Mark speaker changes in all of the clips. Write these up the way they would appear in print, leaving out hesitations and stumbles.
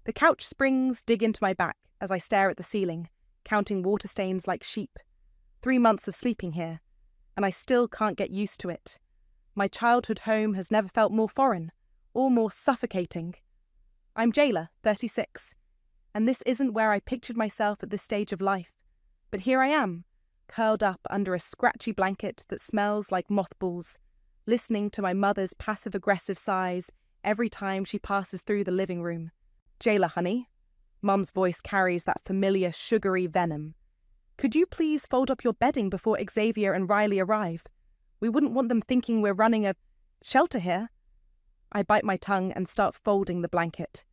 Speaker 1: The couch springs dig into my back as I stare at the ceiling, counting water stains like sheep. 3 months of sleeping here, and I still can't get used to it. My childhood home has never felt more foreign, or more suffocating. I'm Jayla, 36, and this isn't where I pictured myself at this stage of life. But here I am, curled up under a scratchy blanket that smells like mothballs, listening to my mother's passive-aggressive sighs every time she passes through the living room. Jayla, honey. Mum's voice carries that familiar sugary venom. Could you please fold up your bedding before Xavier and Riley arrive? We wouldn't want them thinking we're running a shelter here. I bite my tongue and start folding the blanket.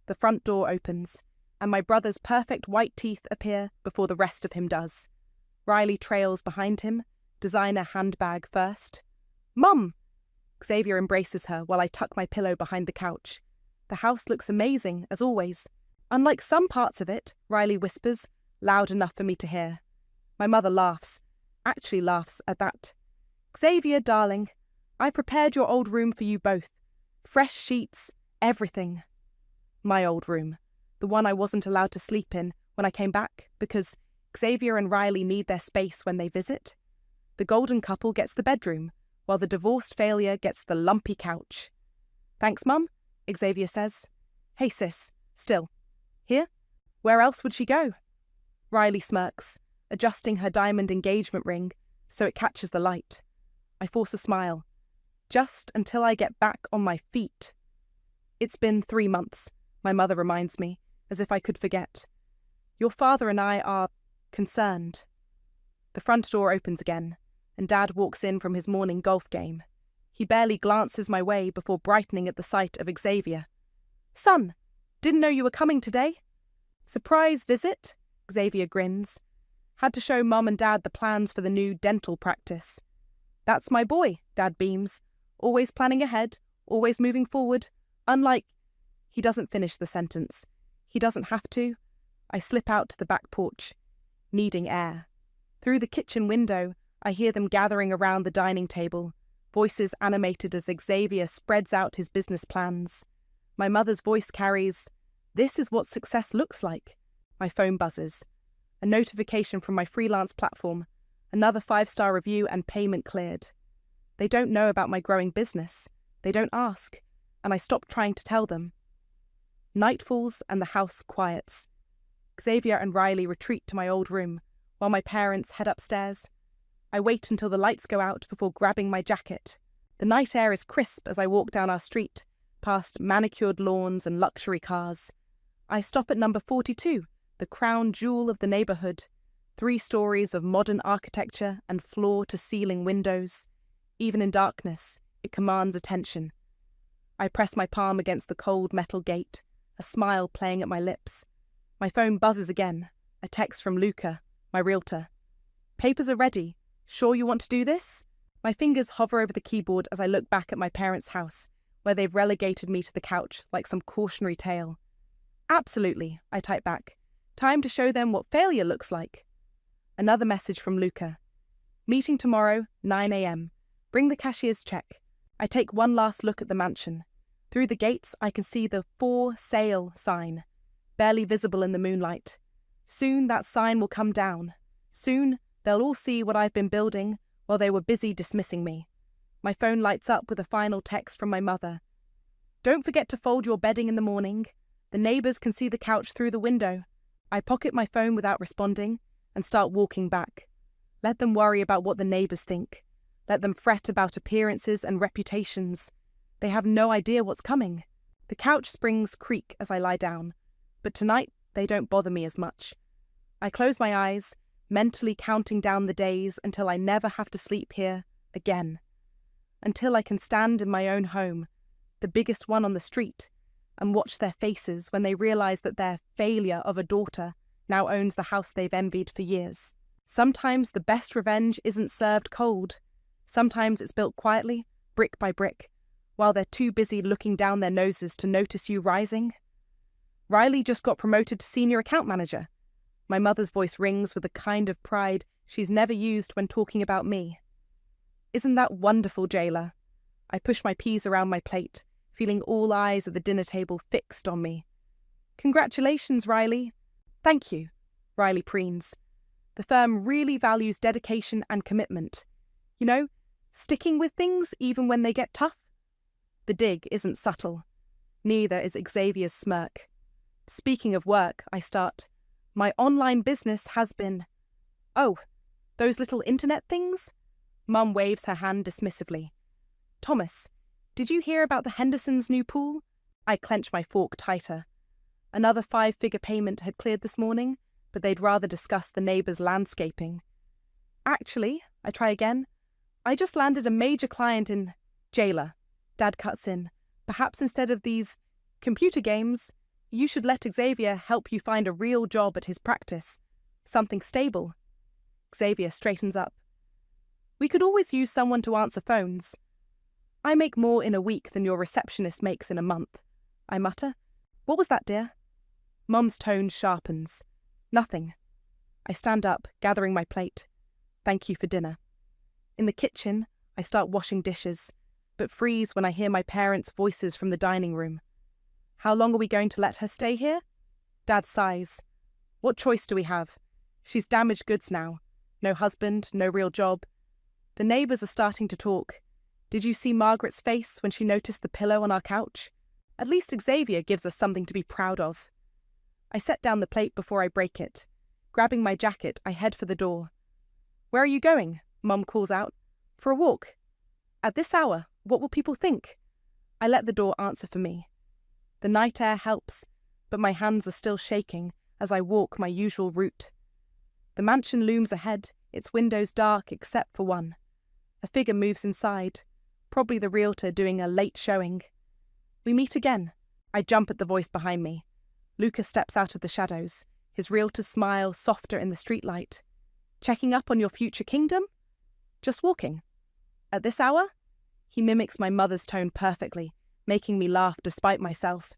Speaker 1: The front door opens, and my brother's perfect white teeth appear before the rest of him does. Riley trails behind him, designer handbag first. Mum! Xavier embraces her while I tuck my pillow behind the couch. The house looks amazing, as always. Unlike some parts of it, Riley whispers, loud enough for me to hear. My mother laughs, actually laughs at that. Xavier, darling, I prepared your old room for you both. Fresh sheets, everything. My old room, the one I wasn't allowed to sleep in when I came back because Xavier and Riley need their space when they visit. The golden couple gets the bedroom, while the divorced failure gets the lumpy couch. Thanks, Mum, Xavier says. Hey, sis, still. Here? Where else would she go? Riley smirks, adjusting her diamond engagement ring so it catches the light. I force a smile, just until I get back on my feet. It's been 3 months, my mother reminds me, as if I could forget. Your father and I are concerned. The front door opens again, and Dad walks in from his morning golf game. He barely glances my way before brightening at the sight of Xavier. Son, didn't know you were coming today. Surprise visit? Xavier grins. Had to show Mum and Dad the plans for the new dental practice. That's my boy, Dad beams. Always planning ahead, always moving forward. Unlike... He doesn't finish the sentence. He doesn't have to. I slip out to the back porch, needing air. Through the kitchen window, I hear them gathering around the dining table, voices animated as Xavier spreads out his business plans. My mother's voice carries, "This is what success looks like." My phone buzzes. A notification from my freelance platform. Another 5-star review and payment cleared. They don't know about my growing business. They don't ask, and I stop trying to tell them. Night falls and the house quiets. Xavier and Riley retreat to my old room, while my parents head upstairs. I wait until the lights go out before grabbing my jacket. The night air is crisp as I walk down our street, past manicured lawns and luxury cars. I stop at number 42, the crown jewel of the neighbourhood. 3 stories of modern architecture and floor-to-ceiling windows. Even in darkness, it commands attention. I press my palm against the cold metal gate, a smile playing at my lips. My phone buzzes again, a text from Luca, my realtor. Papers are ready. Sure you want to do this? My fingers hover over the keyboard as I look back at my parents' house, where they've relegated me to the couch like some cautionary tale. Absolutely, I type back. Time to show them what failure looks like. Another message from Luca. Meeting tomorrow, 9 a.m. Bring the cashier's check. I take one last look at the mansion. Through the gates, I can see the "For Sale" sign, barely visible in the moonlight. Soon that sign will come down. Soon they'll all see what I've been building while they were busy dismissing me. My phone lights up with a final text from my mother. Don't forget to fold your bedding in the morning. The neighbours can see the couch through the window. I pocket my phone without responding and start walking back. Let them worry about what the neighbours think. Let them fret about appearances and reputations. They have no idea what's coming. The couch springs creak as I lie down, but tonight they don't bother me as much. I close my eyes, mentally counting down the days until I never have to sleep here again. Until I can stand in my own home, the biggest one on the street, and watch their faces when they realise that their failure of a daughter now owns the house they've envied for years. Sometimes the best revenge isn't served cold. Sometimes it's built quietly, brick by brick, while they're too busy looking down their noses to notice you rising. Riley just got promoted to senior account manager. My mother's voice rings with a kind of pride she's never used when talking about me. Isn't that wonderful, Jayla? I push my peas around my plate, feeling all eyes at the dinner table fixed on me. Congratulations, Riley. Thank you, Riley preens. The firm really values dedication and commitment. You know, sticking with things even when they get tough. The dig isn't subtle. Neither is Xavier's smirk. Speaking of work, I start. My online business has been... Oh, those little internet things? Mum waves her hand dismissively. Thomas, did you hear about the Hendersons' new pool? I clench my fork tighter. Another 5-figure payment had cleared this morning, but they'd rather discuss the neighbour's landscaping. Actually, I try again. I just landed a major client in... Jailer. Dad cuts in. Perhaps instead of these computer games, you should let Xavier help you find a real job at his practice. Something stable. Xavier straightens up. We could always use someone to answer phones. I make more in a week than your receptionist makes in a month. I mutter. What was that, dear? Mum's tone sharpens. Nothing. I stand up, gathering my plate. Thank you for dinner. In the kitchen, I start washing dishes, but freeze when I hear my parents' voices from the dining room. How long are we going to let her stay here? Dad sighs. What choice do we have? She's damaged goods now. No husband, no real job. The neighbours are starting to talk. Did you see Margaret's face when she noticed the pillow on our couch? At least Xavier gives us something to be proud of. I set down the plate before I break it. Grabbing my jacket, I head for the door. Where are you going? Mum calls out. For a walk. At this hour, what will people think? I let the door answer for me. The night air helps, but my hands are still shaking as I walk my usual route. The mansion looms ahead, its windows dark except for one. A figure moves inside, probably the realtor doing a late showing. We meet again. I jump at the voice behind me. Luca steps out of the shadows, his realtor's smile softer in the streetlight. Checking up on your future kingdom? Just walking. At this hour? He mimics my mother's tone perfectly, making me laugh despite myself.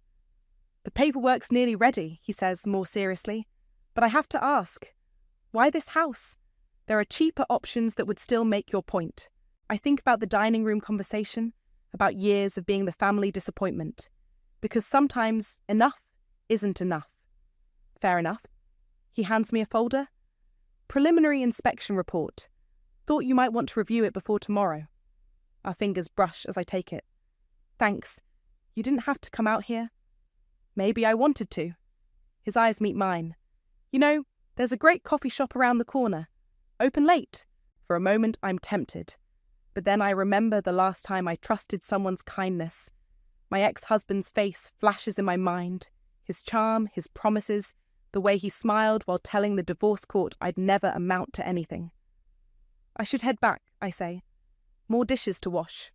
Speaker 1: The paperwork's nearly ready, he says more seriously. But I have to ask, why this house? There are cheaper options that would still make your point. I think about the dining room conversation, about years of being the family disappointment. Because sometimes enough isn't enough. Fair enough. He hands me a folder. Preliminary inspection report. Thought you might want to review it before tomorrow. Our fingers brush as I take it. Thanks. You didn't have to come out here. Maybe I wanted to. His eyes meet mine. You know, there's a great coffee shop around the corner. Open late. For a moment, I'm tempted. But then I remember the last time I trusted someone's kindness. My ex-husband's face flashes in my mind. His charm, his promises, the way he smiled while telling the divorce court I'd never amount to anything. I should head back, I say. More dishes to wash.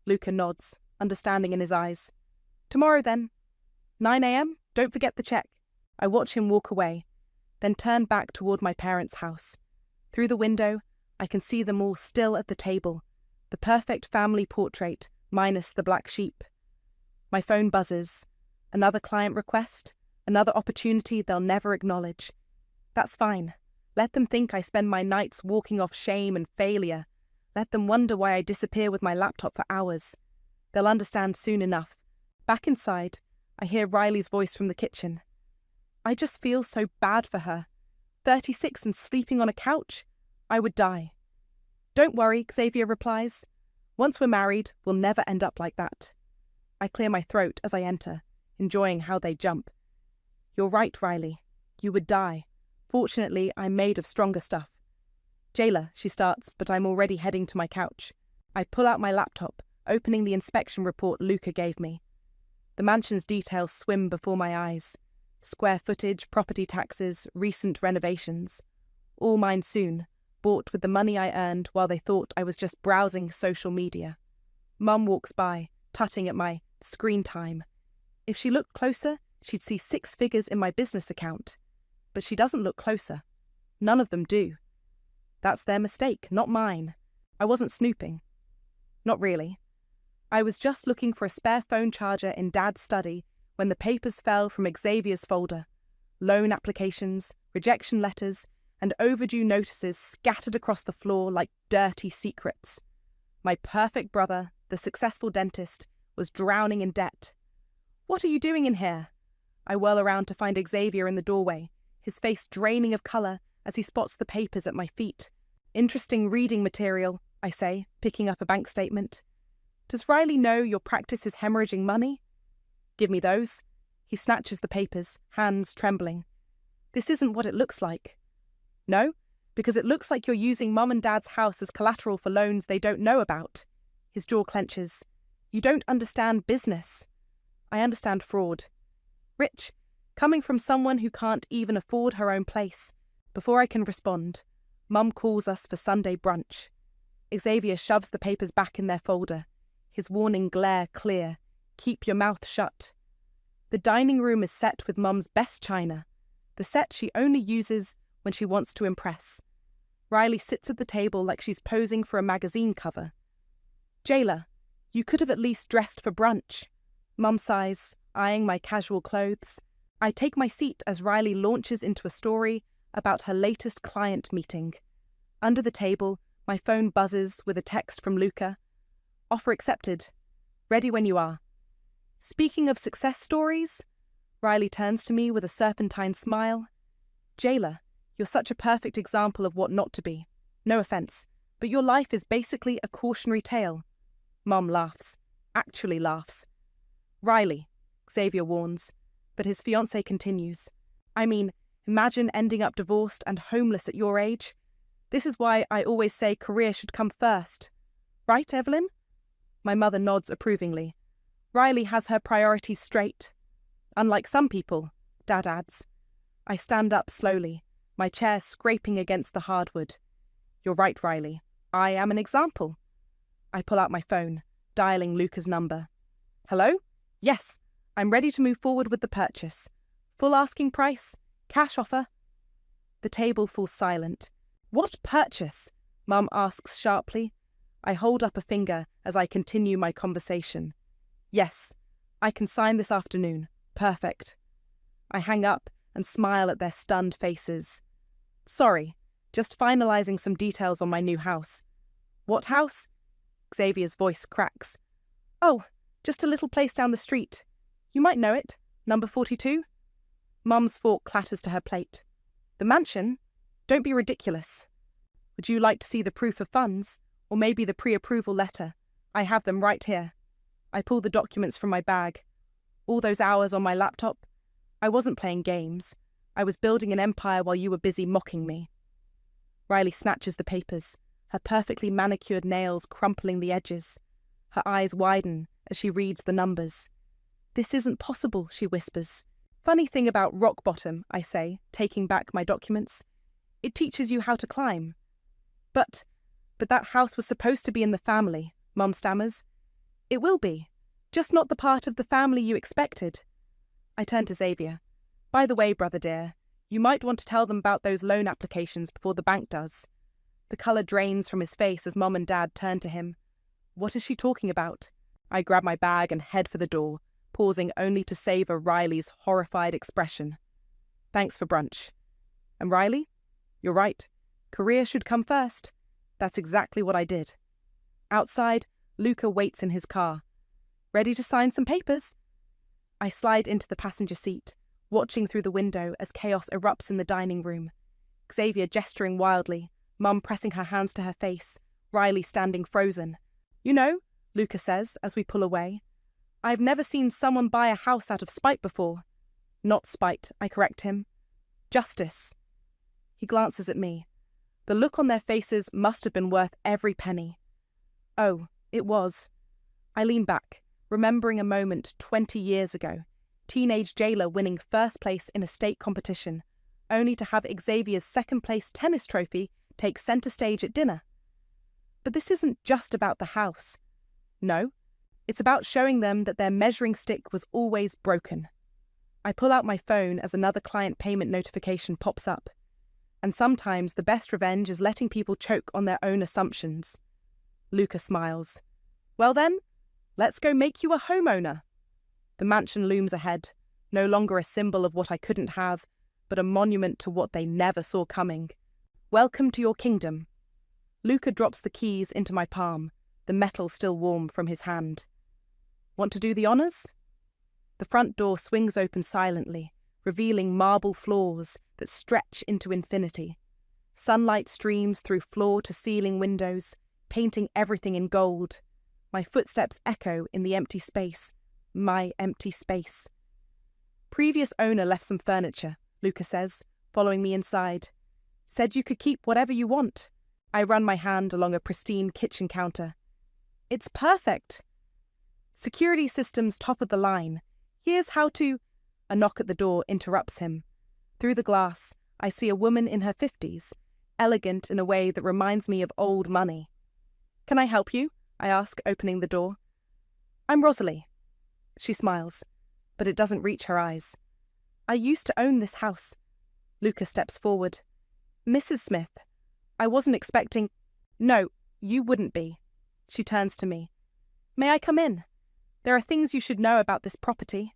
Speaker 1: Luca nods, understanding in his eyes. Tomorrow then. 9 a.m, don't forget the check. I watch him walk away, then turn back toward my parents' house. Through the window, I can see them all still at the table, the perfect family portrait, minus the black sheep. My phone buzzes. Another client request, another opportunity they'll never acknowledge. That's fine. Let them think I spend my nights walking off shame and failure. Let them wonder why I disappear with my laptop for hours. They'll understand soon enough. Back inside, I hear Riley's voice from the kitchen. I just feel so bad for her. 36 and sleeping on a couch? I would die. Don't worry, Xavier replies. Once we're married, we'll never end up like that. I clear my throat as I enter, enjoying how they jump. You're right, Riley. You would die. Fortunately, I'm made of stronger stuff. Jailer, she starts, but I'm already heading to my couch. I pull out my laptop, opening the inspection report Luca gave me. The mansion's details swim before my eyes. Square footage, property taxes, recent renovations. All mine soon, bought with the money I earned while they thought I was just browsing social media. Mum walks by, tutting at my screen time. If she looked closer, she'd see 6 figures in my business account. But she doesn't look closer. None of them do. That's their mistake, not mine. I wasn't snooping. Not really. I was just looking for a spare phone charger in Dad's study when the papers fell from Xavier's folder. Loan applications, rejection letters, and overdue notices scattered across the floor like dirty secrets. My perfect brother, the successful dentist, was drowning in debt. What are you doing in here? I whirl around to find Xavier in the doorway, his face draining of colour as he spots the papers at my feet. Interesting reading material, I say, picking up a bank statement. Does Riley know your practice is hemorrhaging money? Give me those. He snatches the papers, hands trembling. This isn't what it looks like. No, because it looks like you're using Mum and Dad's house as collateral for loans they don't know about. His jaw clenches. You don't understand business. I understand fraud. Rich, coming from someone who can't even afford her own place. Before I can respond, Mum calls us for Sunday brunch. Xavier shoves the papers back in their folder, his warning glare clear. Keep your mouth shut. The dining room is set with Mum's best china, the set she only uses when she wants to impress. Riley sits at the table like she's posing for a magazine cover. Jailer, you could have at least dressed for brunch. Mum sighs, eyeing my casual clothes. I take my seat as Riley launches into a story about her latest client meeting. Under the table, my phone buzzes with a text from Luca. Offer accepted. Ready when you are. Speaking of success stories, Riley turns to me with a serpentine smile. Jailer, you're such a perfect example of what not to be. No offence, but your life is basically a cautionary tale. Mum laughs. Actually laughs. Riley, Xavier warns, but his fiancée continues. I mean, imagine ending up divorced and homeless at your age. This is why I always say career should come first. Right, Evelyn? My mother nods approvingly. Riley has her priorities straight. Unlike some people, Dad adds. I stand up slowly, my chair scraping against the hardwood. You're right, Riley. I am an example. I pull out my phone, dialing Luca's number. Hello? Yes, I'm ready to move forward with the purchase. Full asking price? Cash offer? The table falls silent. What purchase? Mum asks sharply. I hold up a finger as I continue my conversation. Yes, I can sign this afternoon. Perfect. I hang up and smile at their stunned faces. Sorry, just finalising some details on my new house. What house? Xavier's voice cracks. Oh, just a little place down the street. You might know it. Number 42? Mum's fork clatters to her plate. The mansion? Don't be ridiculous. Would you like to see the proof of funds? Or maybe the pre-approval letter? I have them right here. I pull the documents from my bag. All those hours on my laptop? I wasn't playing games. I was building an empire while you were busy mocking me. Riley snatches the papers, her perfectly manicured nails crumpling the edges. Her eyes widen as she reads the numbers. This isn't possible, she whispers. Funny thing about rock bottom, I say, taking back my documents. It teaches you how to climb. But that house was supposed to be in the family, Mum stammers. It will be, just not the part of the family you expected. I turn to Xavier. By the way, brother dear, you might want to tell them about those loan applications before the bank does. The colour drains from his face as Mum and Dad turn to him. What is she talking about? I grab my bag and head for the door, pausing only to savour Riley's horrified expression. Thanks for brunch. And Riley? You're right. Career should come first. That's exactly what I did. Outside, Luca waits in his car. Ready to sign some papers? I slide into the passenger seat, watching through the window as chaos erupts in the dining room. Xavier gesturing wildly, Mum pressing her hands to her face, Riley standing frozen. You know, Luca says as we pull away, I've never seen someone buy a house out of spite before. Not spite, I correct him. Justice. He glances at me. The look on their faces must have been worth every penny. Oh, it was. I lean back, remembering a moment 20 years ago, teenage jailer winning first place in a state competition, only to have Xavier's second-place tennis trophy take centre stage at dinner. But this isn't just about the house. No, it's about showing them that their measuring stick was always broken. I pull out my phone as another client payment notification pops up. And sometimes the best revenge is letting people choke on their own assumptions. Luca smiles. Well then, let's go make you a homeowner. The mansion looms ahead, no longer a symbol of what I couldn't have, but a monument to what they never saw coming. Welcome to your kingdom. Luca drops the keys into my palm, the metal still warm from his hand. Want to do the honours? The front door swings open silently, revealing marble floors that stretch into infinity. Sunlight streams through floor-to-ceiling windows, painting everything in gold. My footsteps echo in the empty space. My empty space. Previous owner left some furniture, Luca says, following me inside. Said you could keep whatever you want. I run my hand along a pristine kitchen counter. It's perfect. Security systems top of the line. Here's how to... A knock at the door interrupts him. Through the glass, I see a woman in her 50s, elegant in a way that reminds me of old money. Can I help you? I ask, opening the door. I'm Rosalie. She smiles, but it doesn't reach her eyes. I used to own this house. Luca steps forward. Mrs. Smith, I wasn't expecting... No, you wouldn't be. She turns to me. May I come in? There are things you should know about this property.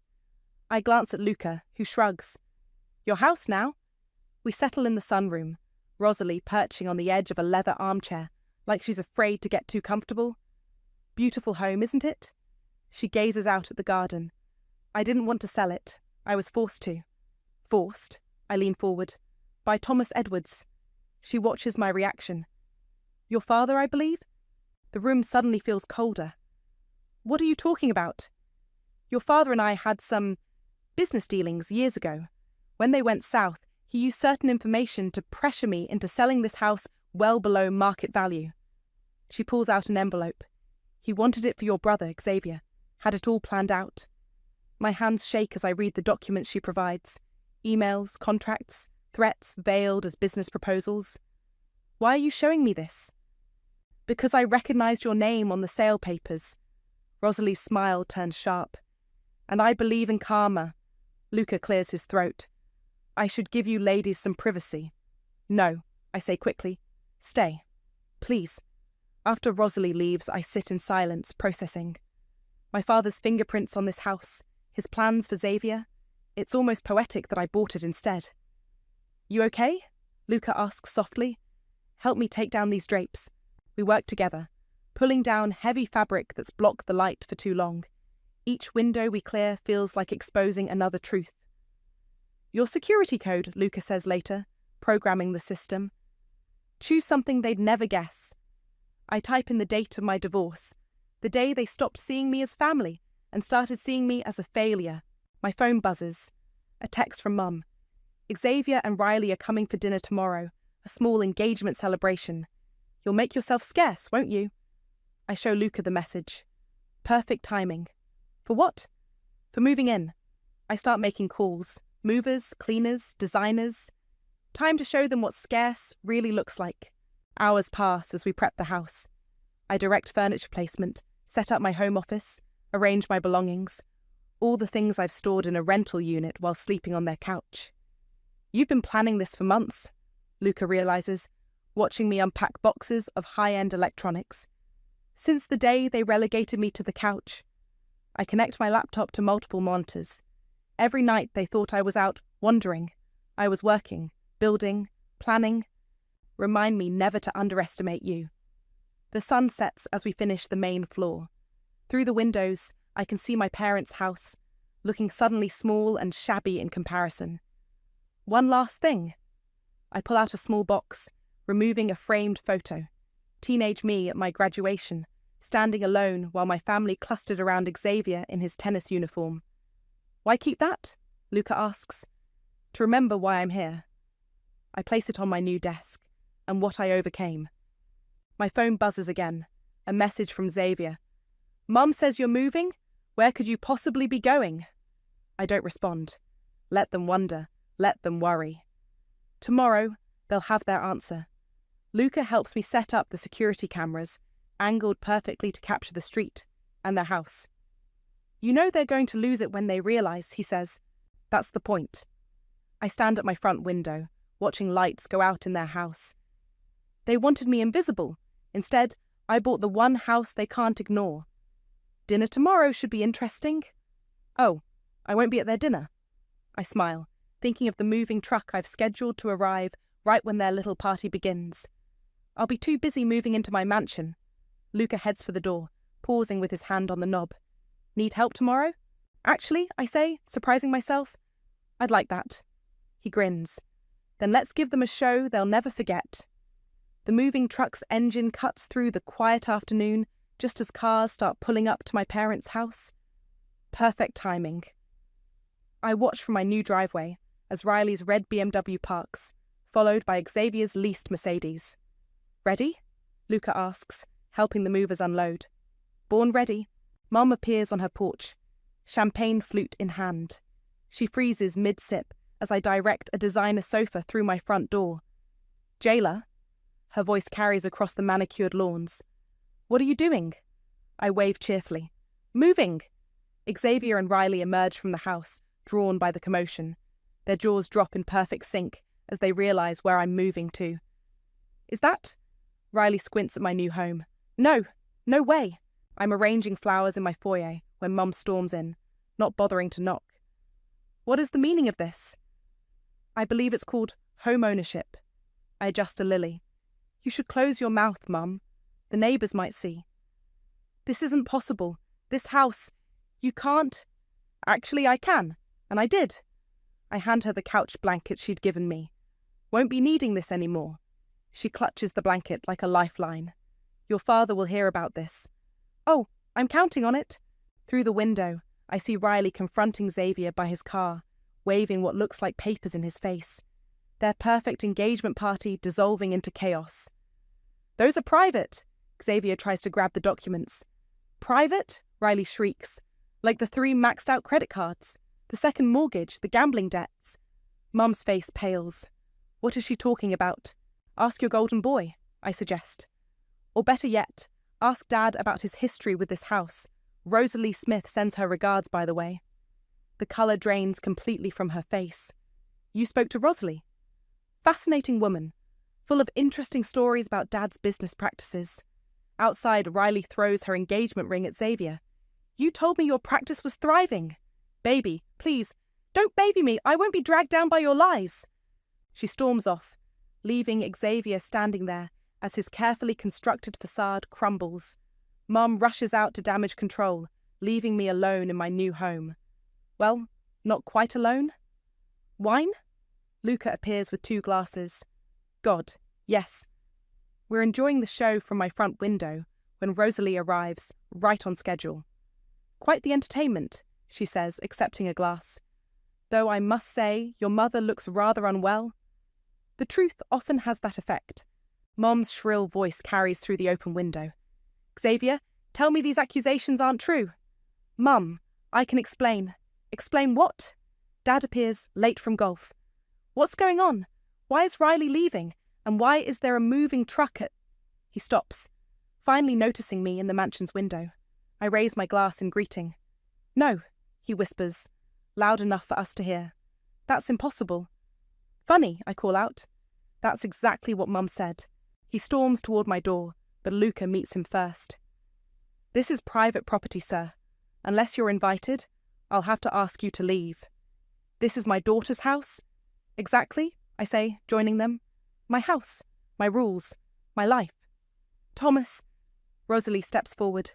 Speaker 1: I glance at Luca, who shrugs. Your house now? We settle in the sunroom, Rosalie perching on the edge of a leather armchair, like she's afraid to get too comfortable. Beautiful home, isn't it? She gazes out at the garden. I didn't want to sell it. I was forced to. Forced? I lean forward. By Thomas Edwards. She watches my reaction. Your father, I believe? The room suddenly feels colder. What are you talking about? Your father and I had some business dealings years ago. When they went south, he used certain information to pressure me into selling this house well below market value. She pulls out an envelope. He wanted it for your brother, Xavier. Had it all planned out. My hands shake as I read the documents she provides. Emails, contracts, threats veiled as business proposals. Why are you showing me this? Because I recognized your name on the sale papers. Rosalie's smile turns sharp. And I believe in karma. Luca clears his throat. I should give you ladies some privacy. No, I say quickly. Stay. Please. After Rosalie leaves, I sit in silence, processing. My father's fingerprints on this house, his plans for Xavier. It's almost poetic that I bought it instead. You okay? Luca asks softly. Help me take down these drapes. We work together, pulling down heavy fabric that's blocked the light for too long. Each window we clear feels like exposing another truth. Your security code, Luca says later, programming the system. Choose something they'd never guess. I type in the date of my divorce, the day they stopped seeing me as family and started seeing me as a failure. My phone buzzes. A text from Mum. Xavier and Riley are coming for dinner tomorrow, a small engagement celebration. You'll make yourself scarce, won't you? I show Luca the message. Perfect timing. For what? For moving in. I start making calls. Movers, cleaners, designers. Time to show them what scarce really looks like. Hours pass as we prep the house. I direct furniture placement, set up my home office, arrange my belongings. All the things I've stored in a rental unit while sleeping on their couch. You've been planning this for months, Luca realizes, watching me unpack boxes of high-end electronics. Since the day they relegated me to the couch. I connect my laptop to multiple monitors. Every night they thought I was out wandering. I was working, building, planning. Remind me never to underestimate you. The sun sets as we finish the main floor. Through the windows, I can see my parents' house, looking suddenly small and shabby in comparison. One last thing. I pull out a small box, removing a framed photo. Teenage me at my graduation, standing alone while my family clustered around Xavier in his tennis uniform. Why keep that? Luca asks. To remember why I'm here. I place it on my new desk, and what I overcame. My phone buzzes again. A message from Xavier. Mum says you're moving? Where could you possibly be going? I don't respond. Let them wonder. Let them worry. Tomorrow, they'll have their answer. Luca helps me set up the security cameras, angled perfectly to capture the street and their house. You know they're going to lose it when they realize, he says. That's the point. I stand at my front window, watching lights go out in their house. They wanted me invisible. Instead, I bought the one house they can't ignore. Dinner tomorrow should be interesting. Oh, I won't be at their dinner. I smile, thinking of the moving truck I've scheduled to arrive right when their little party begins. I'll be too busy moving into my mansion. Luca heads for the door, pausing with his hand on the knob. Need help tomorrow? Actually, I say, surprising myself, I'd like that. He grins. Then let's give them a show they'll never forget. The moving truck's engine cuts through the quiet afternoon just as cars start pulling up to my parents' house. Perfect timing. I watch from my new driveway as Riley's red BMW parks, followed by Xavier's leased Mercedes. Ready? Luca asks, helping the movers unload. Born ready. Mum appears on her porch, champagne flute in hand. She freezes mid-sip as I direct a designer sofa through my front door. Jayla, her voice carries across the manicured lawns. What are you doing? I wave cheerfully. Moving! Xavier and Riley emerge from the house, drawn by the commotion. Their jaws drop in perfect sync as they realise where I'm moving to. Is that? Riley squints at my new home. No way. I'm arranging flowers in my foyer when Mum storms in, not bothering to knock. What is the meaning of this? I believe it's called home ownership. I adjust a lily. You should close your mouth, Mum. The neighbours might see. This isn't possible. This house, you can't. Actually, I can, and I did. I hand her the couch blanket she'd given me. Won't be needing this anymore. She clutches the blanket like a lifeline. Your father will hear about this. Oh, I'm counting on it. Through the window, I see Riley confronting Xavier by his car, waving what looks like papers in his face. Their perfect engagement party dissolving into chaos. Those are private. Xavier tries to grab the documents. Private? Riley shrieks. Like the 3 maxed out credit cards. The second mortgage, the gambling debts. Mum's face pales. What is she talking about? Ask your golden boy, I suggest. Or better yet, ask Dad about his history with this house. Rosalie Smith sends her regards, by the way. The colour drains completely from her face. You spoke to Rosalie? Fascinating woman, full of interesting stories about Dad's business practices. Outside, Riley throws her engagement ring at Xavier. You told me your practice was thriving. Baby, please, don't baby me. I won't be dragged down by your lies. She storms off, leaving Xavier standing there as his carefully constructed facade crumbles. Mum rushes out to damage control, leaving me alone in my new home. Well, not quite alone. Wine? Luca appears with 2 glasses. God, yes. We're enjoying the show from my front window when Rosalie arrives, right on schedule. Quite the entertainment, she says, accepting a glass. Though I must say, your mother looks rather unwell. The truth often has that effect. Mom's shrill voice carries through the open window. Xavier, tell me these accusations aren't true. Mum, I can explain. Explain what? Dad appears, late from golf. What's going on? Why is Riley leaving? And why is there a moving truck at... He stops, finally noticing me in the mansion's window. I raise my glass in greeting. No, he whispers, loud enough for us to hear. That's impossible. Funny, I call out. That's exactly what Mum said. He storms toward my door, but Luca meets him first. This is private property, sir. Unless you're invited, I'll have to ask you to leave. This is my daughter's house? Exactly, I say, joining them. My house, my rules, my life. Thomas, Rosalie steps forward.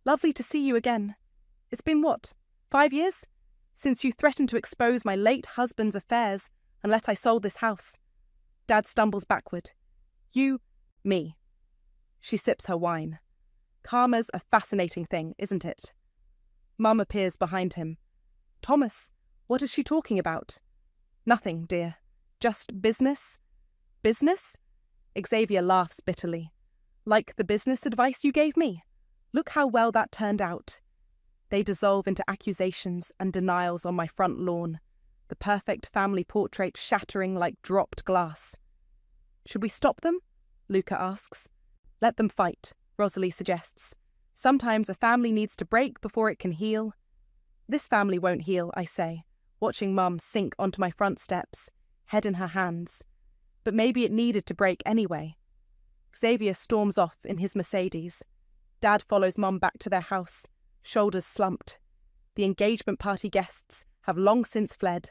Speaker 1: Lovely to see you again. It's been what, 5 years? Since you threatened to expose my late husband's affairs unless I sold this house. Dad stumbles backward. You, me. She sips her wine. Karma's a fascinating thing, isn't it? Mum appears behind him. Thomas, what is she talking about? Nothing, dear. Just business. Business? Xavier laughs bitterly. Like the business advice you gave me. Look how well that turned out. They dissolve into accusations and denials on my front lawn, the perfect family portrait shattering like dropped glass. Should we stop them? Luca asks. Let them fight, Rosalie suggests. Sometimes a family needs to break before it can heal. This family won't heal, I say, watching Mum sink onto my front steps, head in her hands. But maybe it needed to break anyway. Xavier storms off in his Mercedes. Dad follows Mum back to their house, shoulders slumped. The engagement party guests have long since fled,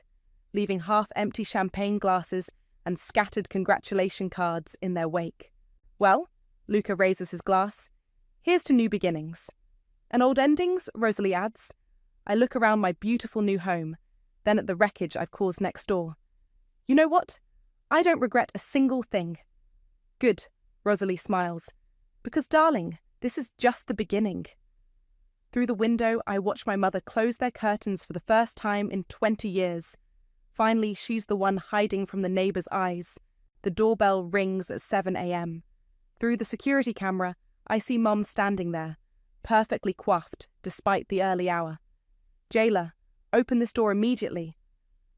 Speaker 1: leaving half-empty champagne glasses and scattered congratulation cards in their wake. Well, Luca raises his glass. Here's to new beginnings. And old endings, Rosalie adds. I look around my beautiful new home, then at the wreckage I've caused next door. You know what? I don't regret a single thing. Good, Rosalie smiles. Because, darling, this is just the beginning. Through the window, I watch my mother close their curtains for the first time in 20 years. Finally, she's the one hiding from the neighbours' eyes. The doorbell rings at 7 a.m. Through the security camera, I see Mum standing there, perfectly coiffed despite the early hour. Jailer, open this door immediately.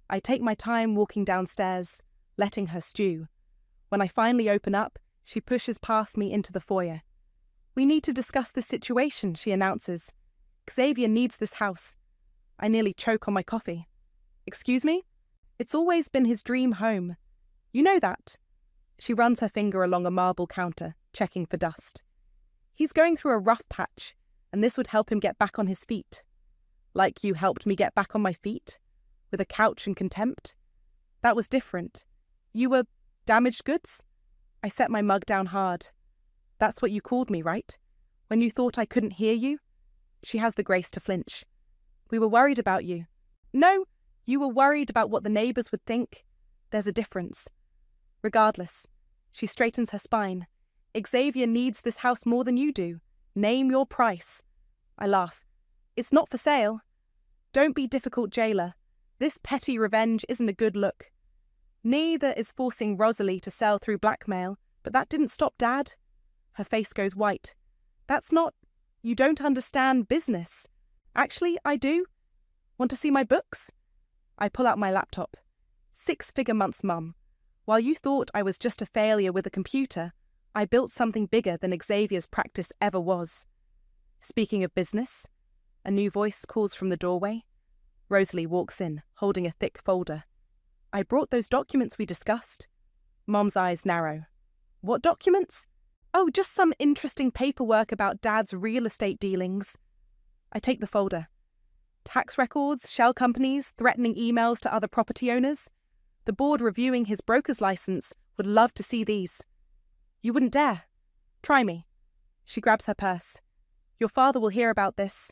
Speaker 1: I take my time walking downstairs, letting her stew. When I finally open up, she pushes past me into the foyer. We need to discuss this situation, she announces. Xavier needs this house. I nearly choke on my coffee. Excuse me? It's always been his dream home. You know that. She runs her finger along a marble counter, checking for dust. He's going through a rough patch, and this would help him get back on his feet. Like you helped me get back on my feet? With a couch and contempt? That was different. You were damaged goods? I set my mug down hard. That's what you called me, right? When you thought I couldn't hear you? She has the grace to flinch. We were worried about you. No, you were worried about what the neighbours would think. There's a difference. Regardless, she straightens her spine. Xavier needs this house more than you do. Name your price. I laugh. It's not for sale. Don't be difficult, jailer. This petty revenge isn't a good look. Neither is forcing Rosalie to sell through blackmail, but that didn't stop Dad. Her face goes white. That's not... You don't understand business. Actually, I do. Want to see my books? I pull out my laptop. 6-figure months, Mum. While you thought I was just a failure with a computer, I built something bigger than Xavier's practice ever was. Speaking of business, a new voice calls from the doorway. Rosalie walks in, holding a thick folder. I brought those documents we discussed. Mom's eyes narrow. What documents? Oh, just some interesting paperwork about Dad's real estate dealings. I take the folder. Tax records, shell companies, threatening emails to other property owners. The board reviewing his broker's license would love to see these. You wouldn't dare. Try me. She grabs her purse. Your father will hear about this.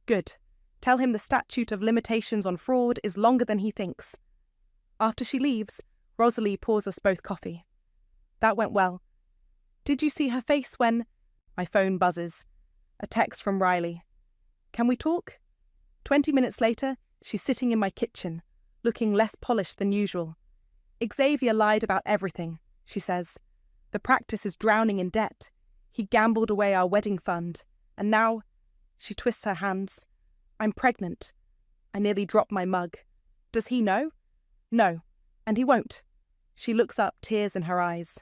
Speaker 1: Good. Tell him the statute of limitations on fraud is longer than he thinks. After she leaves, Rosalie pours us both coffee. That went well. Did you see her face when... My phone buzzes. A text from Riley. Can we talk? 20 minutes later, she's sitting in my kitchen, looking less polished than usual. Xavier lied about everything, she says. The practice is drowning in debt. He gambled away our wedding fund. And now... She twists her hands. I'm pregnant. I nearly drop my mug. Does he know? No, and he won't. She looks up, tears in her eyes.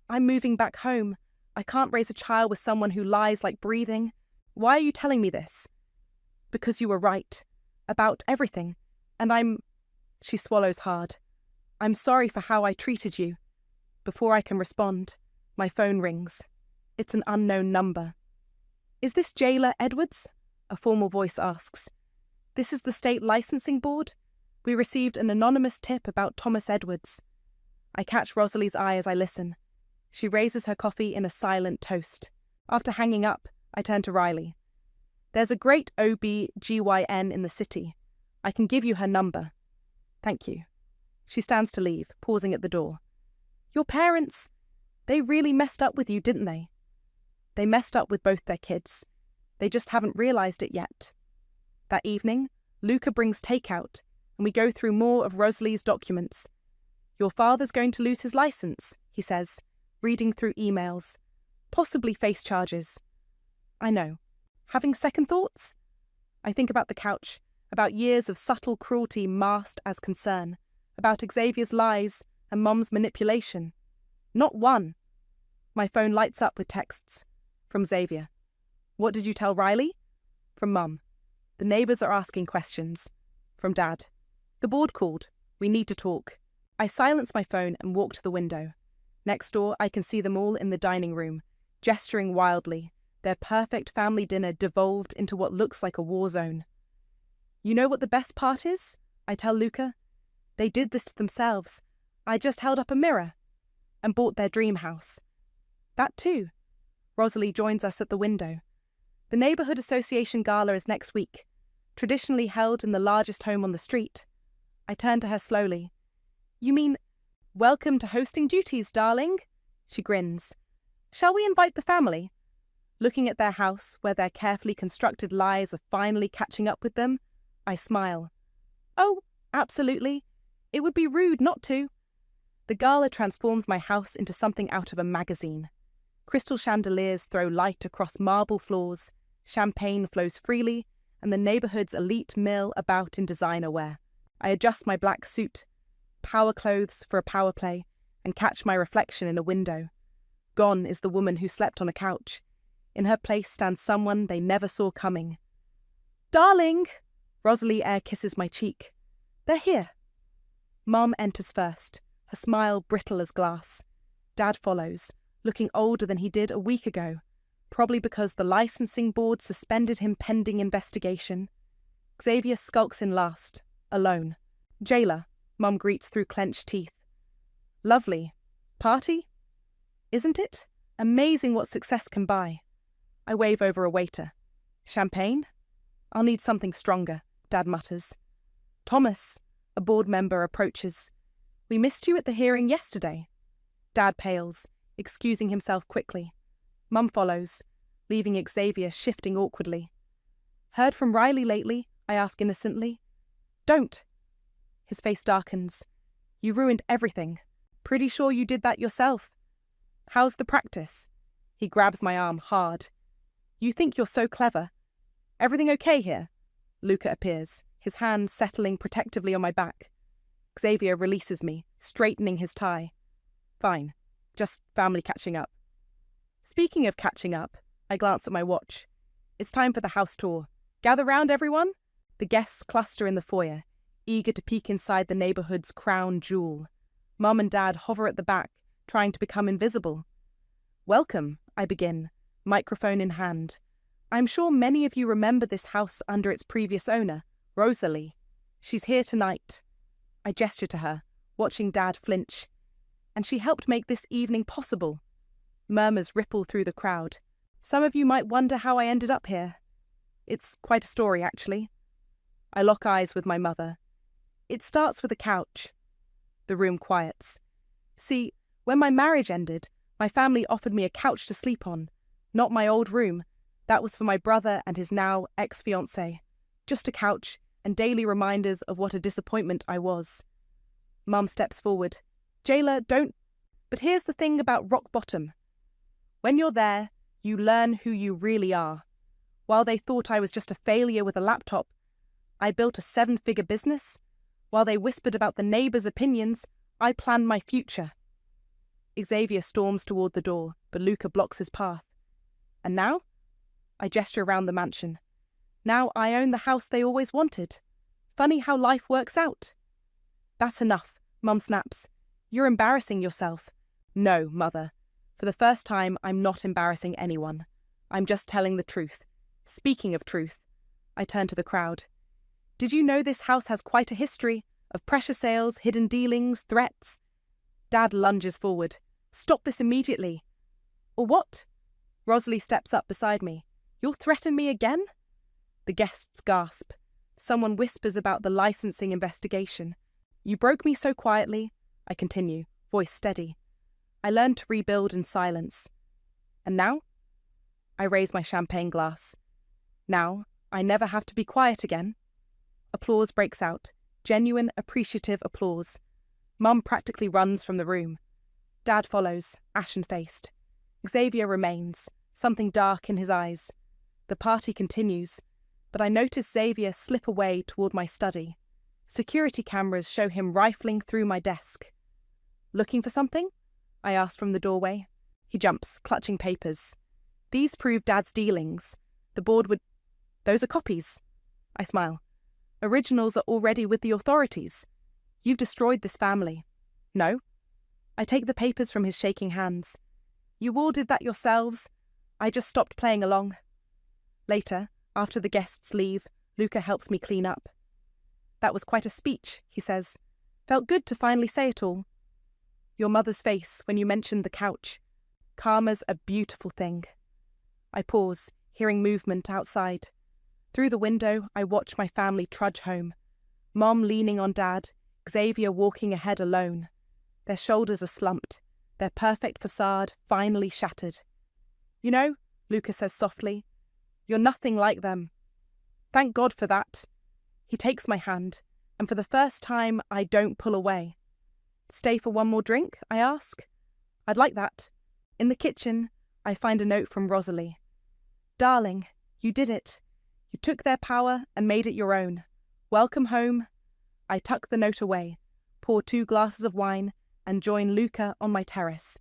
Speaker 1: I'm moving back home. I can't raise a child with someone who lies like breathing. Why are you telling me this? Because you were right. About everything. And I'm... She swallows hard. I'm sorry for how I treated you. Before I can respond, my phone rings. It's an unknown number. Is this Jailer Edwards? A formal voice asks. This is the state licensing board? We received an anonymous tip about Thomas Edwards. I catch Rosalie's eye as I listen. She raises her coffee in a silent toast. After hanging up, I turn to Riley. There's a great OB-GYN in the city. I can give you her number. Thank you. She stands to leave, pausing at the door. Your parents, they really messed up with you, didn't they? They messed up with both their kids. They just haven't realised it yet. That evening, Luca brings takeout, and we go through more of Rosalie's documents. Your father's going to lose his licence, he says, reading through emails. Possibly face charges. I know. Having second thoughts? I think about the couch, about years of subtle cruelty masked as concern, about Xavier's lies and Mom's manipulation. Not one. My phone lights up with texts. From Xavier. What did you tell Riley? From Mum. The neighbours are asking questions. From Dad. The board called. We need to talk. I silence my phone and walk to the window. Next door, I can see them all in the dining room, gesturing wildly, their perfect family dinner devolved into what looks like a war zone. You know what the best part is? I tell Luca. They did this to themselves. I just held up a mirror and bought their dream house. That too. Rosalie joins us at the window. The Neighbourhood Association Gala is next week. traditionally held in the largest home on the street. I turn to her slowly. You mean, welcome to hosting duties, darling? She grins. Shall we invite the family? Looking at their house, where their carefully constructed lives are finally catching up with them, I smile. Oh, absolutely. It would be rude not to. The gala transforms my house into something out of a magazine. Crystal chandeliers throw light across marble floors, champagne flows freely, and the neighbourhood's elite mill about in designer wear. I adjust my black suit, power clothes for a power play, and catch my reflection in a window. Gone is the woman who slept on a couch. In her place stands someone they never saw coming. Darling! Rosalie air kisses my cheek. They're here. Mum enters first, her smile brittle as glass. Dad follows, looking older than he did a week ago, probably because the licensing board suspended him pending investigation. Xavier skulks in last, alone. Jailer, Mum greets through clenched teeth. Lovely. Party? Isn't it? Amazing what success can buy. I wave over a waiter. Champagne? I'll need something stronger, Dad mutters. Thomas, a board member, approaches. We missed you at the hearing yesterday. Dad pales, excusing himself quickly. Mum follows, leaving Xavier shifting awkwardly. Heard from Riley lately? I ask innocently. Don't. His face darkens. You ruined everything. Pretty sure you did that yourself. How's the practice? He grabs my arm hard. You think you're so clever. Everything okay here? Luca appears, his hand settling protectively on my back. Xavier releases me, straightening his tie. Fine. Just family catching up. Speaking of catching up, I glance at my watch. It's time for the house tour. Gather round, everyone. The guests cluster in the foyer, eager to peek inside the neighbourhood's crown jewel. Mum and Dad hover at the back, trying to become invisible. Welcome, I begin, microphone in hand. I'm sure many of you remember this house under its previous owner, Rosalie. She's here tonight. I gesture to her, watching Dad flinch. And she helped make this evening possible. Murmurs ripple through the crowd. Some of you might wonder how I ended up here. It's quite a story, actually. I lock eyes with my mother. It starts with a couch. The room quiets. See, when my marriage ended, my family offered me a couch to sleep on. Not my old room. That was for my brother and his now ex-fiancé. Just a couch and daily reminders of what a disappointment I was. Mum steps forward. Jailer, don't... But here's the thing about rock bottom. When you're there, you learn who you really are. While they thought I was just a failure with a laptop, I built a 7-figure business. While they whispered about the neighbours' opinions, I planned my future. Xavier storms toward the door, but Luca blocks his path. And now? I gesture around the mansion. Now I own the house they always wanted. Funny how life works out. That's enough, Mum snaps. You're embarrassing yourself. No, Mother. For the first time, I'm not embarrassing anyone. I'm just telling the truth. Speaking of truth, I turn to the crowd. Did you know this house has quite a history of pressure sales, hidden dealings, threats? Dad lunges forward. Stop this immediately. Or what? Rosalie steps up beside me. You'll threaten me again? The guests gasp. Someone whispers about the licensing investigation. You broke me so quietly, I continue, voice steady. I learned to rebuild in silence. And now? I raise my champagne glass. Now, I never have to be quiet again. Applause breaks out. Genuine, appreciative applause. Mum practically runs from the room. Dad follows, ashen-faced. Xavier remains, something dark in his eyes. The party continues, but I notice Xavier slip away toward my study. Security cameras show him rifling through my desk. Looking for something? I ask from the doorway. He jumps, clutching papers. These prove Dad's dealings. The board would... Those are copies. I smile. Originals are already with the authorities. You've destroyed this family. No. I take the papers from his shaking hands. You all did that yourselves. I just stopped playing along. Later, after the guests leave, Luca helps me clean up. That was quite a speech, he says. Felt good to finally say it all. Your mother's face when you mentioned the couch. Karma's a beautiful thing. I pause, hearing movement outside. Through the window, I watch my family trudge home. Mom leaning on Dad, Xavier walking ahead alone. Their shoulders are slumped, their perfect facade finally shattered. "You know," Luca says softly, "you're nothing like them." Thank God for that. He takes my hand, and for the first time, I don't pull away. "Stay for one more drink?" I ask. "I'd like that." In the kitchen, I find a note from Rosalie. "Darling, you did it. You took their power and made it your own. Welcome home." I tuck the note away, pour 2 glasses of wine, and join Luca on my terrace.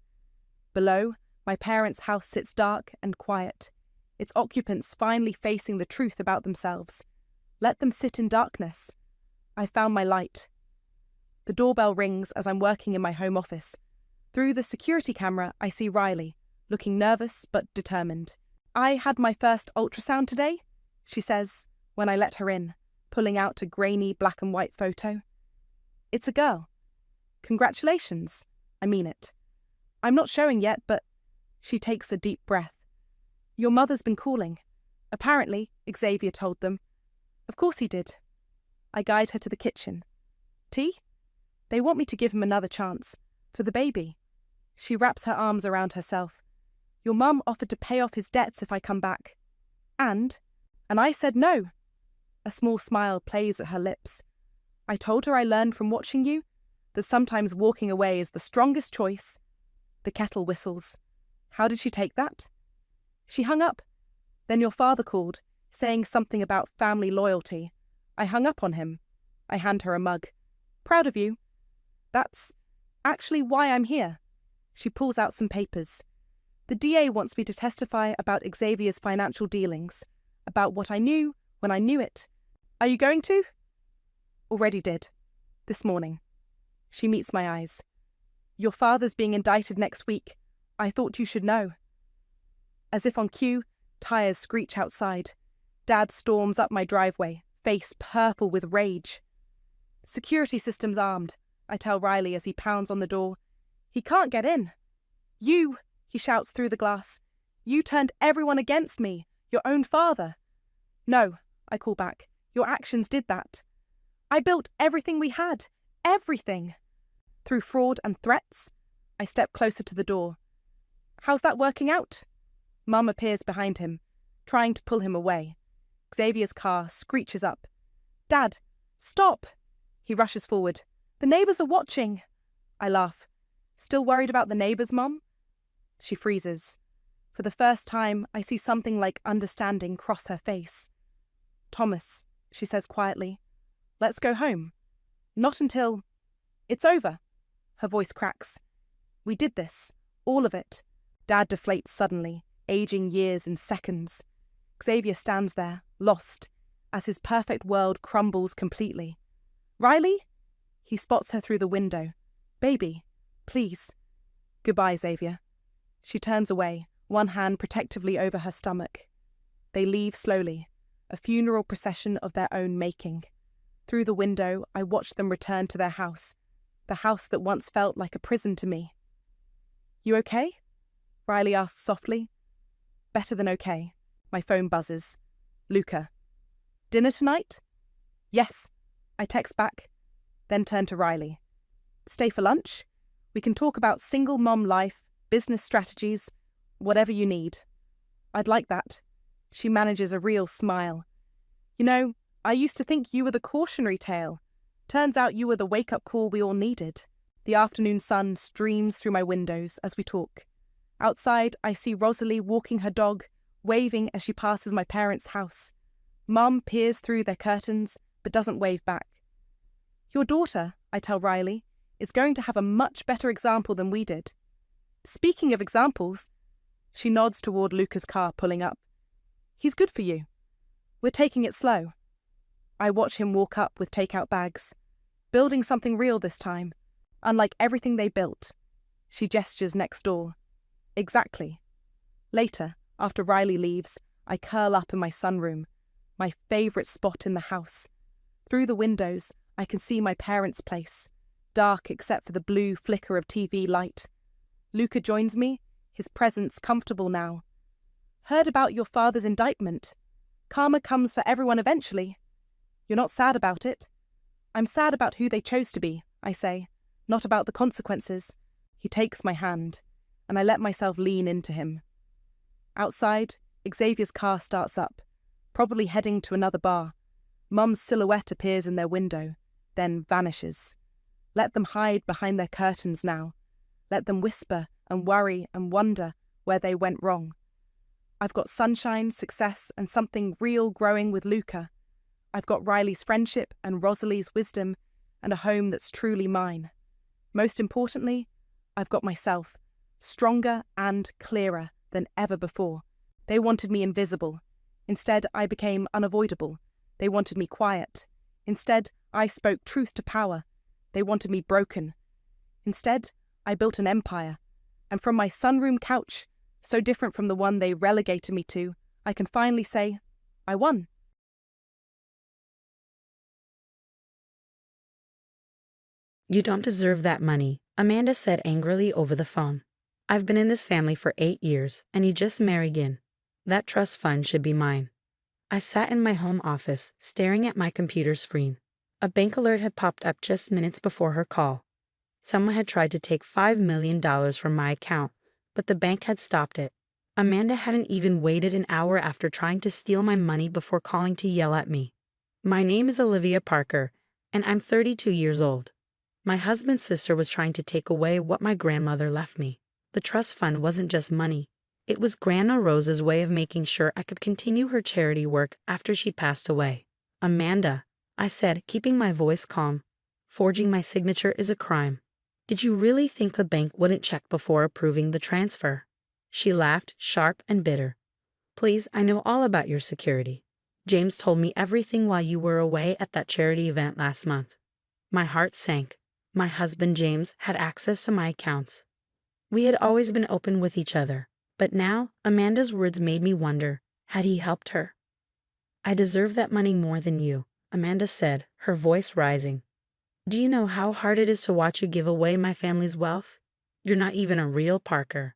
Speaker 1: Below, my parents' house sits dark and quiet, its occupants finally facing the truth about themselves. Let them sit in darkness. I found my light. The doorbell rings as I'm working in my home office. Through the security camera, I see Riley, looking nervous but determined. "I had my first ultrasound today," she says when I let her in, pulling out a grainy black and white photo. "It's a girl." "Congratulations." I mean it. "I'm not showing yet, but..." She takes a deep breath. "Your mother's been calling. Apparently, Xavier told them." "Of course he did." I guide her to the kitchen. "Tea?" "They want me to give him another chance. For the baby." She wraps her arms around herself. "Your mum offered to pay off his debts if I come back. And I said no." A small smile plays at her lips. "I told her I learned from watching you that sometimes walking away is the strongest choice." The kettle whistles. "How did she take that?" "She hung up. Then your father called, saying something about family loyalty. I hung up on him." I hand her a mug. "Proud of you. That's actually why I'm here." She pulls out some papers. "The DA wants me to testify about Xavier's financial dealings, about what I knew when I knew it. Are you going to?" "Already did. This morning." She meets my eyes. "Your father's being indicted next week. I thought you should know." As if on cue, tires screech outside. Dad storms up my driveway, face purple with rage. "Security system's armed," I tell Riley as he pounds on the door. "He can't get in." "You," he shouts through the glass. "You turned everyone against me, your own father." "No," I call back. "Your actions did that. I built everything we had. Everything." "Through fraud and threats?" I step closer to the door. "How's that working out?" Mum appears behind him, trying to pull him away. Xavier's car screeches up. "Dad, stop!" He rushes forward. "The neighbours are watching." I laugh. "Still worried about the neighbours, Mum?" She freezes. For the first time, I see something like understanding cross her face. "Thomas," she says quietly, "let's go home." "Not until..." "It's over." Her voice cracks. "We did this. All of it." Dad deflates suddenly, aging years in seconds. Xavier stands there, lost, as his perfect world crumbles completely. "Riley?" He spots her through the window. "Baby, please." "Goodbye, Xavier." She turns away, one hand protectively over her stomach. They leave slowly, a funeral procession of their own making. Through the window, I watch them return to their house, the house that once felt like a prison to me. "You okay?" Riley asks softly. "Better than okay." My phone buzzes. "Luca." "Dinner tonight?" "Yes." I text back, then turn to Riley. "Stay for lunch? We can talk about single mom life, business strategies, whatever you need." "I'd like that." She manages a real smile. "You know, I used to think you were the cautionary tale. Turns out you were the wake-up call we all needed." The afternoon sun streams through my windows as we talk. Outside, I see Rosalie walking her dog, waving as she passes my parents' house. Mum peers through their curtains, but doesn't wave back. "Your daughter," I tell Riley, "is going to have a much better example than we did." "Speaking of examples..." She nods toward Luca's car pulling up. "He's good for you. We're taking it slow." I watch him walk up with takeout bags, building something real this time, unlike everything they built. She gestures next door. "Exactly." Later, after Riley leaves, I curl up in my sunroom, my favourite spot in the house. Through the windows, I can see my parents' place, dark except for the blue flicker of TV light. Luca joins me, his presence comfortable now. "Heard about your father's indictment." Karma comes for everyone eventually. You're not sad about it. I'm sad about who they chose to be, I say, not about the consequences. He takes my hand, and I let myself lean into him. Outside, Xavier's car starts up, probably heading to another bar. Mum's silhouette appears in their window, then vanishes. Let them hide behind their curtains now. Let them whisper and worry and wonder where they went wrong. I've got sunshine, success, and something real growing with Luca. I've got Riley's friendship and Rosalie's wisdom and a home that's truly mine. Most importantly, I've got myself, stronger and clearer than ever before. They wanted me invisible. Instead, I became unavoidable. They wanted me quiet. Instead, I spoke truth to power. They wanted me broken. Instead, I built an empire. And from my sunroom couch, so different from the one they relegated me to, I can finally say, I won.
Speaker 2: You don't deserve that money, Amanda said angrily over the phone. I've been in this family for 8 years, and you just married in. That trust fund should be mine. I sat in my home office, staring at my computer screen. A bank alert had popped up just minutes before her call. Someone had tried to take $5 million from my account, but the bank had stopped it. Amanda hadn't even waited an hour after trying to steal my money before calling to yell at me. My name is Olivia Parker, and I'm 32 years old. My husband's sister was trying to take away what my grandmother left me. The trust fund wasn't just money. It was Grandma Rose's way of making sure I could continue her charity work after she passed away. Amanda, I said, keeping my voice calm, forging my signature is a crime. Did you really think the bank wouldn't check before approving the transfer? She laughed, sharp and bitter. Please, I know all about your security. James told me everything while you were away at that charity event last month. My heart sank. My husband James had access to my accounts. We had always been open with each other, but now Amanda's words made me wonder, had he helped her? I deserve that money more than you, Amanda said, her voice rising. Do you know how hard it is to watch you give away my family's wealth? You're not even a real Parker.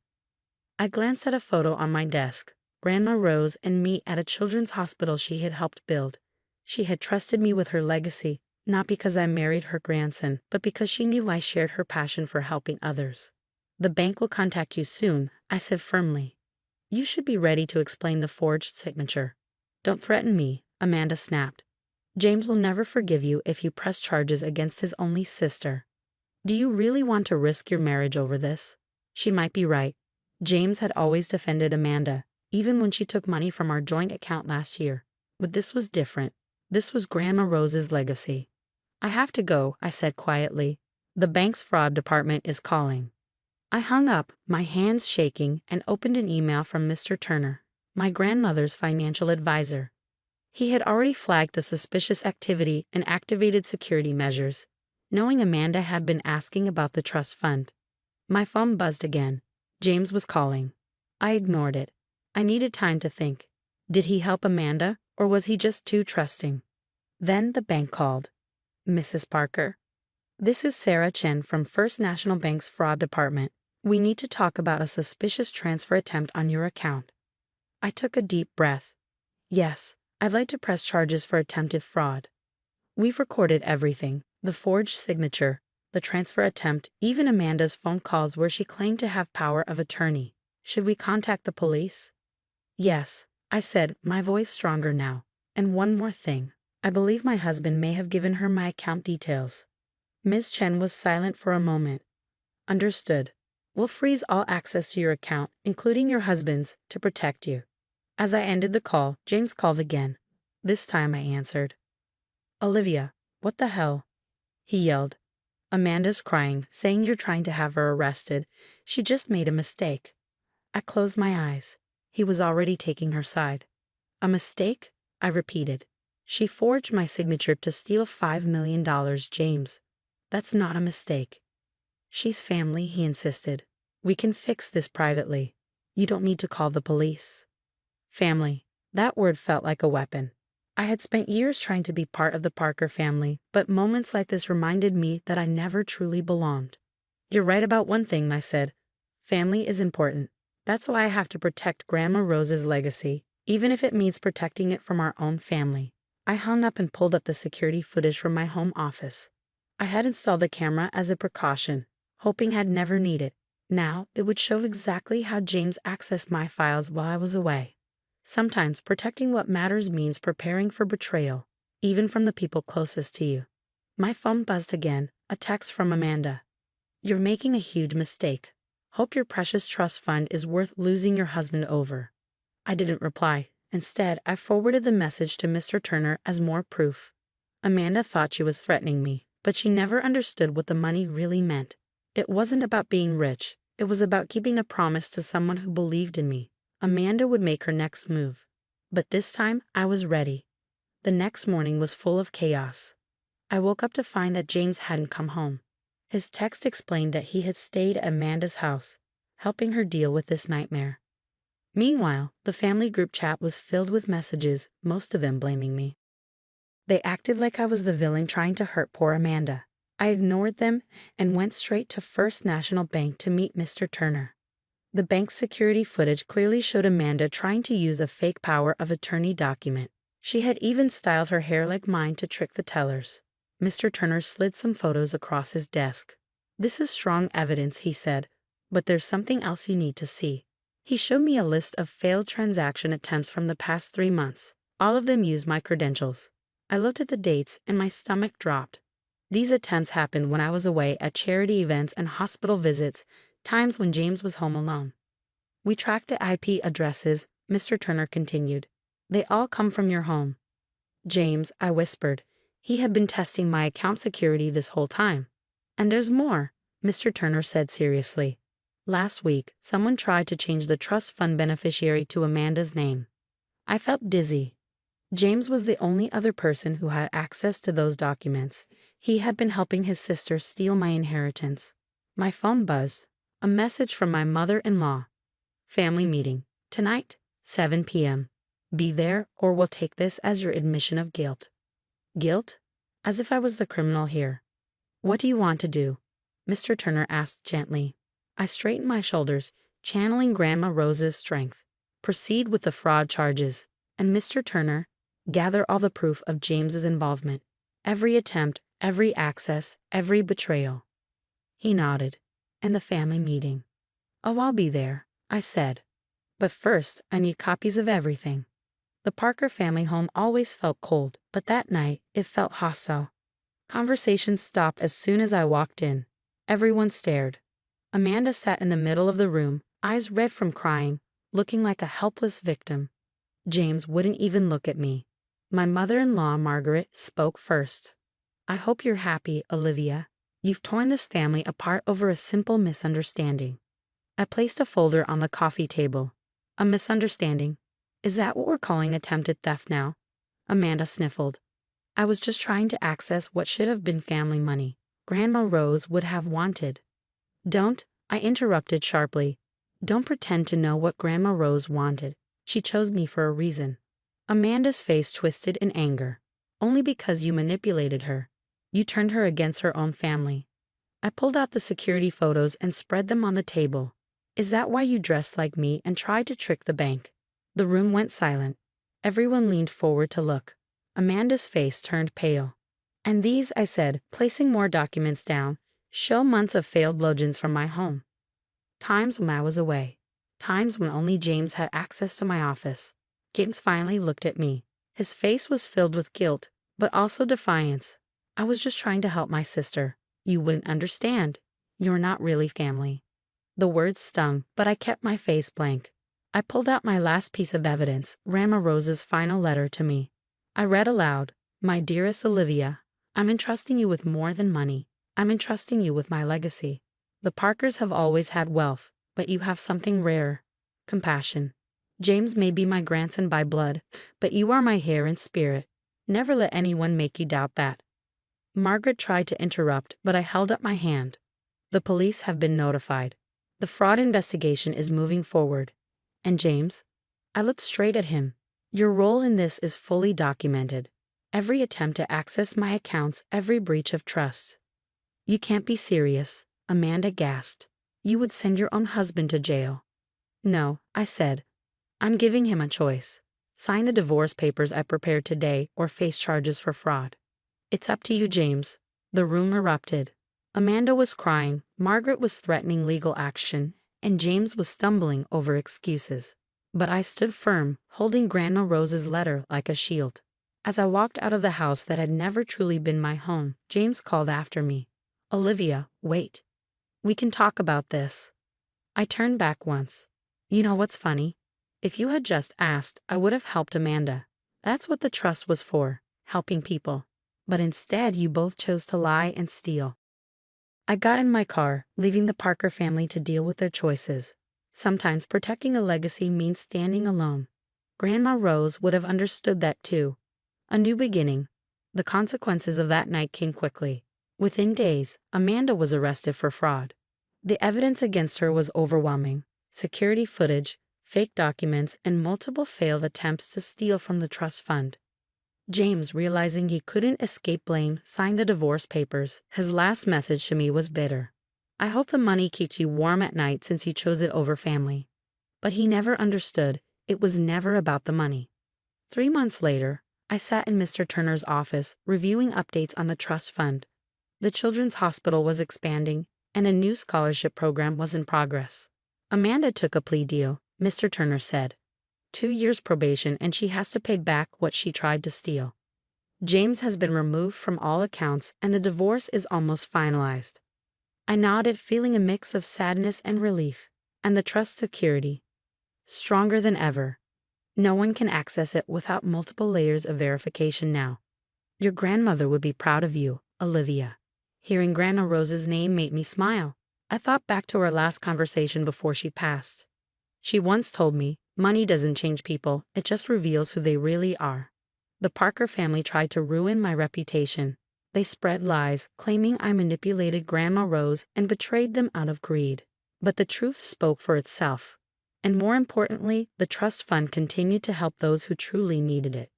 Speaker 2: I glanced at a photo on my desk, Grandma Rose and me at a children's hospital she had helped build. She had trusted me with her legacy, not because I married her grandson, but because she knew I shared her passion for helping others. The bank will contact you soon, I said firmly. You should be ready to explain the forged signature. Don't threaten me, Amanda snapped. James will never forgive you if you press charges against his only sister. Do you really want to risk your marriage over this? She might be right. James had always defended Amanda, even when she took money from our joint account last year. But this was different. This was Grandma Rose's legacy. I have to go, I said quietly. The bank's fraud department is calling. I hung up, my hands shaking, and opened an email from Mr. Turner, my grandmother's financial advisor. He had already flagged the suspicious activity and activated security measures, knowing Amanda had been asking about the trust fund. My phone buzzed again. James was calling. I ignored it. I needed time to think. Did he help Amanda, or was he just too trusting? Then the bank called. Mrs. Parker. This is Sarah Chen from First National Bank's fraud department. We need to talk about a suspicious transfer attempt on your account. I took a deep breath. Yes, I'd like to press charges for attempted fraud. We've recorded everything, the forged signature, the transfer attempt, even Amanda's phone calls where she claimed to have power of attorney. Should we contact the police? Yes, I said, my voice stronger now. And one more thing. I believe my husband may have given her my account details. Ms. Chen was silent for a moment. Understood. We'll freeze all access to your account, including your husband's, to protect you. As I ended the call, James called again. This time I answered. Olivia, what the hell? He yelled. Amanda's crying, saying you're trying to have her arrested. She just made a mistake. I closed my eyes. He was already taking her side. A mistake? I repeated. She forged my signature to steal $5 million, James. That's not a mistake. She's family, he insisted. We can fix this privately. You don't need to call the police. Family. That word felt like a weapon. I had spent years trying to be part of the Parker family, but moments like this reminded me that I never truly belonged. You're right about one thing, I said. Family is important. That's why I have to protect Grandma Rose's legacy, even if it means protecting it from our own family. I hung up and pulled up the security footage from my home office. I had installed the camera as a precaution, hoping I'd never need it. Now, it would show exactly how James accessed my files while I was away. Sometimes protecting what matters means preparing for betrayal, even from the people closest to you. My phone buzzed again, a text from Amanda. "You're making a huge mistake. Hope your precious trust fund is worth losing your husband over." I didn't reply. Instead, I forwarded the message to Mr. Turner as more proof. Amanda thought she was threatening me, but she never understood what the money really meant. It wasn't about being rich. It was about keeping a promise to someone who believed in me. Amanda would make her next move. But this time, I was ready. The next morning was full of chaos. I woke up to find that James hadn't come home. His text explained that he had stayed at Amanda's house, helping her deal with this nightmare. Meanwhile, the family group chat was filled with messages, most of them blaming me. They acted like I was the villain trying to hurt poor Amanda. I ignored them and went straight to First National Bank to meet Mr. Turner. The bank's security footage clearly showed Amanda trying to use a fake power of attorney document. She had even styled her hair like mine to trick the tellers. Mr. Turner slid some photos across his desk. "This is strong evidence," he said, "but there's something else you need to see." He showed me a list of failed transaction attempts from the past 3 months. All of them used my credentials. I looked at the dates and my stomach dropped. These attempts happened when I was away at charity events and hospital visits, times when James was home alone. "We tracked the IP addresses," Mr. Turner continued. "They all come from your home." "James," I whispered. "He had been testing my account security this whole time." "And there's more," Mr. Turner said seriously. "Last week, someone tried to change the trust fund beneficiary to Amanda's name." I felt dizzy. James was the only other person who had access to those documents. He had been helping his sister steal my inheritance. My phone buzzed. A message from my mother-in-law. "Family meeting. Tonight, 7 p.m. Be there or we'll take this as your admission of guilt." Guilt? As if I was the criminal here. "What do you want to do?" Mr. Turner asked gently. I straightened my shoulders, channeling Grandma Rose's strength. "Proceed with the fraud charges. And Mr. Turner, gather all the proof of James's involvement. Every attempt, every access, every betrayal." He nodded. "And the family meeting." "Oh, I'll be there," I said. "But first, I need copies of everything." The Parker family home always felt cold, but that night, it felt hostile. Conversations stopped as soon as I walked in. Everyone stared. Amanda sat in the middle of the room, eyes red from crying, looking like a helpless victim. James wouldn't even look at me. My mother-in-law, Margaret, spoke first. "I hope you're happy, Olivia. You've torn this family apart over a simple misunderstanding." I placed a folder on the coffee table. "A misunderstanding? Is that what we're calling attempted theft now?" Amanda sniffled. "I was just trying to access what should have been family money. Grandma Rose would have wanted." "Don't," I interrupted sharply. "Don't pretend to know what Grandma Rose wanted. She chose me for a reason." Amanda's face twisted in anger. "Only because you manipulated her. You turned her against her own family." I pulled out the security photos and spread them on the table. "Is that why you dressed like me and tried to trick the bank?" The room went silent. Everyone leaned forward to look. Amanda's face turned pale. "And these," I said, placing more documents down, "show months of failed logins from my home. Times when I was away. Times when only James had access to my office." James finally looked at me. His face was filled with guilt, but also defiance. "I was just trying to help my sister. You wouldn't understand. You're not really family." The words stung, but I kept my face blank. I pulled out my last piece of evidence, Grandma Rose's final letter to me. I read aloud, "My dearest Olivia, I'm entrusting you with more than money. I'm entrusting you with my legacy. The Parkers have always had wealth, but you have something rare: compassion. James may be my grandson by blood, but you are my heir in spirit. Never let anyone make you doubt that." Margaret tried to interrupt, but I held up my hand. "The police have been notified. The fraud investigation is moving forward. And James?" I looked straight at him. "Your role in this is fully documented. Every attempt to access my accounts, every breach of trust." "You can't be serious," Amanda gasped. "You would send your own husband to jail." "No," I said. "I'm giving him a choice. Sign the divorce papers I prepared today or face charges for fraud. It's up to you, James. The room erupted. Amanda was crying, Margaret was threatening legal action, and James was stumbling over excuses. But I stood firm, holding Grandma Rose's letter like a shield. As I walked out of the house that had never truly been my home, James called after me. Olivia, wait. We can talk about this. I turned back once. You know what's funny? If you had just asked, I would have helped Amanda. That's what the trust was for, helping people. But instead, you both chose to lie and steal. I got in my car, leaving the Parker family to deal with their choices. Sometimes protecting a legacy means standing alone. Grandma Rose would have understood that too. A new beginning. The consequences of that night came quickly. Within days, Amanda was arrested for fraud. The evidence against her was overwhelming. Security footage, fake documents, and multiple failed attempts to steal from the trust fund. James, realizing he couldn't escape blame, signed the divorce papers. His last message to me was bitter. I hope the money keeps you warm at night since you chose it over family. But he never understood. It was never about the money. 3 months later, I sat in Mr. Turner's office, reviewing updates on the trust fund. The children's hospital was expanding, and a new scholarship program was in progress. Amanda took a plea deal, Mr. Turner said. 2 years probation, and she has to pay back what she tried to steal. James has been removed from all accounts, and the divorce is almost finalized. I nodded, feeling a mix of sadness and relief, and the trust security. Stronger than ever. No one can access it without multiple layers of verification now. Your grandmother would be proud of you, Olivia. Hearing Grandma Rose's name made me smile. I thought back to our last conversation before she passed. She once told me, money doesn't change people, it just reveals who they really are. The Parker family tried to ruin my reputation. They spread lies, claiming I manipulated Grandma Rose and betrayed them out of greed. But the truth spoke for itself. And more importantly, the trust fund continued to help those who truly needed it.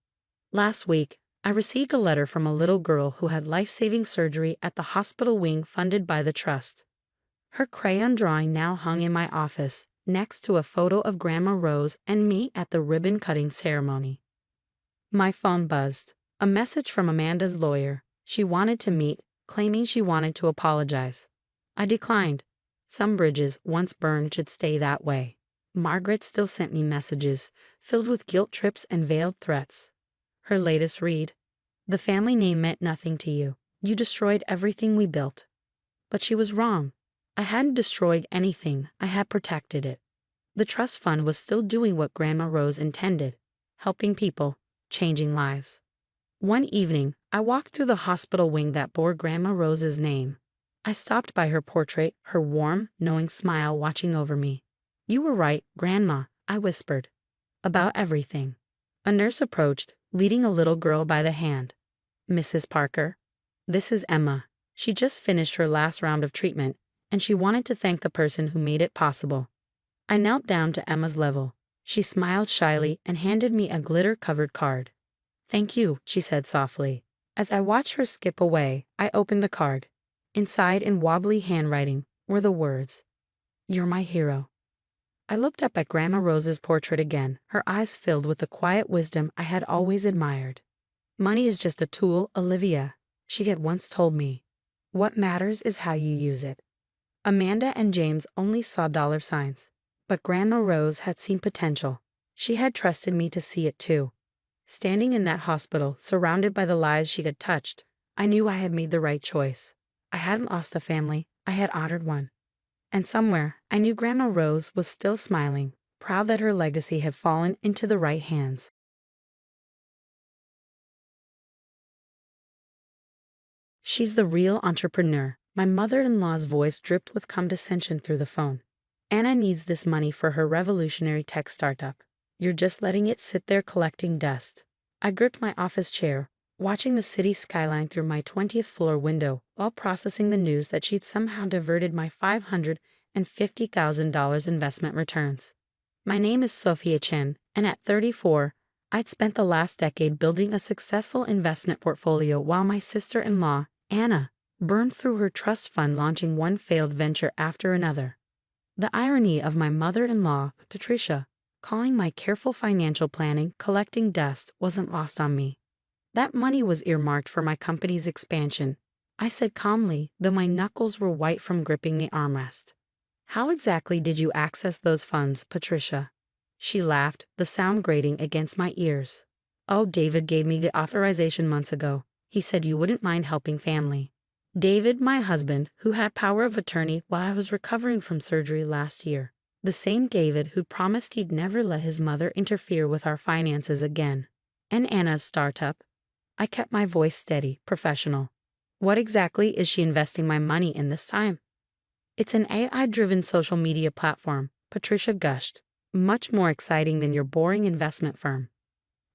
Speaker 2: Last week, I received a letter from a little girl who had life-saving surgery at the hospital wing funded by the trust. Her crayon drawing now hung in my office, next to a photo of Grandma Rose and me at the ribbon-cutting ceremony. My phone buzzed. A message from Amanda's lawyer. She wanted to meet, claiming she wanted to apologize. I declined. Some bridges, once burned, should stay that way. Margaret still sent me messages, filled with guilt trips and veiled threats. Her latest read: the family name meant nothing to you. You destroyed everything we built. But she was wrong. I hadn't destroyed anything, I had protected it. The trust fund was still doing what Grandma Rose intended, helping people, changing lives. One evening, I walked through the hospital wing that bore Grandma Rose's name. I stopped by her portrait, her warm, knowing smile watching over me. You were right, Grandma, I whispered. About everything. A nurse approached, leading a little girl by the hand. Mrs. Parker. This is Emma. She just finished her last round of treatment, and she wanted to thank the person who made it possible. I knelt down to Emma's level. She smiled shyly and handed me a glitter-covered card. Thank you, she said softly. As I watched her skip away, I opened the card. Inside, in wobbly handwriting, were the words, "You're my hero." I looked up at Grandma Rose's portrait again, her eyes filled with the quiet wisdom I had always admired. Money is just a tool, Olivia, she had once told me. What matters is how you use it. Amanda and James only saw dollar signs, but Grandma Rose had seen potential. She had trusted me to see it too. Standing in that hospital, surrounded by the lives she had touched, I knew I had made the right choice. I hadn't lost a family, I had honored one. And somewhere, I knew Grandma Rose was still smiling, proud that her legacy had fallen into the right hands. She's the real entrepreneur. My mother-in-law's voice dripped with condescension through the phone. Anna needs this money for her revolutionary tech startup. You're just letting it sit there collecting dust. I gripped my office chair, watching the city skyline through my 20th floor window while processing the news that she'd somehow diverted my $550,000 investment returns. My name is Sophia Chen, and at 34, I'd spent the last decade building a successful investment portfolio while my sister-in-law, Anna, burned through her trust fund launching one failed venture after another. The irony of my mother-in-law, Patricia, calling my careful financial planning collecting dust wasn't lost on me. That money was earmarked for my company's expansion, I said calmly, though my knuckles were white from gripping the armrest. How exactly did you access those funds, Patricia? She laughed, the sound grating against my ears. Oh, David gave me the authorization months ago. He said you wouldn't mind helping family. David, my husband, who had power of attorney while I was recovering from surgery last year. The same David who promised he'd never let his mother interfere with our finances again. And Anna's startup? I kept my voice steady, professional. What exactly is she investing my money in this time? It's an AI-driven social media platform, Patricia gushed. Much more exciting than your boring investment firm.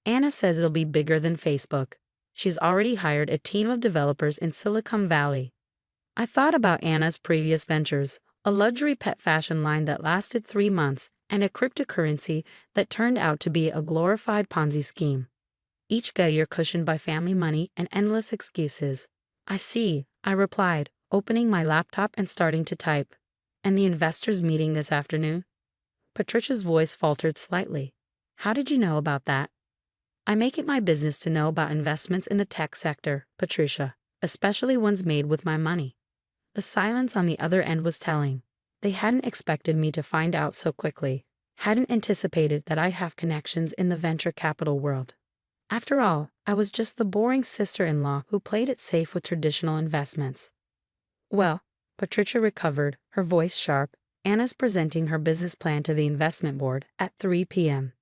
Speaker 2: Anna says it'll be bigger than Facebook. She's already hired a team of developers in Silicon Valley. I thought about Anna's previous ventures, a luxury pet fashion line that lasted 3 months, and a cryptocurrency that turned out to be a glorified Ponzi scheme. Each failure cushioned by family money and endless excuses. I see, I replied, opening my laptop and starting to type. And the investors meeting this afternoon? Patricia's voice faltered slightly. How did you know about that? I make it my business to know about investments in the tech sector, Patricia, especially ones made with my money. The silence on the other end was telling. They hadn't expected me to find out so quickly, hadn't anticipated that I'd have connections in the venture capital world. After all, I was just the boring sister-in-law who played it safe with traditional investments. Well, Patricia recovered, her voice sharp. Anna's presenting her business plan to the investment board at 3 p.m.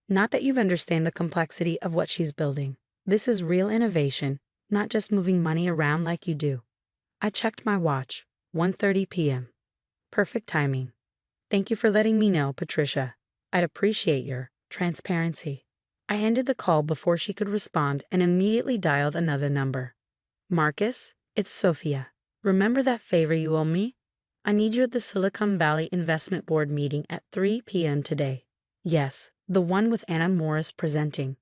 Speaker 2: Not that you understand the complexity of what she's building. This is real innovation, not just moving money around like you do. I checked my watch, 1:30 p.m. Perfect timing. Thank you for letting me know, Patricia. I'd appreciate your transparency. I ended the call before she could respond and immediately dialed another number. Marcus, it's Sophia. Remember that favor you owe me? I need you at the Silicon Valley Investment Board meeting at 3 p.m. today. Yes, the one with Anna Morris presenting.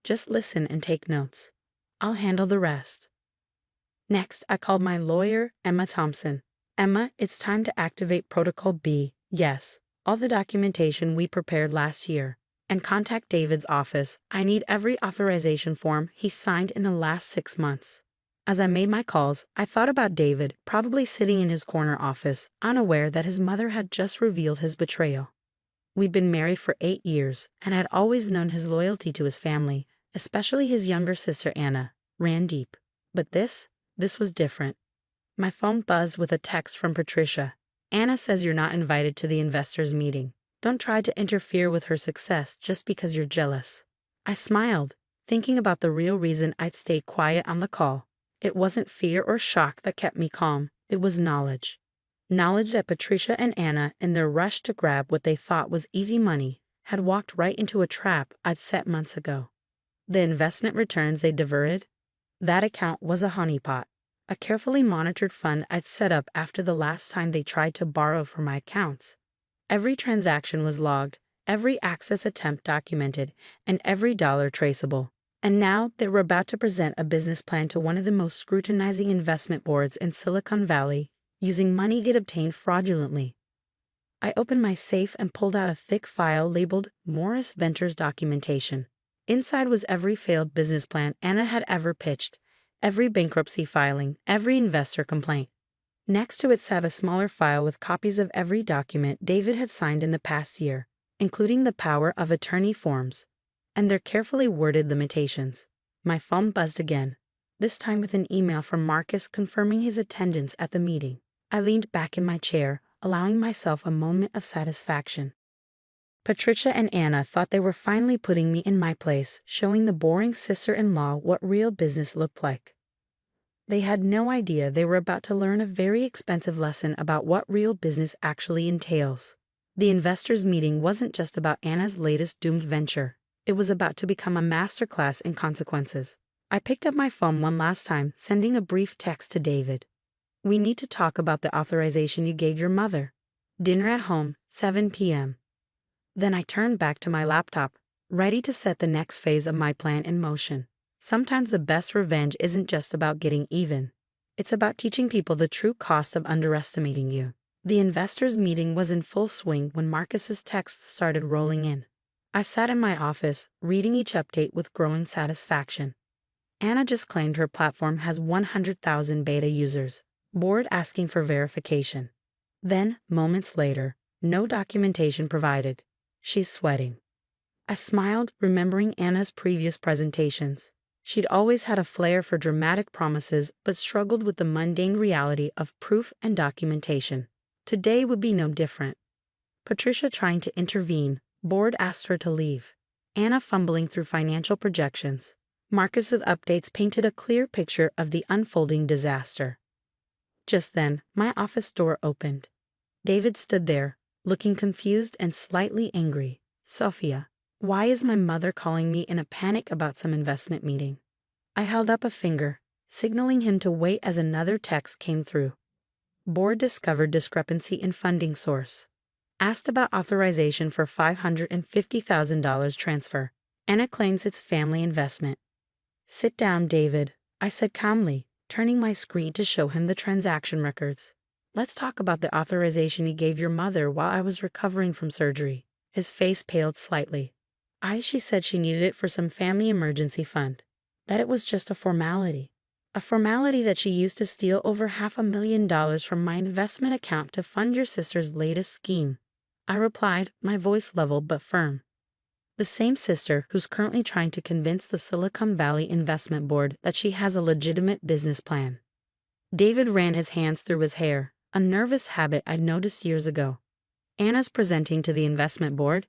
Speaker 2: Just listen and take notes. I'll handle the rest. Next, I called my lawyer, Emma Thompson. Emma, it's time to activate Protocol B. Yes, all the documentation we prepared last year. And contact David's office. I need every authorization form he signed in the last 6 months. As I made my calls, I thought about David, probably sitting in his corner office, unaware that his mother had just revealed his betrayal. We'd been married for 8 years, and I'd always known his loyalty to his family, especially his younger sister Anna, ran deep. But this was different. My phone buzzed with a text from Patricia. Anna says you're not invited to the investors' meeting. Don't try to interfere with her success just because you're jealous. I smiled, thinking about the real reason I'd stayed quiet on the call. It wasn't fear or shock that kept me calm, it was knowledge. Knowledge that Patricia and Anna, in their rush to grab what they thought was easy money, had walked right into a trap I'd set months ago. The investment returns they diverted? That account was a honeypot, a carefully monitored fund I'd set up after the last time they tried to borrow from my accounts. Every transaction was logged, every access attempt documented, and every dollar traceable. And now they were about to present a business plan to one of the most scrutinizing investment boards in Silicon Valley, using money they'd obtained fraudulently. I opened my safe and pulled out a thick file labeled Morris Ventures Documentation. Inside was every failed business plan Anna had ever pitched, every bankruptcy filing, every investor complaint. Next to it sat a smaller file with copies of every document David had signed in the past year, including the power of attorney forms and their carefully worded limitations. My phone buzzed again, this time with an email from Marcus confirming his attendance at the meeting. I leaned back in my chair, allowing myself a moment of satisfaction. Patricia and Anna thought they were finally putting me in my place, showing the boring sister-in-law what real business looked like. They had no idea they were about to learn a very expensive lesson about what real business actually entails. The investors' meeting wasn't just about Anna's latest doomed venture. It was about to become a masterclass in consequences. I picked up my phone one last time, sending a brief text to David. We need to talk about the authorization you gave your mother. Dinner at home, 7 p.m. Then I turned back to my laptop, ready to set the next phase of my plan in motion. Sometimes the best revenge isn't just about getting even. It's about teaching people the true cost of underestimating you. The investors' meeting was in full swing when Marcus's texts started rolling in. I sat in my office, reading each update with growing satisfaction. Anna just claimed her platform has 100,000 beta users. Board asking for verification. Then, moments later, no documentation provided. She's sweating. I smiled, remembering Anna's previous presentations. She'd always had a flair for dramatic promises but struggled with the mundane reality of proof and documentation. Today would be no different. Patricia trying to intervene. Board asked her to leave. Anna fumbling through financial projections. Marcus's updates painted a clear picture of the unfolding disaster. Just then, my office door opened. David stood there, looking confused and slightly angry. Sophia, why is my mother calling me in a panic about some investment meeting? I held up a finger, signaling him to wait as another text came through. Board discovered discrepancy in funding source. Asked about authorization for $550,000 transfer. Anna claims it's family investment. Sit down, David, I said calmly, turning my screen to show him the transaction records. Let's talk about the authorization you gave your mother while I was recovering from surgery. His face paled slightly. She said she needed it for some family emergency fund. That it was just a formality. A formality that she used to steal over $500,000 from my investment account to fund your sister's latest scheme. I replied, my voice level but firm. The same sister who's currently trying to convince the Silicon Valley Investment Board that she has a legitimate business plan. David ran his hands through his hair, a nervous habit I'd noticed years ago. Anna's presenting to the investment board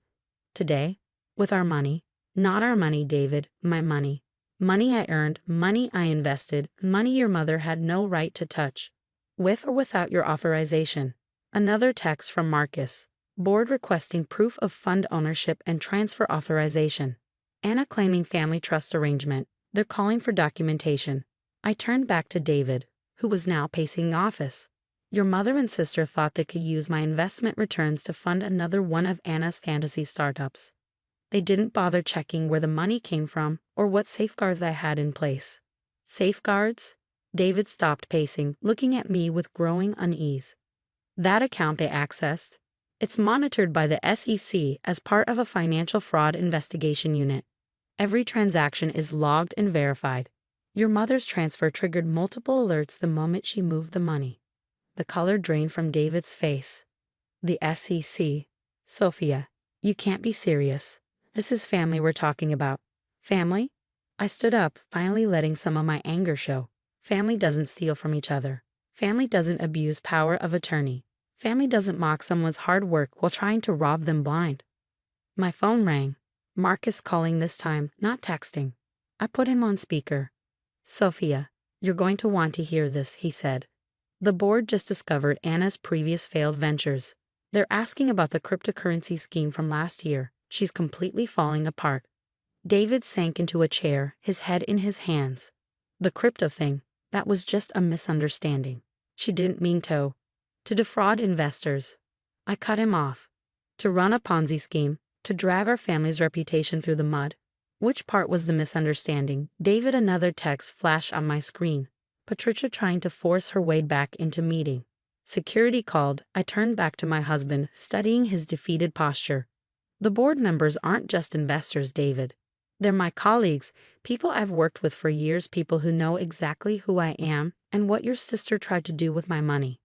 Speaker 2: today, with our money. Not our money, David, my money. Money I earned, money I invested, money your mother had no right to touch. With or without your authorization. Another text from Marcus. Board requesting proof of fund ownership and transfer authorization. Anna claiming family trust arrangement. They're calling for documentation. I turned back to David, who was now pacing the office. Your mother and sister thought they could use my investment returns to fund another one of Anna's fantasy startups. They didn't bother checking where the money came from or what safeguards I had in place. Safeguards? David stopped pacing, looking at me with growing unease. That account they accessed? It's monitored by the SEC as part of a financial fraud investigation unit. Every transaction is logged and verified. Your mother's transfer triggered multiple alerts the moment she moved the money. The color drained from David's face. The SEC. Sophia, you can't be serious. This is family we're talking about. Family? I stood up, finally letting some of my anger show. Family doesn't steal from each other. Family doesn't abuse power of attorney. Family doesn't mock someone's hard work while trying to rob them blind. My phone rang. Marcus calling this time, not texting. I put him on speaker. Sophia, you're going to want to hear this, he said. The board just discovered Anna's previous failed ventures. They're asking about the cryptocurrency scheme from last year. She's completely falling apart. David sank into a chair, his head in his hands. The crypto thing, that was just a misunderstanding. She didn't mean to defraud investors. I cut him off. To run a Ponzi scheme, to drag our family's reputation through the mud. Which part was the misunderstanding? David, another text flashed on my screen. Patricia trying to force her way back into meeting. Security called. I turned back to my husband, studying his defeated posture. The board members aren't just investors, David. They're my colleagues, people I've worked with for years, people who know exactly who I am and what your sister tried to do with my money.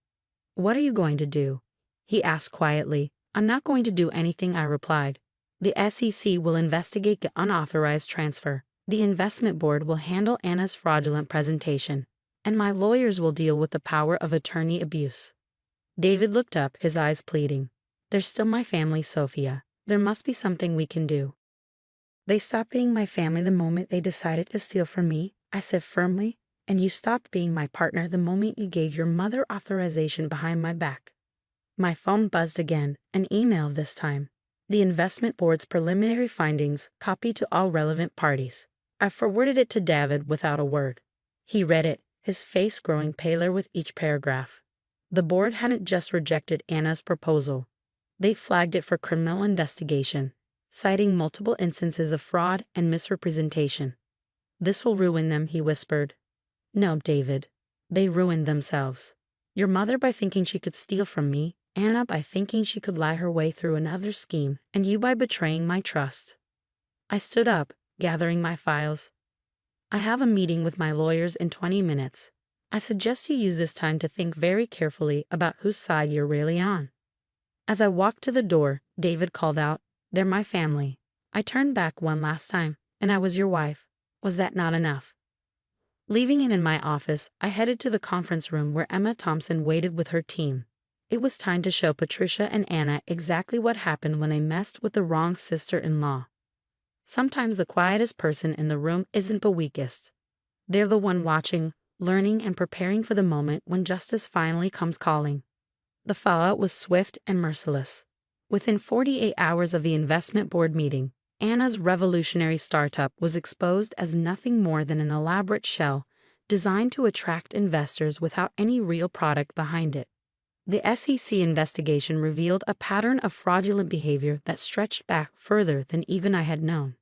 Speaker 2: What are you going to do? He asked quietly. I'm not going to do anything, I replied. The SEC will investigate the unauthorized transfer. The investment board will handle Anna's fraudulent presentation. And my lawyers will deal with the power of attorney abuse. David looked up, his eyes pleading. They're still my family, Sophia. There must be something we can do. They stopped being my family the moment they decided to steal from me, I said firmly, and you stopped being my partner the moment you gave your mother authorization behind my back. My phone buzzed again, an email this time. The investment board's preliminary findings, copied to all relevant parties. I forwarded it to David without a word. He read it, his face growing paler with each paragraph. The board hadn't just rejected Anna's proposal. They flagged it for criminal investigation, citing multiple instances of fraud and misrepresentation. This will ruin them, he whispered. No, David. They ruined themselves. Your mother by thinking she could steal from me, Anna by thinking she could lie her way through another scheme, and you by betraying my trust. I stood up, gathering my files. I have a meeting with my lawyers in 20 minutes. I suggest you use this time to think very carefully about whose side you're really on. As I walked to the door, David called out, "They're my family." I turned back one last time, "And I was your wife. Was that not enough?" Leaving it in my office, I headed to the conference room where Emma Thompson waited with her team. It was time to show Patricia and Anna exactly what happened when they messed with the wrong sister-in-law. Sometimes the quietest person in the room isn't the weakest. They're the one watching, learning, and preparing for the moment when justice finally comes calling. The fallout was swift and merciless. Within 48 hours of the investment board meeting, Anna's revolutionary startup was exposed as nothing more than an elaborate shell designed to attract investors without any real product behind it. The SEC investigation revealed a pattern of fraudulent behavior that stretched back further than even I had known.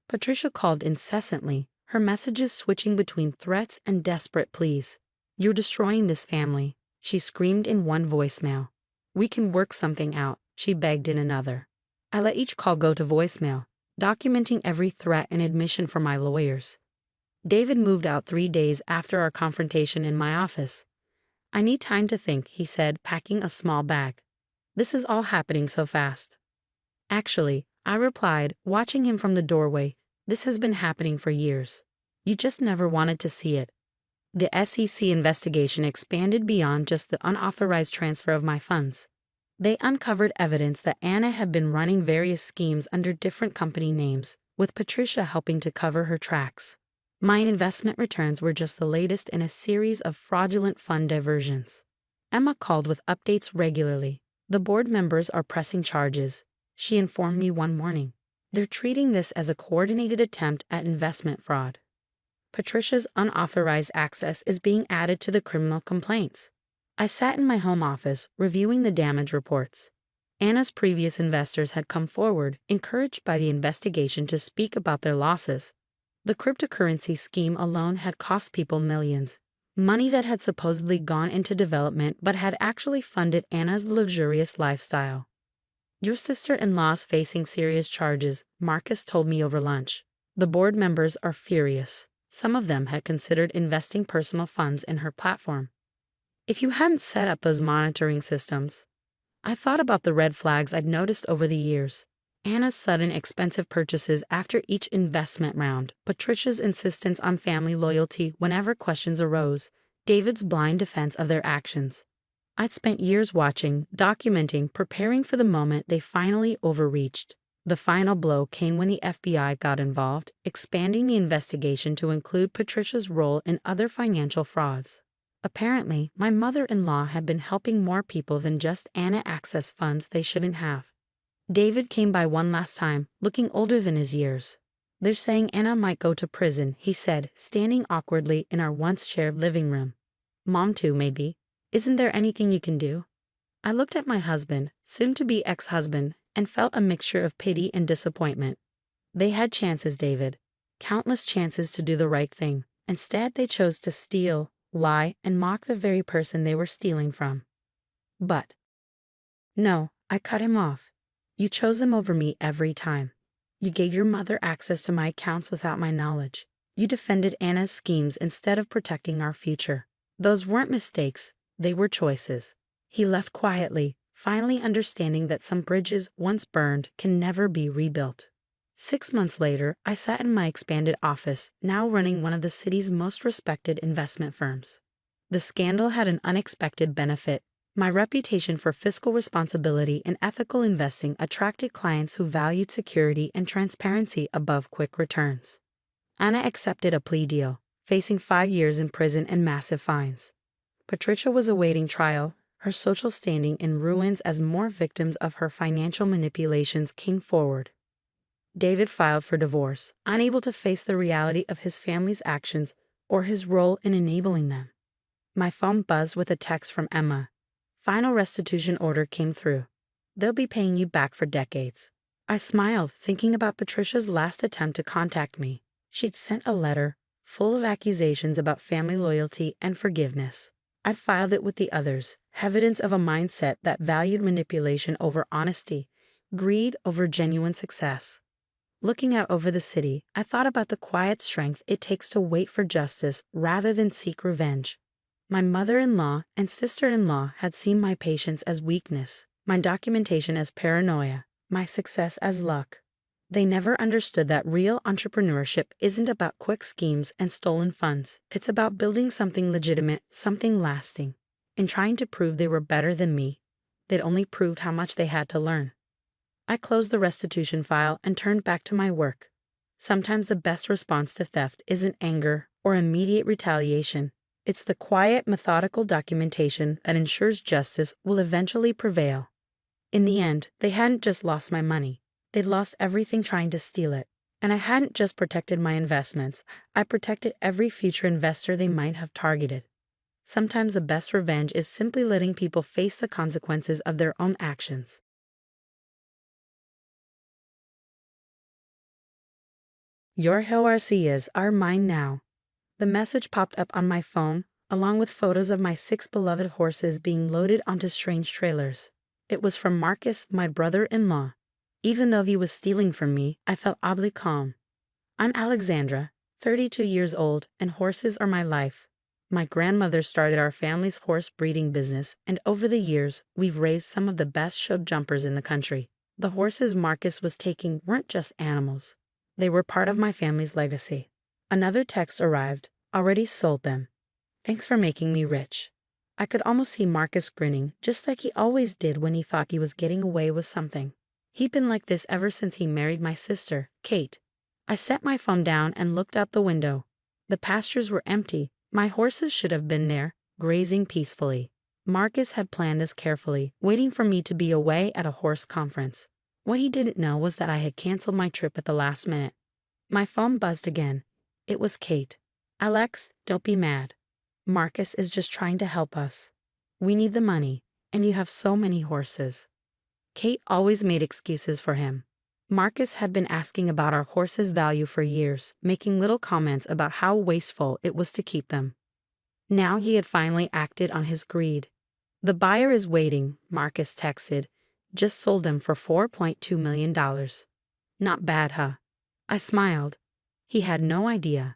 Speaker 2: Patricia called incessantly, her messages switching between threats and desperate pleas. "You're destroying this family," she screamed in one voicemail. "We can work something out," she begged in another. I let each call go to voicemail, documenting every threat and admission from my lawyers. David moved out 3 days after our confrontation in my office. "I need time to think," he said, packing a small bag. "This is all happening so fast." "Actually," I replied, watching him from the doorway, "this has been happening for years. You just never wanted to see it." The SEC investigation expanded beyond just the unauthorized transfer of my funds. They uncovered evidence that Anna had been running various schemes under different company names, with Patricia helping to cover her tracks. My investment returns were just the latest in a series of fraudulent fund diversions. Emma called with updates regularly. "The board members are pressing charges," she informed me one morning. "They're treating this as a coordinated attempt at investment fraud." Patricia's unauthorized access is being added to the criminal complaints. I sat in my home office, reviewing the damage reports. Anna's previous investors had come forward, encouraged by the investigation, to speak about their losses. The cryptocurrency scheme alone had cost people millions, money that had supposedly gone into development but had actually funded Anna's luxurious lifestyle. "Your sister-in-law's facing serious charges," Marcus told me over lunch. "The board members are furious. Some of them had considered investing personal funds in her platform." "If you hadn't set up those monitoring systems..." I thought about the red flags I'd noticed over the years. Anna's sudden expensive purchases after each investment round, Patricia's insistence on family loyalty whenever questions arose, David's blind defense of their actions. I'd spent years watching, documenting, preparing for the moment they finally overreached. The final blow came when the FBI got involved, expanding the investigation to include Patricia's role in other financial frauds. Apparently, my mother-in-law had been helping more people than just Anna access funds they shouldn't have. David came by one last time, looking older than his years. "They're saying Anna might go to prison," he said, standing awkwardly in our once-shared living room. "Mom too, maybe. Isn't there anything you can do?" I looked at my husband, soon-to-be ex-husband, and felt a mixture of pity and disappointment. They had chances, David. Countless chances to do the right thing. Instead, they chose to steal, lie, and mock the very person they were stealing from. But no, I cut him off. "You chose them over me every time. You gave your mother access to my accounts without my knowledge. You defended Anna's schemes instead of protecting our future. Those weren't mistakes, they were choices." He left quietly, finally understanding that some bridges once burned can never be rebuilt. 6 months later, I sat in my expanded office, now running one of the city's most respected investment firms. The scandal had an unexpected benefit. My reputation for fiscal responsibility and ethical investing attracted clients who valued security and transparency above quick returns. Anna accepted a plea deal, facing 5 years in prison and massive fines. Patricia was awaiting trial, her social standing in ruins as more victims of her financial manipulations came forward. David filed for divorce, unable to face the reality of his family's actions or his role in enabling them. My phone buzzed with a text from Emma. "Final restitution order came through. They'll be paying you back for decades." I smiled, thinking about Patricia's last attempt to contact me. She'd sent a letter, full of accusations about family loyalty and forgiveness. I'd filed it with the others, evidence of a mindset that valued manipulation over honesty, greed over genuine success. Looking out over the city, I thought about the quiet strength it takes to wait for justice rather than seek revenge. My mother-in-law and sister-in-law had seen my patience as weakness, my documentation as paranoia, my success as luck. They never understood that real entrepreneurship isn't about quick schemes and stolen funds. It's about building something legitimate, something lasting. In trying to prove they were better than me, they'd only proved how much they had to learn. I closed the restitution file and turned back to my work. Sometimes the best response to theft isn't anger or immediate retaliation. It's the quiet, methodical documentation that ensures justice will eventually prevail. In the end, they hadn't just lost my money. They'd lost everything trying to steal it. And I hadn't just protected my investments, I protected every future investor they might have targeted. Sometimes the best revenge is simply letting people face the consequences of their own actions. Your horses are mine now. The message popped up on my phone, along with photos of my 6 beloved horses being loaded onto strange trailers. It was from Marcus, my brother-in-law. Even though he was stealing from me, I felt oddly calm. I'm Alexandra, 32 years old, and horses are my life. My grandmother started our family's horse breeding business, and over the years, we've raised some of the best show jumpers in the country. The horses Marcus was taking weren't just animals. They were part of my family's legacy. Another text arrived. Already sold them. Thanks for making me rich. I could almost see Marcus grinning, just like he always did when he thought he was getting away with something. He'd been like this ever since he married my sister, Kate. I set my phone down and looked out the window. The pastures were empty. My horses should have been there, grazing peacefully. Marcus had planned this carefully, waiting for me to be away at a horse conference. What he didn't know was that I had canceled my trip at the last minute. My phone buzzed again. It was Kate. Alex, don't be mad. Marcus is just trying to help us. We need the money, and you have so many horses. Kate always made excuses for him. Marcus had been asking about our horses' value for years, making little comments about how wasteful it was to keep them. Now he had finally acted on his greed. The buyer is waiting, Marcus texted. Just sold them for $4.2 million. Not bad, huh? I smiled. He had no idea.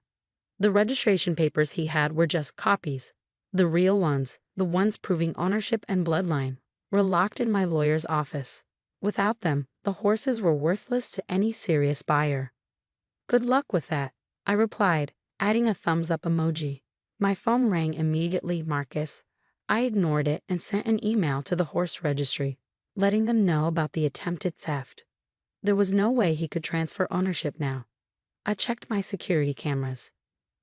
Speaker 2: The registration papers he had were just copies. The real ones, the ones proving ownership and bloodline, were locked in my lawyer's office. Without them, the horses were worthless to any serious buyer. Good luck with that, I replied, adding a thumbs-up emoji. My phone rang immediately, Marcus. I ignored it and sent an email to the horse registry, letting them know about the attempted theft. There was no way he could transfer ownership now. I checked my security cameras.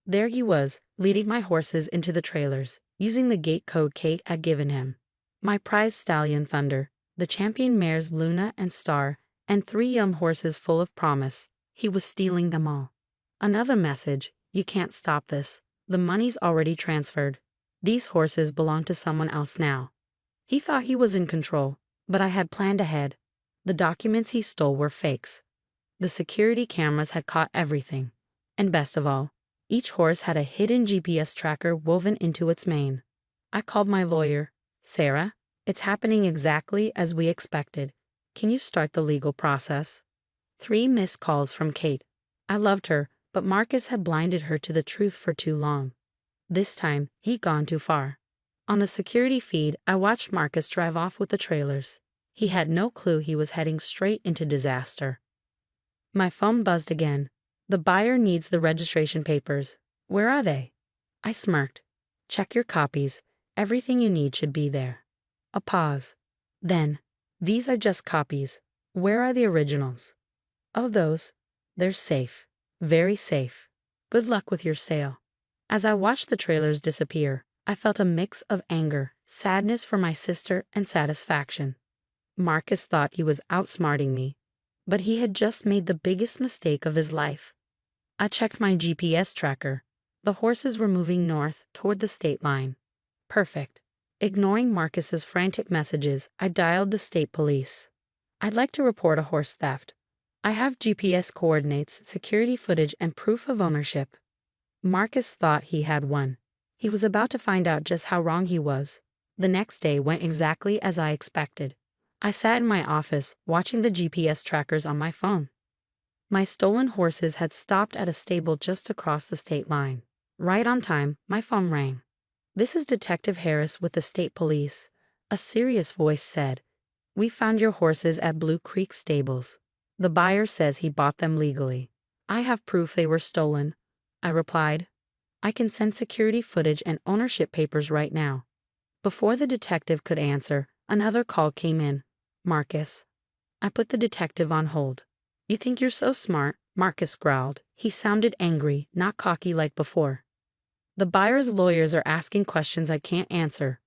Speaker 2: There he was, leading my horses into the trailers, using the gate code Kate had given him. My prize stallion Thunder, the champion mares Luna and Star, and 3 young horses full of promise. He was stealing them all. Another message, you can't stop this. The money's already transferred. These horses belong to someone else now. He thought he was in control, but I had planned ahead. The documents he stole were fakes. The security cameras had caught everything. And best of all, each horse had a hidden GPS tracker woven into its mane. I called my lawyer. Sarah, it's happening exactly as we expected. Can you start the legal process? 3 missed calls from Kate. I loved her, but Marcus had blinded her to the truth for too long. This time, he'd gone too far. On the security feed, I watched Marcus drive off with the trailers. He had no clue he was heading straight into disaster. My phone buzzed again. The buyer needs the registration papers. Where are they? I smirked. Check your copies. Everything you need should be there. A pause. Then, these are just copies. Where are the originals? Oh, those. They're safe. Very safe. Good luck with your sale. As I watched the trailers disappear, I felt a mix of anger, sadness for my sister, and satisfaction. Marcus thought he was outsmarting me, but he had just made the biggest mistake of his life. I checked my GPS tracker. The horses were moving north toward the state line. Perfect. Ignoring Marcus's frantic messages, I dialed the state police. I'd like to report a horse theft. I have GPS coordinates, security footage, and proof of ownership. Marcus thought he had one. He was about to find out just how wrong he was. The next day went exactly as I expected. I sat in my office, watching the GPS trackers on my phone. My stolen horses had stopped at a stable just across the state line. Right on time, my phone rang. "This is Detective Harris with the state police," a serious voice said. "We found your horses at Blue Creek Stables. The buyer says he bought them legally." "I have proof they were stolen," I replied. "I can send security footage and ownership papers right now." Before the detective could answer, another call came in. "Marcus." I put the detective on hold. "You think you're so smart?" Marcus growled. He sounded angry, not cocky like before. "The buyer's lawyers are asking questions I can't answer."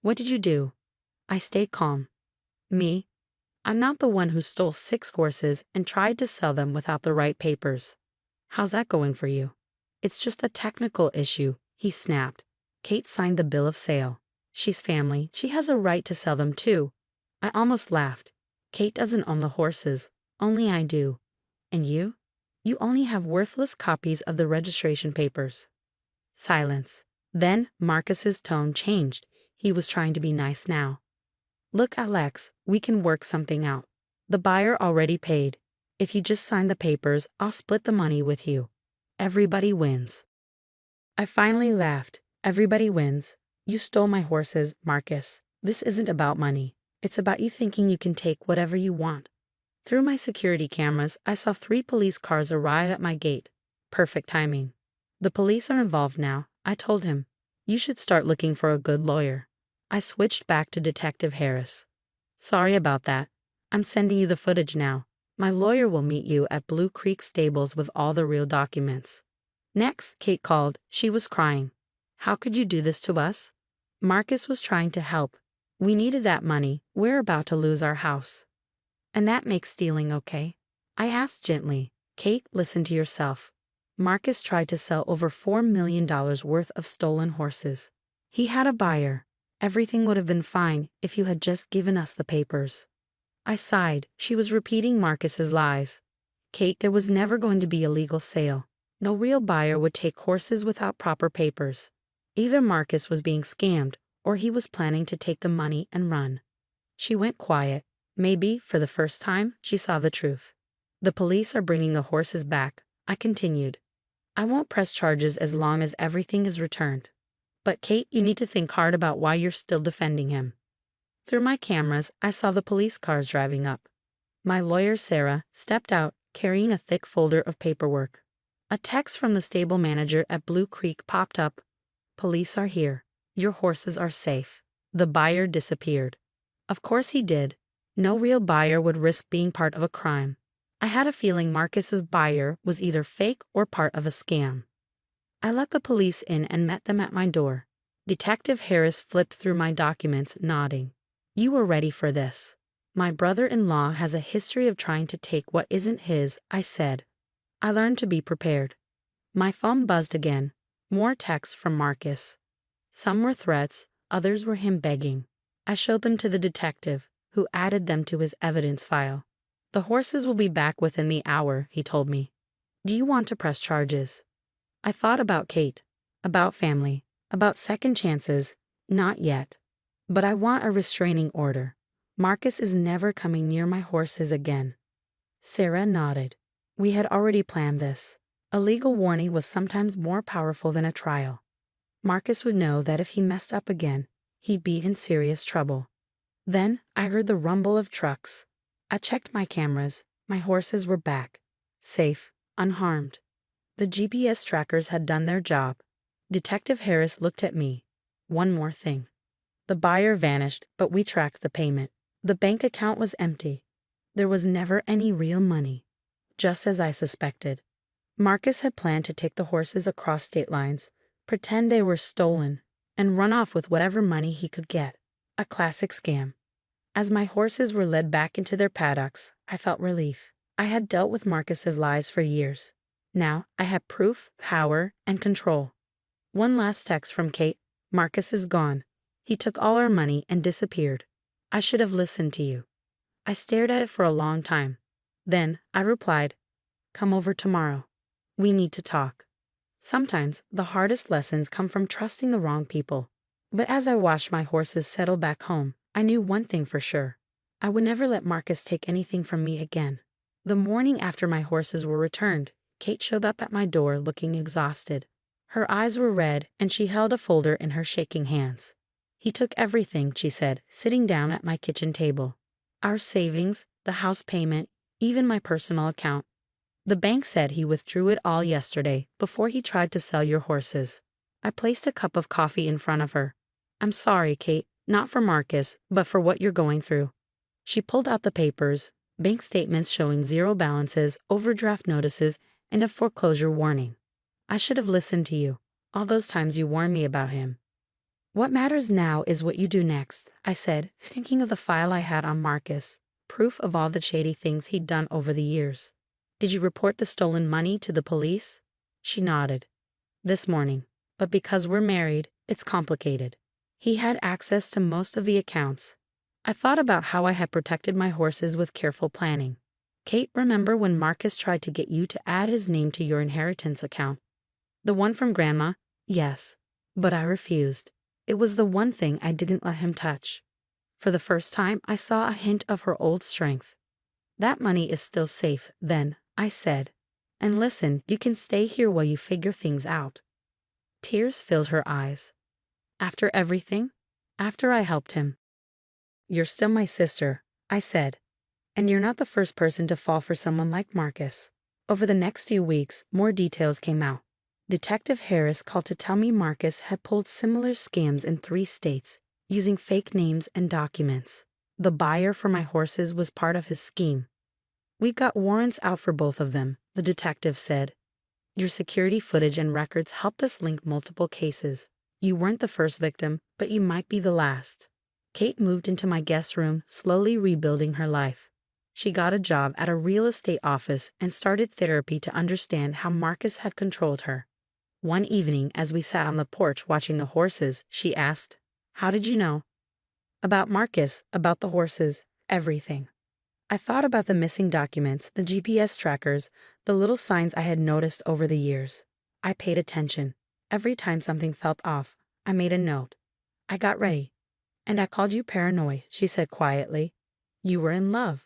Speaker 2: "What did you do?" I stayed calm. "Me? I'm not the one who stole 6 horses and tried to sell them without the right papers." "How's that going for you?" "It's just a technical issue," he snapped. "Kate signed the bill of sale. She's family. She has a right to sell them too." I almost laughed. "Kate doesn't own the horses. Only I do. And you? You only have worthless copies of the registration papers." Silence. Then Marcus's tone changed. He was trying to be nice now. "Look, Alex, we can work something out. The buyer already paid. If you just sign the papers, I'll split the money with you. Everybody wins." I finally laughed. "Everybody wins. You stole my horses, Marcus. This isn't about money. It's about you thinking you can take whatever you want." Through my security cameras, I saw 3 police cars arrive at my gate. Perfect timing. "The police are involved now," I told him. "You should start looking for a good lawyer." I switched back to Detective Harris. "Sorry about that. I'm sending you the footage now. My lawyer will meet you at Blue Creek Stables with all the real documents." Next, Kate called. She was crying. "How could you do this to us?" Marcus was trying to help. "We needed that money. We're about to lose our house." "And that makes stealing okay?" I asked gently. "Kate, listen to yourself. Marcus tried to sell over $4 million worth of stolen horses. He had a buyer. Everything would have been fine if you had just given us the papers." I sighed. She was repeating Marcus's lies. "Kate, there was never going to be a legal sale. No real buyer would take horses without proper papers. Either Marcus was being scammed, or he was planning to take the money and run." She went quiet. Maybe, for the first time, she saw the truth. "The police are bringing the horses back," I continued. "I won't press charges as long as everything is returned. But Kate, you need to think hard about why you're still defending him." Through my cameras, I saw the police cars driving up. My lawyer, Sarah, stepped out, carrying a thick folder of paperwork. A text from the stable manager at Blue Creek popped up. "Police are here. Your horses are safe." The buyer disappeared. Of course he did. No real buyer would risk being part of a crime. I had a feeling Marcus's buyer was either fake or part of a scam. I let the police in and met them at my door. Detective Harris flipped through my documents, nodding. "You were ready for this. My brother-in-law has a history of trying to take what isn't his," I said. I learned to be prepared. My phone buzzed again. More texts from Marcus. Some were threats, others were him begging. I showed them to the detective, who added them to his evidence file. "The horses will be back within the hour," he told me. "Do you want to press charges?" I thought about Kate, about family, about second chances. Not yet. But I want a restraining order. Marcus is never coming near my horses again. Sarah nodded. We had already planned this. A legal warning was sometimes more powerful than a trial. Marcus would know that if he messed up again, he'd be in serious trouble. Then I heard the rumble of trucks. I checked my cameras. My horses were back. Safe, unharmed. The GPS trackers had done their job. Detective Harris looked at me. "One more thing." The buyer vanished, but we tracked the payment. The bank account was empty. There was never any real money. Just as I suspected. Marcus had planned to take the horses across state lines, pretend they were stolen, and run off with whatever money he could get. A classic scam. As my horses were led back into their paddocks, I felt relief. I had dealt with Marcus's lies for years. Now I had proof, power, and control. One last text from Kate. "Marcus is gone. He took all our money and disappeared. I should have listened to you." I stared at it for a long time. Then I replied, "Come over tomorrow. We need to talk." Sometimes the hardest lessons come from trusting the wrong people. But as I watched my horses settle back home, I knew one thing for sure. I would never let Marcus take anything from me again. The morning after my horses were returned, Kate showed up at my door looking exhausted. Her eyes were red and she held a folder in her shaking hands. "He took everything," she said, sitting down at my kitchen table. "Our savings, the house payment, even my personal account. The bank said he withdrew it all yesterday before he tried to sell your horses." I placed a cup of coffee in front of her. "I'm sorry, Kate, not for Marcus, but for what you're going through." She pulled out the papers, bank statements showing zero balances, overdraft notices, and a foreclosure warning. "I should have listened to you, all those times you warned me about him." "What matters now is what you do next," I said, thinking of the file I had on Marcus, proof of all the shady things he'd done over the years. "Did you report the stolen money to the police?" She nodded. "This morning. But because we're married, it's complicated. He had access to most of the accounts." I thought about how I had protected my horses with careful planning. "Kate, remember when Marcus tried to get you to add his name to your inheritance account?" "The one from Grandma?" "Yes. But I refused. It was the one thing I didn't let him touch." For the first time, I saw a hint of her old strength. "That money is still safe, then," I said. "And listen, you can stay here while you figure things out." Tears filled her eyes. "After everything? After I helped him?" "You're still my sister," I said. "And you're not the first person to fall for someone like Marcus." Over the next few weeks, more details came out. Detective Harris called to tell me Marcus had pulled similar scams in 3 states, using fake names and documents. The buyer for my horses was part of his scheme. "We got warrants out for both of them," the detective said. "Your security footage and records helped us link multiple cases. You weren't the first victim, but you might be the last." Kate moved into my guest room, slowly rebuilding her life. She got a job at a real estate office and started therapy to understand how Marcus had controlled her. One evening, as we sat on the porch watching the horses, she asked, "How did you know?" "About Marcus, about the horses, everything." I thought about the missing documents, the GPS trackers, the little signs I had noticed over the years. I paid attention. Every time something felt off, I made a note. I got ready. "And I called you paranoid," she said quietly. "You were in love,"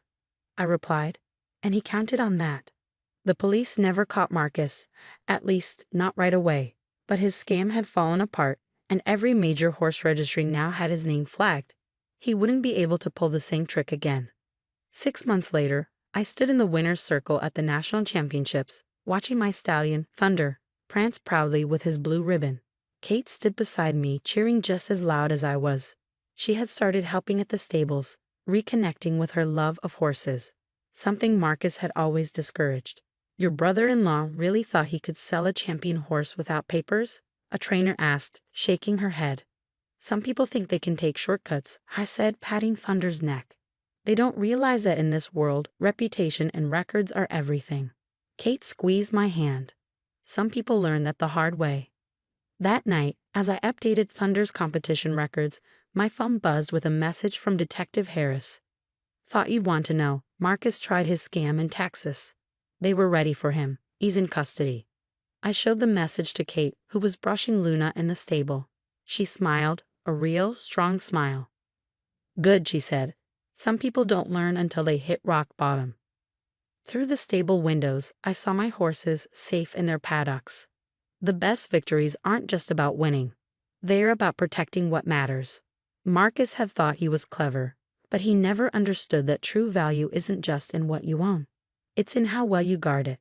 Speaker 2: I replied, and he counted on that. The police never caught Marcus, at least not right away, but his scam had fallen apart, and every major horse registry now had his name flagged. He wouldn't be able to pull the same trick again. 6 months later, I stood in the winner's circle at the national championships, watching my stallion, Thunder, prance proudly with his blue ribbon. Kate stood beside me, cheering just as loud as I was. She had started helping at the stables, reconnecting with her love of horses, something Marcus had always discouraged. "Your brother-in-law really thought he could sell a champion horse without papers?" a trainer asked, shaking her head. "Some people think they can take shortcuts," I said, patting Thunder's neck. "They don't realize that in this world, reputation and records are everything." Kate squeezed my hand. "Some people learn that the hard way." That night, as I updated Thunder's competition records, my phone buzzed with a message from Detective Harris. "Thought you'd want to know. Marcus tried his scam in Texas. They were ready for him. He's in custody." I showed the message to Kate, who was brushing Luna in the stable. She smiled, a real, strong smile. "Good," she said. "Some people don't learn until they hit rock bottom." Through the stable windows, I saw my horses safe in their paddocks. The best victories aren't just about winning. They're about protecting what matters. Marcus had thought he was clever, but he never understood that true value isn't just in what you own. It's in how well you guard it.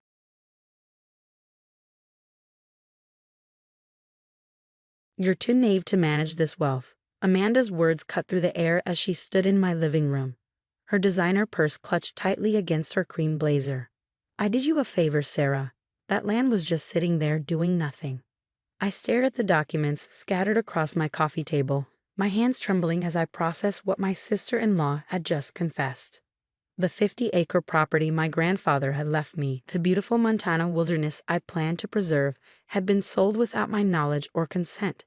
Speaker 2: "You're too naive to manage this wealth." Amanda's words cut through the air as she stood in my living room, her designer purse clutched tightly against her cream blazer. "I did you a favor, Sarah. That land was just sitting there doing nothing." I stared at the documents scattered across my coffee table, my hands trembling as I processed what my sister-in-law had just confessed. The 50-acre property my grandfather had left me, the beautiful Montana wilderness I planned to preserve, had been sold without my knowledge or consent.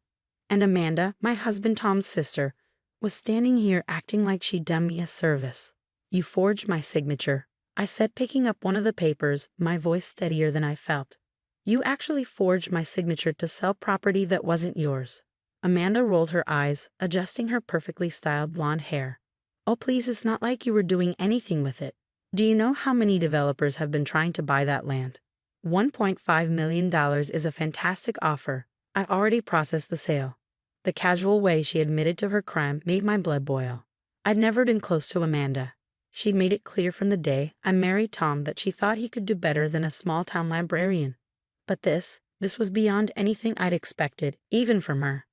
Speaker 2: And Amanda, my husband Tom's sister, was standing here acting like she'd done me a service. "You forged my signature," I said, picking up one of the papers, my voice steadier than I felt. You actually forged my signature to sell property that wasn't yours. Amanda rolled her eyes, adjusting her perfectly styled blonde hair. Oh please, it's not like you were doing anything with it. Do you know how many developers have been trying to buy that land? $1.5 million is a fantastic offer. I already processed the sale. The casual way she admitted to her crime made my blood boil. I'd never been close to Amanda. She'd made it clear from the day I married Tom that she thought he could do better than a small-town librarian. But this was beyond anything I'd expected, even from her.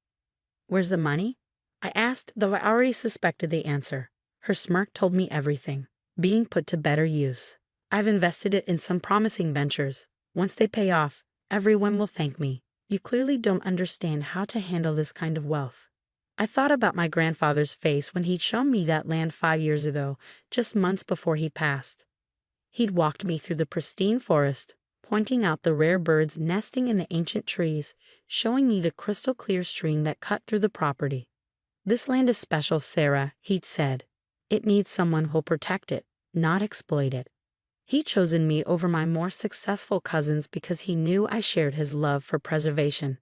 Speaker 2: Where's the money? I asked, though I already suspected the answer. Her smirk told me everything. Being put to better use. I've invested it in some promising ventures. Once they pay off, everyone will thank me. You clearly don't understand how to handle this kind of wealth. I thought about my grandfather's face when he'd shown me that land 5 years ago, just months before he passed. He'd walked me through the pristine forest, pointing out the rare birds nesting in the ancient trees, showing me the crystal-clear stream that cut through the property. This land is special, Sarah, he'd said. It needs someone who'll protect it, not exploit it. He'd chosen me over my more successful cousins because he knew I shared his love for preservation.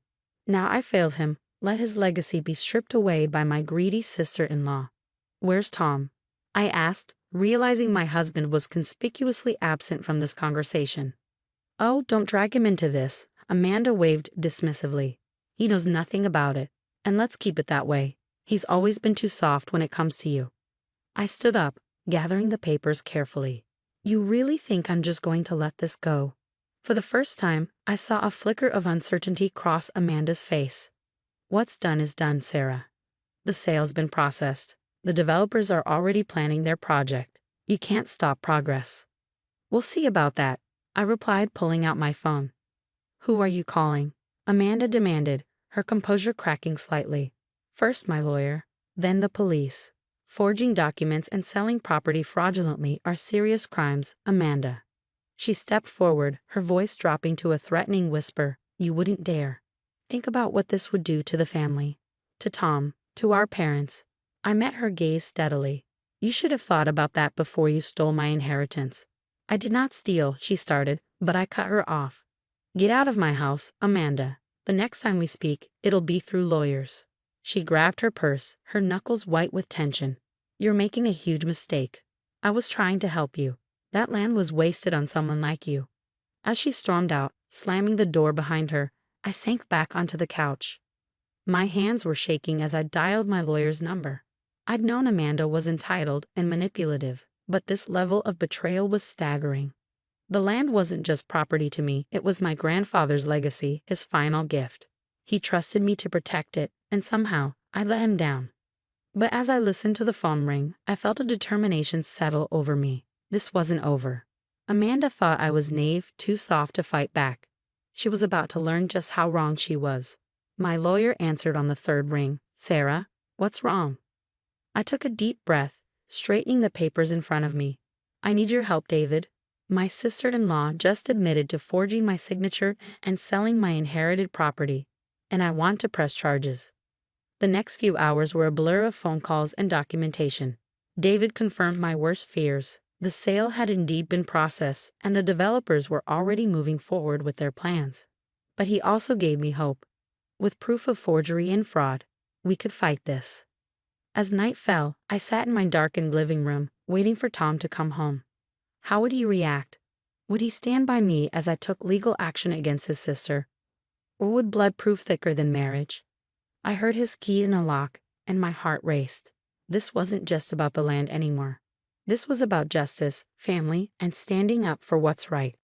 Speaker 2: Now I failed him, let his legacy be stripped away by my greedy sister-in-law. Where's Tom? I asked, realizing my husband was conspicuously absent from this conversation. Oh, don't drag him into this, Amanda waved dismissively. He knows nothing about it, and let's keep it that way. He's always been too soft when it comes to you. I stood up, gathering the papers carefully. You really think I'm just going to let this go? For the first time, I saw a flicker of uncertainty cross Amanda's face. What's done is done, Sarah. The sale's been processed. The developers are already planning their project. You can't stop progress. We'll see about that, I replied, pulling out my phone. Who are you calling? Amanda demanded, her composure cracking slightly. First my lawyer, then the police. Forging documents and selling property fraudulently are serious crimes, Amanda. She stepped forward, her voice dropping to a threatening whisper. You wouldn't dare. Think about what this would do to the family. To Tom, to our parents. I met her gaze steadily. You should have thought about that before you stole my inheritance. I did not steal, she started, but I cut her off. Get out of my house, Amanda. The next time we speak, it'll be through lawyers. She grabbed her purse, her knuckles white with tension. You're making a huge mistake. I was trying to help you. That land was wasted on someone like you. As she stormed out, slamming the door behind her, I sank back onto the couch. My hands were shaking as I dialed my lawyer's number. I'd known Amanda was entitled and manipulative, but this level of betrayal was staggering. The land wasn't just property to me, it was my grandfather's legacy, his final gift. He trusted me to protect it, and somehow, I let him down. But as I listened to the phone ring, I felt a determination settle over me. This wasn't over. Amanda thought I was naive, too soft to fight back. She was about to learn just how wrong she was. My lawyer answered on the third ring. Sarah, what's wrong? I took a deep breath, straightening the papers in front of me. I need your help, David. My sister-in-law just admitted to forging my signature and selling my inherited property, and I want to press charges. The next few hours were a blur of phone calls and documentation. David confirmed my worst fears. The sale had indeed been processed, and the developers were already moving forward with their plans. But he also gave me hope. With proof of forgery and fraud, we could fight this. As night fell, I sat in my darkened living room, waiting for Tom to come home. How would he react? Would he stand by me as I took legal action against his sister? Or would blood prove thicker than marriage? I heard his key in the lock, and my heart raced. This wasn't just about the land anymore. This was about justice, family, and standing up for what's right.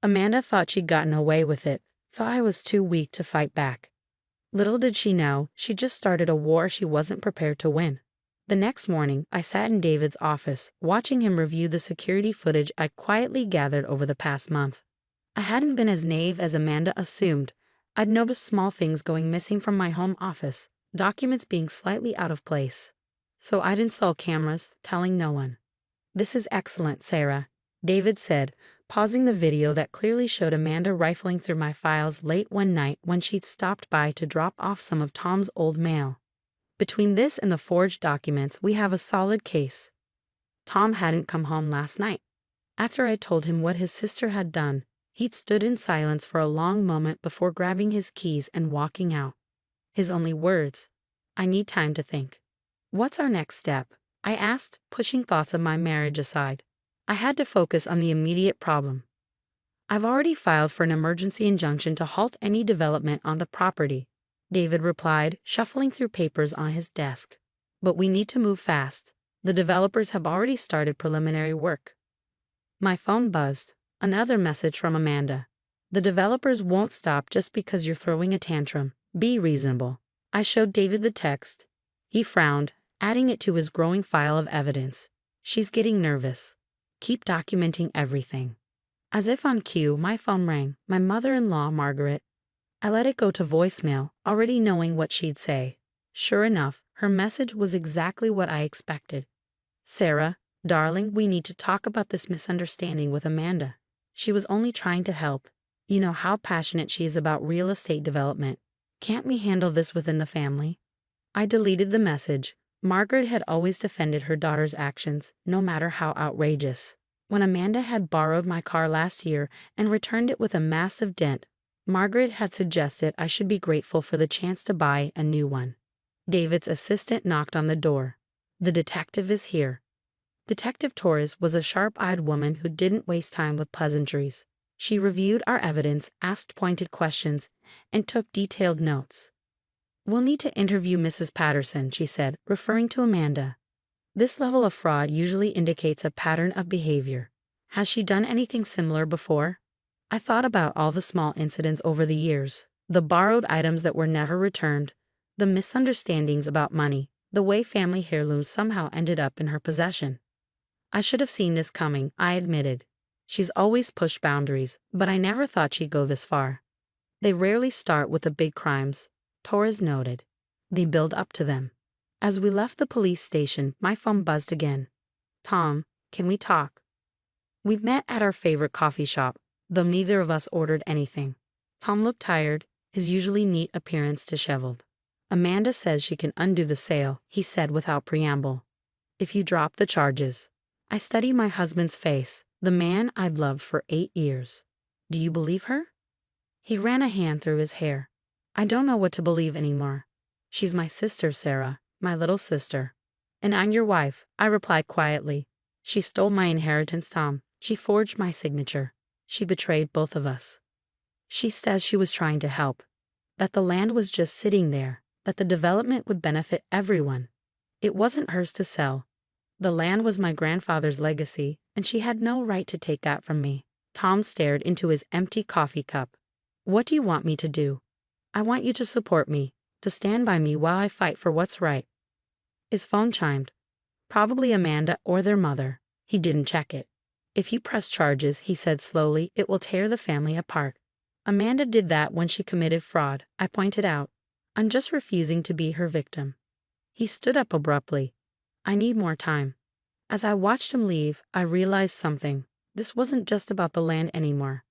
Speaker 2: Amanda thought she'd gotten away with it, thought I was too weak to fight back. Little did she know, she just started a war she wasn't prepared to win. The next morning, I sat in David's office, watching him review the security footage I'd quietly gathered over the past month. I hadn't been as naive as Amanda assumed. I'd noticed small things going missing from my home office, documents being slightly out of place. So I'd install cameras, telling no one. This is excellent, Sarah, David said, pausing the video that clearly showed Amanda rifling through my files late one night when she'd stopped by to drop off some of Tom's old mail. Between this and the forged documents, we have a solid case. Tom hadn't come home last night. After I told him what his sister had done, He'd stood in silence for a long moment before grabbing his keys and walking out. His only words, "I need time to think." "What's our next step?" I asked, pushing thoughts of my marriage aside. I had to focus on the immediate problem. "I've already filed for an emergency injunction to halt any development on the property," David replied, shuffling through papers on his desk. "But we need to move fast. The developers have already started preliminary work." My phone buzzed. Another message from Amanda. "The developers won't stop just because you're throwing a tantrum. Be reasonable." I showed David the text. He frowned, adding it to his growing file of evidence. "She's getting nervous. Keep documenting everything." As if on cue, my phone rang. My mother-in-law, Margaret. I let it go to voicemail, already knowing what she'd say. Sure enough, her message was exactly what I expected. "Sarah, darling, we need to talk about this misunderstanding with Amanda. She was only trying to help. You know how passionate she is about real estate development. Can't we handle this within the family?" I deleted the message. Margaret had always defended her daughter's actions, no matter how outrageous. When Amanda had borrowed my car last year and returned it with a massive dent, Margaret had suggested I should be grateful for the chance to buy a new one. David's assistant knocked on the door. "The detective is here." Detective Torres was a sharp-eyed woman who didn't waste time with pleasantries. She reviewed our evidence, asked pointed questions, and took detailed notes. "We'll need to interview Mrs. Patterson," she said, referring to Amanda. "This level of fraud usually indicates a pattern of behavior. Has she done anything similar before?" I thought about all the small incidents over the years, the borrowed items that were never returned, the misunderstandings about money, the way family heirlooms somehow ended up in her possession. I should have seen this coming, I admitted. She's always pushed boundaries, but I never thought she'd go this far. "They rarely start with the big crimes," Torres noted. "They build up to them." As we left the police station, my phone buzzed again. "Tom, can we talk?" We met at our favorite coffee shop, though neither of us ordered anything. Tom looked tired, his usually neat appearance disheveled. "Amanda says she can undo the sale," he said without preamble. "If you drop the charges." I studied my husband's face, the man I'd loved for 8 years. "Do you believe her?" He ran a hand through his hair. "I don't know what to believe anymore. She's my sister, Sarah, my little sister." "And I'm your wife," I replied quietly. "She stole my inheritance, Tom. She forged my signature. She betrayed both of us. She says she was trying to help, that the land was just sitting there, that the development would benefit everyone. It wasn't hers to sell. The land was my grandfather's legacy, and she had no right to take that from me." Tom stared into his empty coffee cup. "What do you want me to do?" "I want you to support me, to stand by me while I fight for what's right." His phone chimed. Probably Amanda or their mother. He didn't check it. "If you press charges," he said slowly, "it will tear the family apart." "Amanda did that when she committed fraud," I pointed out. "I'm just refusing to be her victim." He stood up abruptly. "I need more time." As I watched him leave, I realized something. This wasn't just about the land anymore.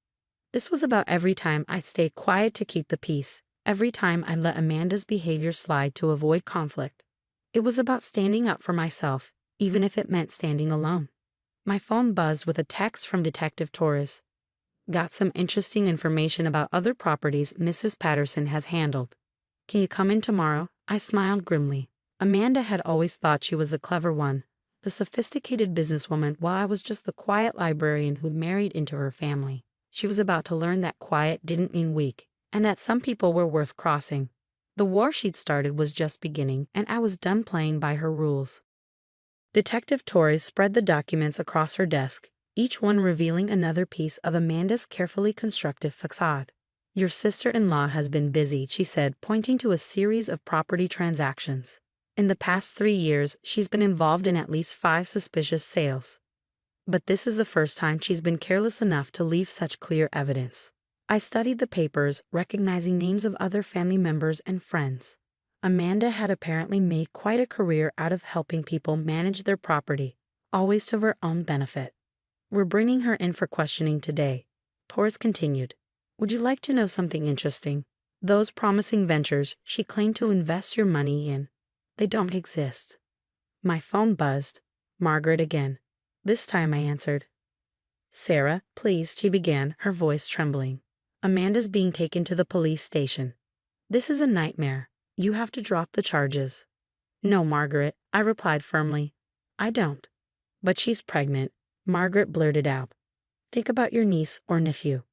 Speaker 2: This was about every time I stayed quiet to keep the peace, every time I let Amanda's behavior slide to avoid conflict. It was about standing up for myself, even if it meant standing alone. My phone buzzed with a text from Detective Torres. "Got some interesting information about other properties Mrs. Patterson has handled. Can you come in tomorrow?" I smiled grimly. Amanda had always thought she was the clever one, the sophisticated businesswoman, while I was just the quiet librarian who'd married into her family. She was about to learn that quiet didn't mean weak, and that some people were worth crossing. The war she'd started was just beginning, and I was done playing by her rules. Detective Torres spread the documents across her desk, each one revealing another piece of Amanda's carefully constructed facade. "Your sister-in-law has been busy," she said, pointing to a series of property transactions. "In the past 3 years, she's been involved in at least 5 suspicious sales. But this is the first time she's been careless enough to leave such clear evidence." I studied the papers, recognizing names of other family members and friends. Amanda had apparently made quite a career out of helping people manage their property, always to her own benefit. "We're bringing her in for questioning today," Torres continued. "Would you like to know something interesting? Those promising ventures she claimed to invest your money in, they don't exist." My phone buzzed. Margaret again. This time I answered. Sarah, please, she began, her voice trembling. Amanda's being taken to the police station. This is a nightmare. You have to drop the charges. No, Margaret, I replied firmly. I don't. But she's pregnant, Margaret blurted out. Think about your niece or nephew.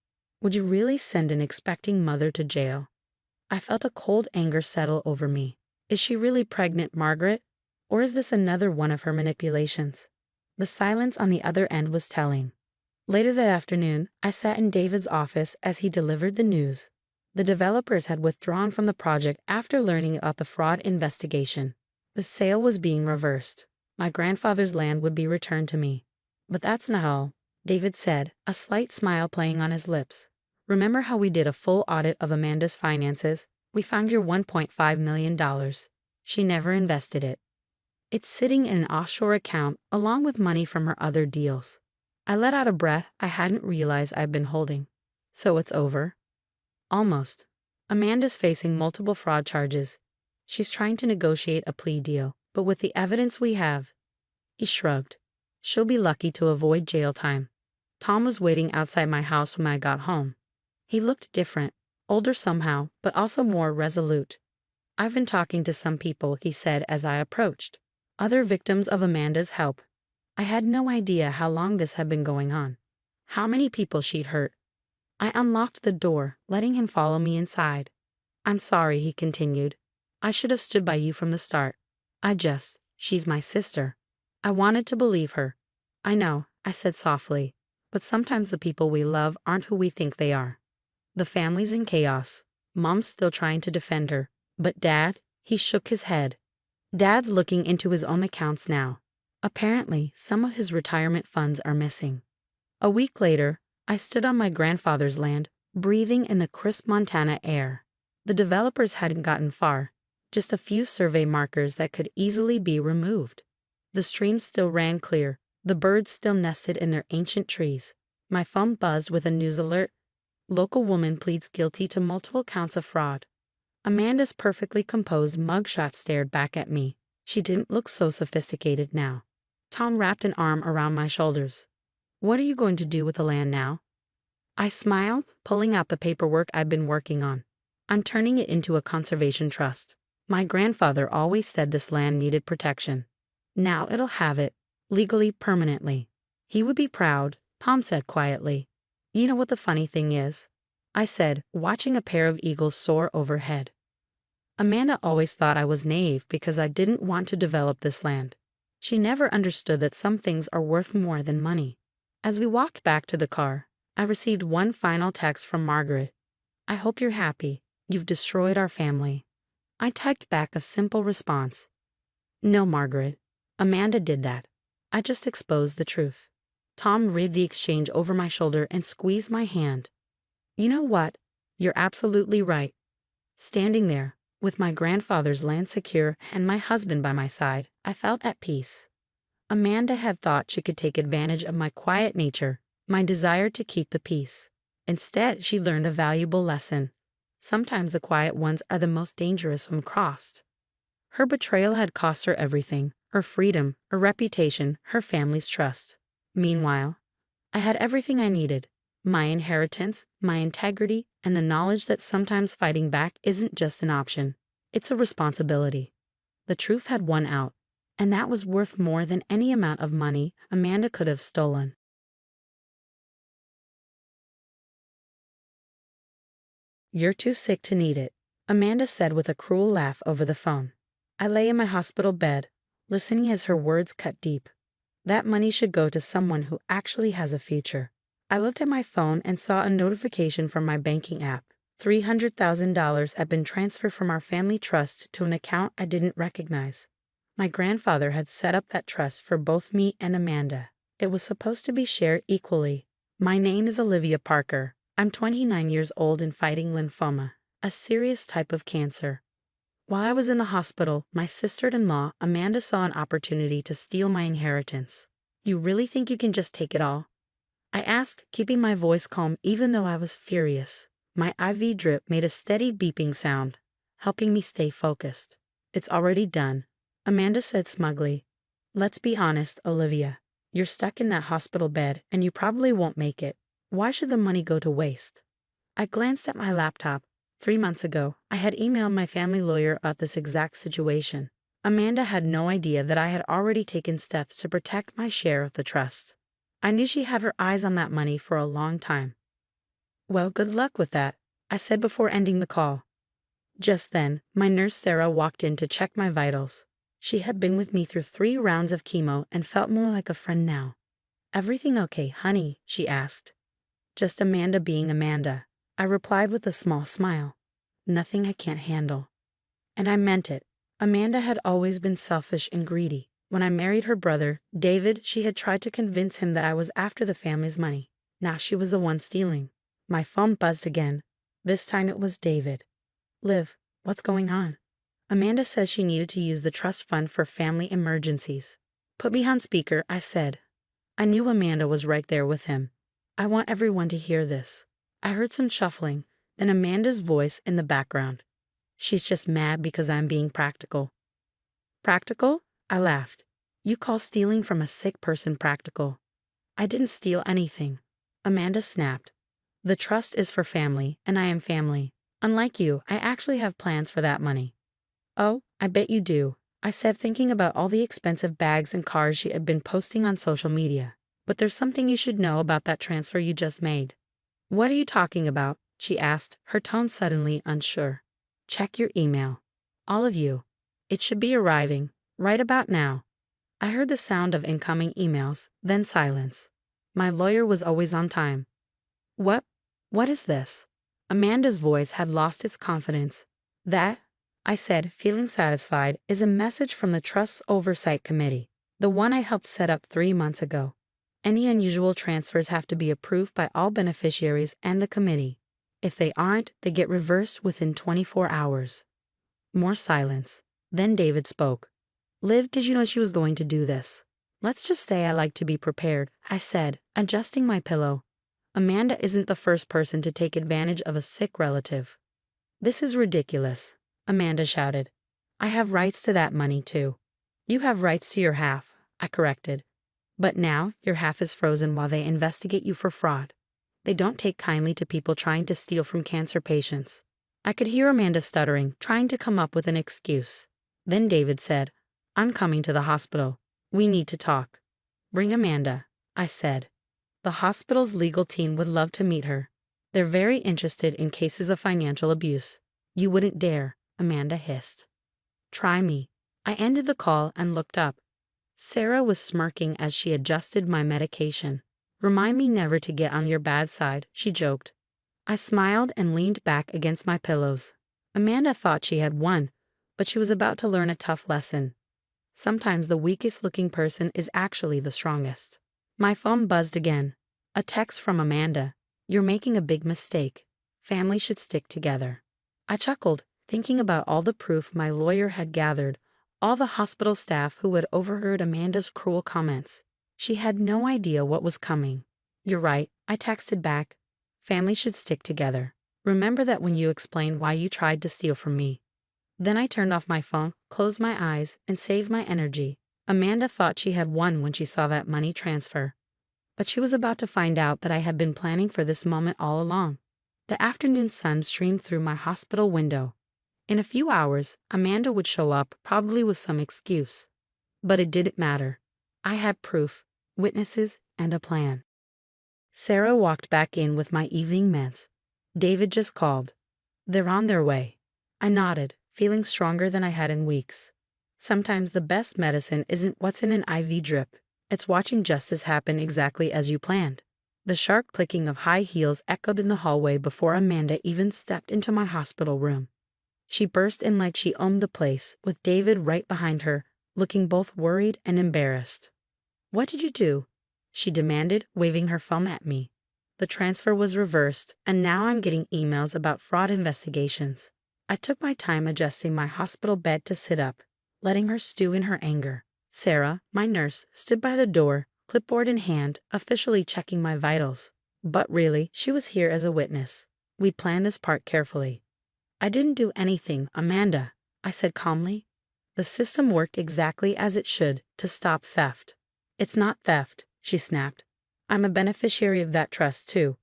Speaker 2: Would you really send an expecting mother to jail? I felt a cold anger settle over me. Is she really pregnant, Margaret? Or is this another one of her manipulations? The silence on the other end was telling. Later that afternoon, I sat in David's office as he delivered the news. The developers had withdrawn from the project after learning about the fraud investigation. The sale was being reversed. My grandfather's land would be returned to me. But that's not all, David said, a slight smile playing on his lips. Remember how we did a full audit of Amanda's finances? We found your $1.5 million. She never invested it. It's sitting in an offshore account along with money from her other deals. I let out a breath I hadn't realized I'd been holding. So it's over? Almost. Amanda's facing multiple fraud charges. She's trying to negotiate a plea deal, but with the evidence we have, he shrugged. She'll be lucky to avoid jail time. Tom was waiting outside my house when I got home. He looked different, older somehow, but also more resolute. I've been talking to some people, he said as I approached. Other victims of Amanda's help. I had no idea how long this had been going on. How many people she'd hurt. I unlocked the door, letting him follow me inside. I'm sorry, he continued. I should have stood by you from the start. She's my sister. I wanted to believe her. I know, I said softly, but sometimes the people we love aren't who we think they are. The family's in chaos. Mom's still trying to defend her. But Dad, he shook his head. Dad's looking into his own accounts now. Apparently, some of his retirement funds are missing. A week later, I stood on my grandfather's land, breathing in the crisp Montana air. The developers hadn't gotten far, just a few survey markers that could easily be removed. The stream still ran clear, the birds still nested in their ancient trees. My phone buzzed with a news alert. Local woman pleads guilty to multiple counts of fraud. Amanda's perfectly composed mugshot stared back at me. She didn't look so sophisticated now. Tom wrapped an arm around my shoulders. What are you going to do with the land now? I smiled, pulling out the paperwork I'd been working on. I'm turning it into a conservation trust. My grandfather always said this land needed protection. Now it'll have it, legally, permanently. He would be proud, Tom said quietly. You know what the funny thing is? I said, watching a pair of eagles soar overhead. Amanda always thought I was naive because I didn't want to develop this land. She never understood that some things are worth more than money. As we walked back to the car, I received one final text from Margaret. I hope you're happy. You've destroyed our family. I typed back a simple response. No, Margaret. Amanda did that. I just exposed the truth. Tom read the exchange over my shoulder and squeezed my hand. You know what? You're absolutely right. Standing there, with my grandfather's land secure and my husband by my side, I felt at peace. Amanda had thought she could take advantage of my quiet nature, my desire to keep the peace. Instead, she learned a valuable lesson. Sometimes the quiet ones are the most dangerous when crossed. Her betrayal had cost her everything, her freedom, her reputation, her family's trust. Meanwhile, I had everything I needed. My inheritance, my integrity, and the knowledge that sometimes fighting back isn't just an option. It's a responsibility. The truth had won out, and that was worth more than any amount of money Amanda could have stolen. You're too sick to need it, Amanda said with a cruel laugh over the phone. I lay in my hospital bed, listening as her words cut deep. That money should go to someone who actually has a future. I looked at my phone and saw a notification from my banking app. $300,000 had been transferred from our family trust to an account I didn't recognize. My grandfather had set up that trust for both me and Amanda. It was supposed to be shared equally. My name is Olivia Parker. I'm 29 years old and fighting lymphoma, a serious type of cancer. While I was in the hospital, my sister-in-law, Amanda, saw an opportunity to steal my inheritance. You really think you can just take it all? I asked, keeping my voice calm even though I was furious. My IV drip made a steady beeping sound, helping me stay focused. It's already done, Amanda said smugly. Let's be honest, Olivia. You're stuck in that hospital bed and you probably won't make it. Why should the money go to waste? I glanced at my laptop. 3 months ago, I had emailed my family lawyer about this exact situation. Amanda had no idea that I had already taken steps to protect my share of the trust. I knew she had her eyes on that money for a long time. Well, good luck with that, I said before ending the call. Just then, my nurse Sarah walked in to check my vitals. She had been with me through 3 rounds of chemo and felt more like a friend now. Everything okay, honey? She asked. Just Amanda being Amanda, I replied with a small smile. Nothing I can't handle. And I meant it. Amanda had always been selfish and greedy. When I married her brother, David, she had tried to convince him that I was after the family's money. Now she was the one stealing. My phone buzzed again. This time it was David. Liv, what's going on? Amanda says she needed to use the trust fund for family emergencies. Put me on speaker, I said. I knew Amanda was right there with him. I want everyone to hear this. I heard some shuffling, then Amanda's voice in the background. She's just mad because I'm being practical. Practical? I laughed. You call stealing from a sick person practical. I didn't steal anything. Amanda snapped. The trust is for family, and I am family. Unlike you, I actually have plans for that money. Oh, I bet you do, I said, thinking about all the expensive bags and cars she had been posting on social media. But there's something you should know about that transfer you just made. What are you talking about? She asked, her tone suddenly unsure. Check your email. All of you. It should be arriving, right about now. I heard the sound of incoming emails, then silence. My lawyer was always on time. What is this? Amanda's voice had lost its confidence. That, I said, feeling satisfied, is a message from the Trust's Oversight Committee, the one I helped set up 3 months ago. Any unusual transfers have to be approved by all beneficiaries and the committee. If they aren't, they get reversed within 24 hours. More silence. Then David spoke. Liv, did you know she was going to do this? Let's just say I like to be prepared, I said, adjusting my pillow. Amanda isn't the first person to take advantage of a sick relative. This is ridiculous, Amanda shouted. I have rights to that money too. You have rights to your half, I corrected. But now your half is frozen while they investigate you for fraud. They don't take kindly to people trying to steal from cancer patients. I could hear Amanda stuttering, trying to come up with an excuse. Then David said, I'm coming to the hospital. We need to talk. Bring Amanda, I said. The hospital's legal team would love to meet her. They're very interested in cases of financial abuse. You wouldn't dare, Amanda hissed. Try me. I ended the call and looked up. Sarah was smirking as she adjusted my medication. Remind me never to get on your bad side, she joked. I smiled and leaned back against my pillows. Amanda thought she had won, but she was about to learn a tough lesson. Sometimes the weakest-looking person is actually the strongest. My phone buzzed again. A text from Amanda. You're making a big mistake. Family should stick together. I chuckled, thinking about all the proof my lawyer had gathered, all the hospital staff who had overheard Amanda's cruel comments. She had no idea what was coming. You're right, I texted back. Family should stick together. Remember that when you explained why you tried to steal from me. Then I turned off my phone, closed my eyes, and saved my energy. Amanda thought she had won when she saw that money transfer. But she was about to find out that I had been planning for this moment all along. The afternoon sun streamed through my hospital window. In a few hours, Amanda would show up, probably with some excuse. But it didn't matter. I had proof, witnesses, and a plan. Sarah walked back in with my evening meds. David just called. They're on their way. I nodded, feeling stronger than I had in weeks. Sometimes the best medicine isn't what's in an IV drip. It's watching justice happen exactly as you planned. The sharp clicking of high heels echoed in the hallway before Amanda even stepped into my hospital room. She burst in like she owned the place, with David right behind her, looking both worried and embarrassed. What did you do? She demanded, waving her phone at me. The transfer was reversed, and now I'm getting emails about fraud investigations. I took my time adjusting my hospital bed to sit up, letting her stew in her anger. Sarah, my nurse, stood by the door, clipboard in hand, officially checking my vitals. But really, she was here as a witness. We'd planned this part carefully. I didn't do anything, Amanda, I said calmly. The system worked exactly as it should to stop theft. It's not theft, she snapped. I'm a beneficiary of that trust, too.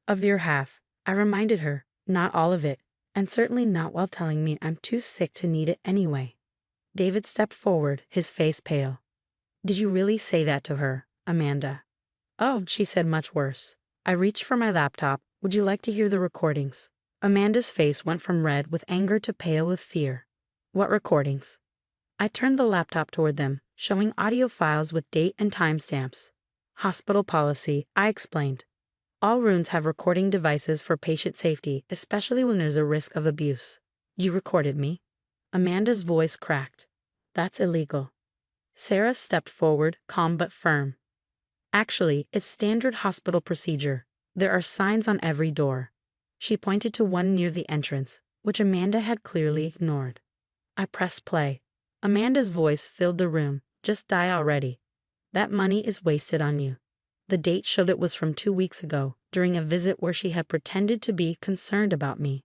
Speaker 2: Of your half, I reminded her, not all of it, and certainly not while telling me I'm too sick to need it anyway. David stepped forward, his face pale. Did you really say that to her, Amanda? Oh, she said much worse. I reached for my laptop. Would you like to hear the recordings? Amanda's face went from red with anger to pale with fear. What recordings? I turned the laptop toward them, showing audio files with date and timestamps. Hospital policy, I explained. All rooms have recording devices for patient safety, especially when there's a risk of abuse. You recorded me? Amanda's voice cracked. That's illegal. Sarah stepped forward, calm but firm. Actually, it's standard hospital procedure. There are signs on every door. She pointed to one near the entrance, which Amanda had clearly ignored. I pressed play. Amanda's voice filled the room. Just die already. That money is wasted on you. The date showed it was from 2 weeks ago, during a visit where she had pretended to be concerned about me.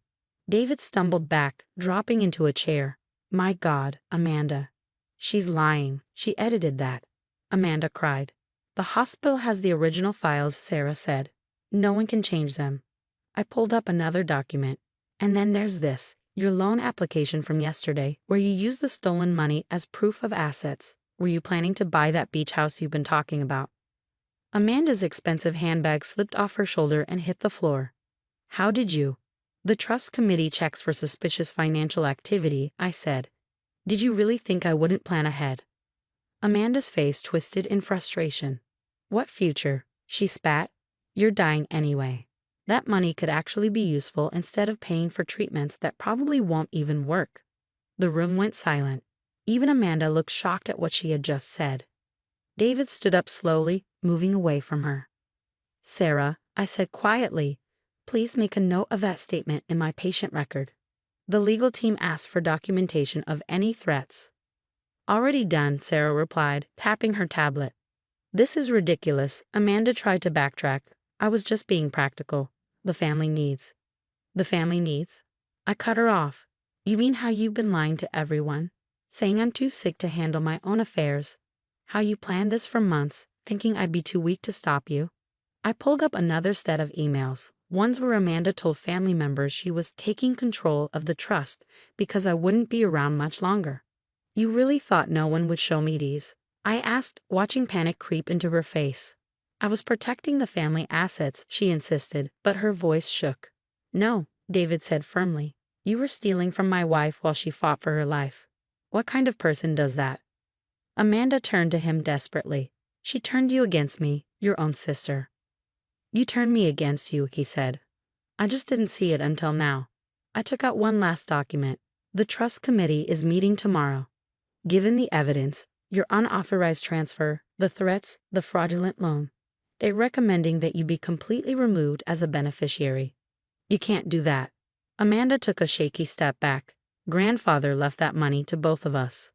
Speaker 2: David stumbled back, dropping into a chair. My God, Amanda. She's lying. She edited that. Amanda cried. The hospital has the original files, Sarah said. No one can change them. I pulled up another document. And then there's this, your loan application from yesterday, where you used the stolen money as proof of assets. Were you planning to buy that beach house you've been talking about? Amanda's expensive handbag slipped off her shoulder and hit the floor. How did you? The trust committee checks for suspicious financial activity, I said. Did you really think I wouldn't plan ahead? Amanda's face twisted in frustration. What future? She spat. You're dying anyway. That money could actually be useful instead of paying for treatments that probably won't even work. The room went silent. Even Amanda looked shocked at what she had just said. David stood up slowly, moving away from her. Sarah, I said quietly, please make a note of that statement in my patient record. The legal team asked for documentation of any threats. Already done, Sarah replied, tapping her tablet. This is ridiculous. Amanda tried to backtrack. I was just being practical. The family needs. The family needs? I cut her off. You mean how you've been lying to everyone? Saying I'm too sick to handle my own affairs? How you planned this for months, thinking I'd be too weak to stop you? I pulled up another set of emails, ones where Amanda told family members she was taking control of the trust because I wouldn't be around much longer. You really thought no one would show me these? I asked, watching panic creep into her face. I was protecting the family assets, she insisted, but her voice shook. No, David said firmly. You were stealing from my wife while she fought for her life. What kind of person does that? Amanda turned to him desperately. She turned you against me, your own sister. You turned me against you, he said. I just didn't see it until now. I took out one last document. The trust committee is meeting tomorrow. Given the evidence, your unauthorized transfer, the threats, the fraudulent loan, they're recommending that you be completely removed as a beneficiary. You can't do that. Amanda took a shaky step back. Grandfather left that money to both of us.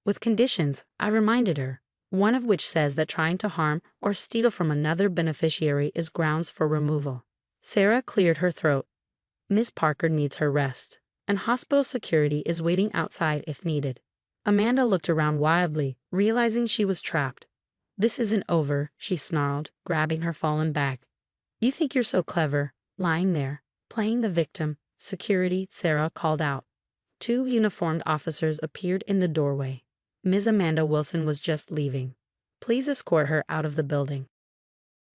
Speaker 2: With conditions, I reminded her, one of which says that trying to harm or steal from another beneficiary is grounds for removal. Sarah cleared her throat. Miss Parker needs her rest, and hospital security is waiting outside if needed. Amanda looked around wildly, realizing she was trapped. This isn't over, she snarled, grabbing her fallen bag. You think you're so clever, lying there, playing the victim. Security, Sarah called out. 2 uniformed officers appeared in the doorway. Ms. Amanda Wilson was just leaving. Please escort her out of the building.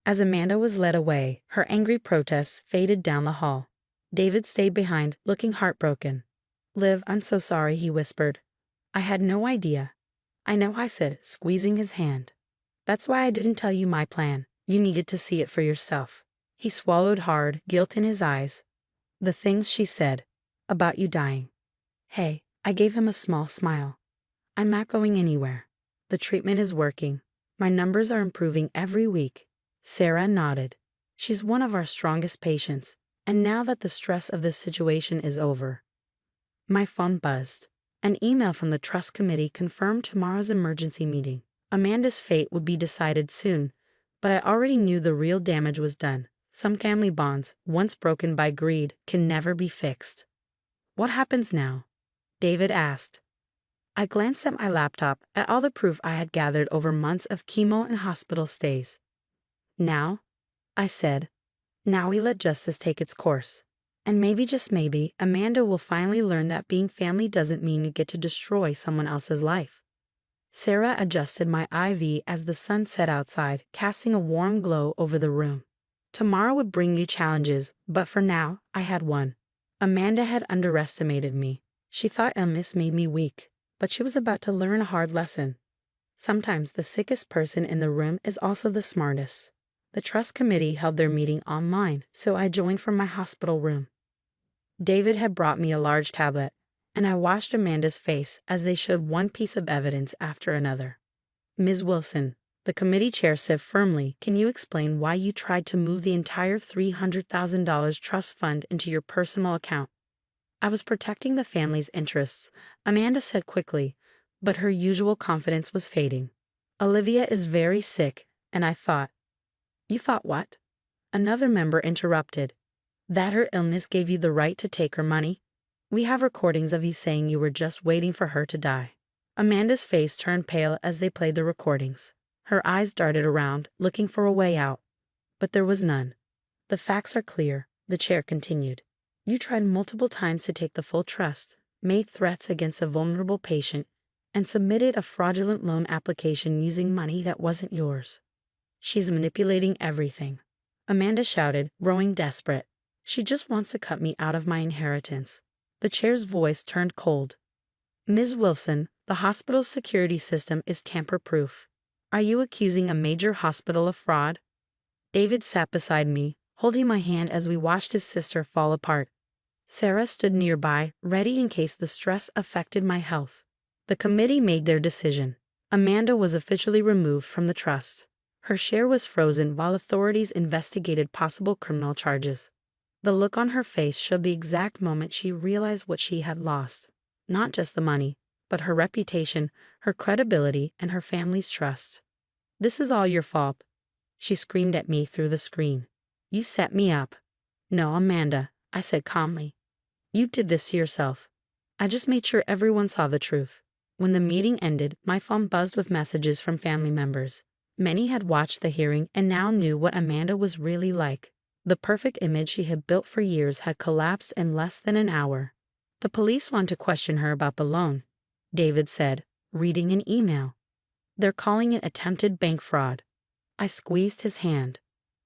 Speaker 2: As Amanda was led away, her angry protests faded down the hall. David stayed behind, looking heartbroken. Liv, I'm so sorry, he whispered. I had no idea. I know, I said, squeezing his hand. That's why I didn't tell you my plan. You needed to see it for yourself. He swallowed hard, guilt in his eyes. The things she said, about you dying. Hey, I gave him a small smile. I'm not going anywhere. The treatment is working. My numbers are improving every week. Sarah nodded. She's one of our strongest patients, and now that the stress of this situation is over. My phone buzzed. An email from the trust committee confirmed tomorrow's emergency meeting. Amanda's fate would be decided soon, but I already knew the real damage was done. Some family bonds, once broken by greed, can never be fixed. What happens now? David asked. I glanced at my laptop, at all the proof I had gathered over months of chemo and hospital stays. Now, I said, now we let justice take its course. And maybe, just maybe, Amanda will finally learn that being family doesn't mean you get to destroy someone else's life. Sarah adjusted my IV as the sun set outside, casting a warm glow over the room. Tomorrow would bring new challenges, but for now, I had one. Amanda had underestimated me. She thought illness made me weak, but she was about to learn a hard lesson. Sometimes the sickest person in the room is also the smartest. The trust committee held their meeting online, so I joined from my hospital room. David had brought me a large tablet, and I watched Amanda's face as they showed one piece of evidence after another. Ms. Wilson, the committee chair said firmly, can you explain why you tried to move the entire $300,000 trust fund into your personal account? I was protecting the family's interests, Amanda said quickly, but her usual confidence was fading. Olivia is very sick, and I thought. You thought what? Another member interrupted. That her illness gave you the right to take her money? We have recordings of you saying you were just waiting for her to die. Amanda's face turned pale as they played the recordings. Her eyes darted around, looking for a way out. But there was none. The facts are clear, the chair continued. You tried multiple times to take the full trust, made threats against a vulnerable patient, and submitted a fraudulent loan application using money that wasn't yours. She's manipulating everything. Amanda shouted, growing desperate. She just wants to cut me out of my inheritance. The chair's voice turned cold. Ms. Wilson, the hospital's security system is tamper-proof. Are you accusing a major hospital of fraud? David sat beside me, holding my hand as we watched his sister fall apart. Sarah stood nearby, ready in case the stress affected my health. The committee made their decision. Amanda was officially removed from the trust. Her share was frozen while authorities investigated possible criminal charges. The look on her face showed the exact moment she realized what she had lost. Not just the money, but her reputation, her credibility, and her family's trust. This is all your fault, she screamed at me through the screen. You set me up. No, Amanda, I said calmly. You did this to yourself. I just made sure everyone saw the truth. When the meeting ended, my phone buzzed with messages from family members. Many had watched the hearing and now knew what Amanda was really like. The perfect image she had built for years had collapsed in less than an hour. The police want to question her about the loan, David said, reading an email. They're calling it attempted bank fraud. I squeezed his hand.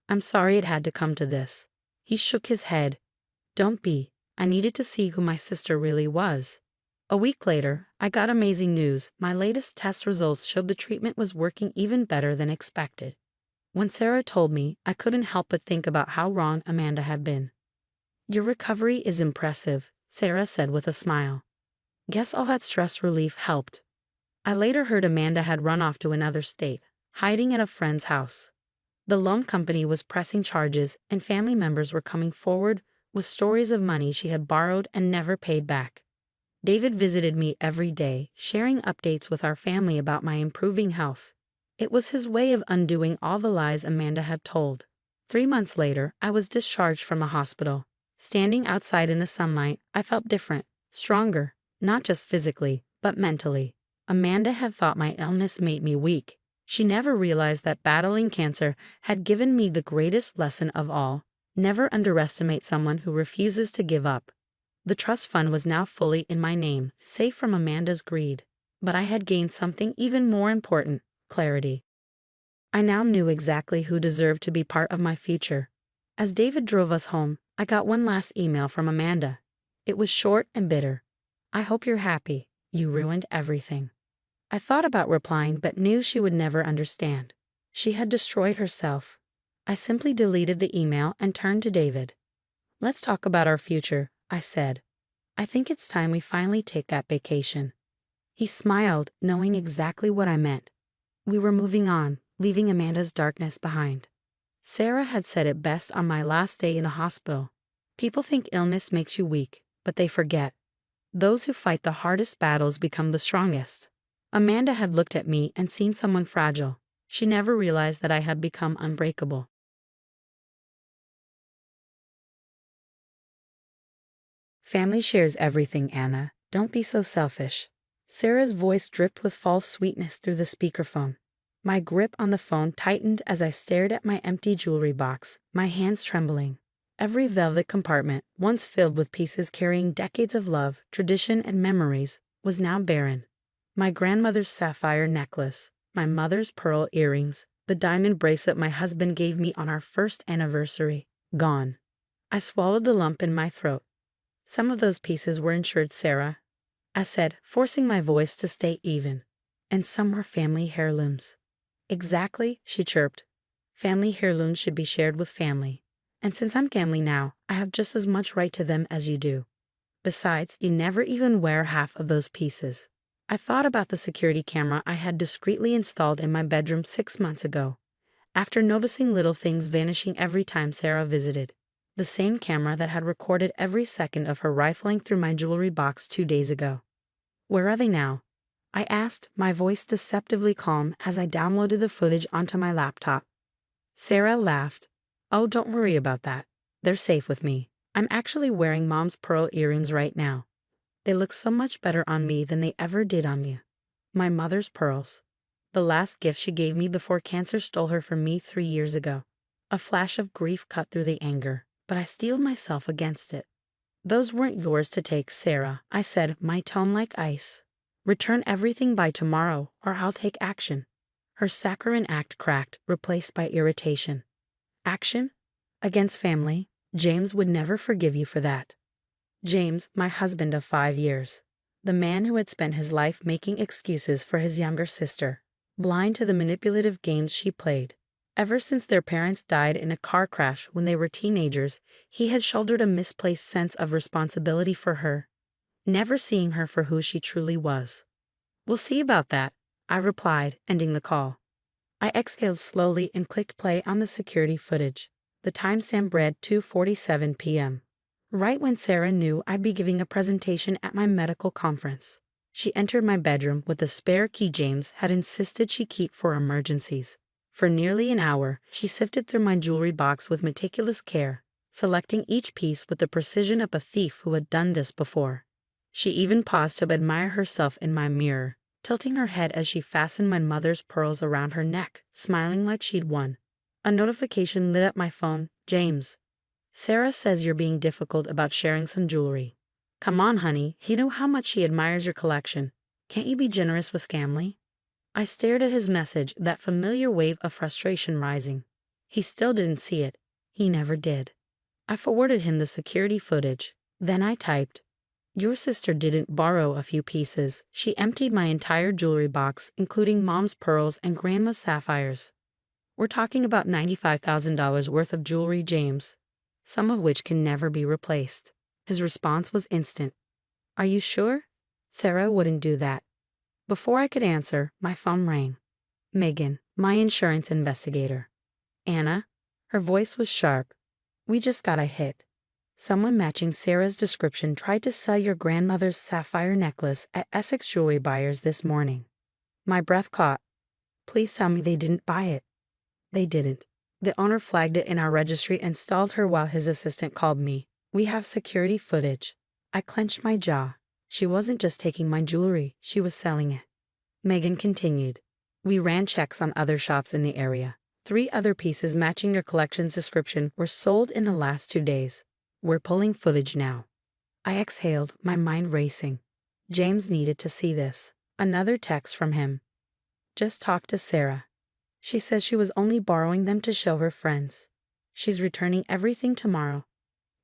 Speaker 2: I'm sorry it had to come to this. He shook his head. Don't be. I needed to see who my sister really was. A week later, I got amazing news. My latest test results showed the treatment was working even better than expected. When Sarah told me, I couldn't help but think about how wrong Amanda had been. Your recovery is impressive, Sarah said with a smile. Guess all that stress relief helped. I later heard Amanda had run off to another state, hiding at a friend's house. The loan company was pressing charges, and family members were coming forward with stories of money she had borrowed and never paid back. David visited me every day, sharing updates with our family about my improving health. It was his way of undoing all the lies Amanda had told. 3 months later, I was discharged from the hospital. Standing outside in the sunlight, I felt different, stronger, not just physically, but mentally. Amanda had thought my illness made me weak. She never realized that battling cancer had given me the greatest lesson of all. Never underestimate someone who refuses to give up. The trust fund was now fully in my name, safe from Amanda's greed. But I had gained something even more important, clarity. I now knew exactly who deserved to be part of my future. As David drove us home, I got one last email from Amanda. It was short and bitter. I hope you're happy. You ruined everything. I thought about replying but knew she would never understand. She had destroyed herself. I simply deleted the email and turned to David. Let's talk about our future, I said. I think it's time we finally take that vacation. He smiled, knowing exactly what I meant. We were moving on, leaving Amanda's darkness behind. Sarah had said it best on my last day in the hospital. People think illness makes you weak, but they forget. Those who fight the hardest battles become the strongest. Amanda had looked at me and seen someone fragile. She never realized that I had become unbreakable. Family shares everything, Anna. Don't be so selfish. Sarah's voice dripped with false sweetness through the speakerphone. My grip on the phone tightened as I stared at my empty jewelry box, my hands trembling. Every velvet compartment, once filled with pieces carrying decades of love, tradition, and memories, was now barren. My grandmother's sapphire necklace, my mother's pearl earrings, the diamond bracelet my husband gave me on our first anniversary, gone. I swallowed the lump in my throat. Some of those pieces were insured, Sarah, I said, forcing my voice to stay even. And some were family heirlooms. Exactly, she chirped. Family heirlooms should be shared with family. And since I'm family now, I have just as much right to them as you do. Besides, you never even wear half of those pieces. I thought about the security camera I had discreetly installed in my bedroom 6 months ago, after noticing little things vanishing every time Sarah visited. The same camera that had recorded every second of her rifling through my jewelry box 2 days ago. Where are they now? I asked, my voice deceptively calm as I downloaded the footage onto my laptop. Sarah laughed. Oh, don't worry about that. They're safe with me. I'm actually wearing Mom's pearl earrings right now. They look so much better on me than they ever did on you. My mother's pearls. The last gift she gave me before cancer stole her from me 3 years ago. A flash of grief cut through the anger, but I steeled myself against it. Those weren't yours to take, Sarah, I said, my tone like ice. Return everything by tomorrow, or I'll take action. Her saccharine act cracked, replaced by irritation. Action? Against family? James would never forgive you for that. James, my husband of 5 years. The man who had spent his life making excuses for his younger sister, blind to the manipulative games she played. Ever since their parents died in a car crash when they were teenagers, he had shouldered a misplaced sense of responsibility for her, never seeing her for who she truly was. We'll see about that, I replied, ending the call. I exhaled slowly and clicked play on the security footage. The timestamp read 2:47 p.m. Right when Sarah knew I'd be giving a presentation at my medical conference. She entered my bedroom with the spare key James had insisted she keep for emergencies. For nearly an hour, she sifted through my jewelry box with meticulous care, selecting each piece with the precision of a thief who had done this before. She even paused to admire herself in my mirror, tilting her head as she fastened my mother's pearls around her neck, smiling like she'd won. A notification lit up my phone. James. Sarah says you're being difficult about sharing some jewelry. Come on, honey, you know how much she admires your collection. Can't you be generous with family? I stared at his message, that familiar wave of frustration rising. He still didn't see it. He never did. I forwarded him the security footage. Then I typed, your sister didn't borrow a few pieces. She emptied my entire jewelry box, including Mom's pearls and Grandma's sapphires. We're talking about $95,000 worth of jewelry, James, some of which can never be replaced. His response was instant. Are you sure? Sarah wouldn't do that. Before I could answer, my phone rang. Megan, my insurance investigator. Anna? Her voice was sharp. We just got a hit. Someone matching Sarah's description tried to sell your grandmother's sapphire necklace at Essex Jewelry Buyers this morning. My breath caught. Please tell me they didn't buy it. They didn't. The owner flagged it in our registry and stalled her while his assistant called me. We have security footage. I clenched my jaw. She wasn't just taking my jewelry, she was selling it. Megan continued. We ran checks on other shops in the area. 3 other pieces matching your collection's description were sold in the last 2 days. We're pulling footage now. I exhaled, my mind racing. James needed to see this. Another text from him. Just talked to Sarah. She says she was only borrowing them to show her friends. She's returning everything tomorrow.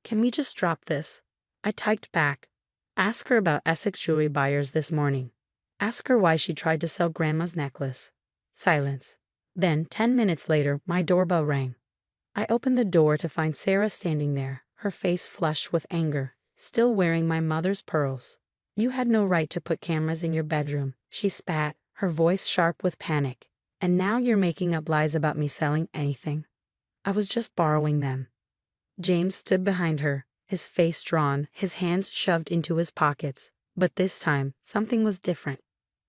Speaker 2: Can we just drop this? I typed back. Ask her about Essex Jewelry Buyers this morning. Ask her why she tried to sell Grandma's necklace. Silence. Then, 10 minutes later, my doorbell rang. I opened the door to find Sarah standing there, her face flushed with anger, still wearing my mother's pearls. You had no right to put cameras in your bedroom, she spat, her voice sharp with panic. And now you're making up lies about me selling anything. I was just borrowing them. James stood behind her, his face drawn, his hands shoved into his pockets. But this time, something was different.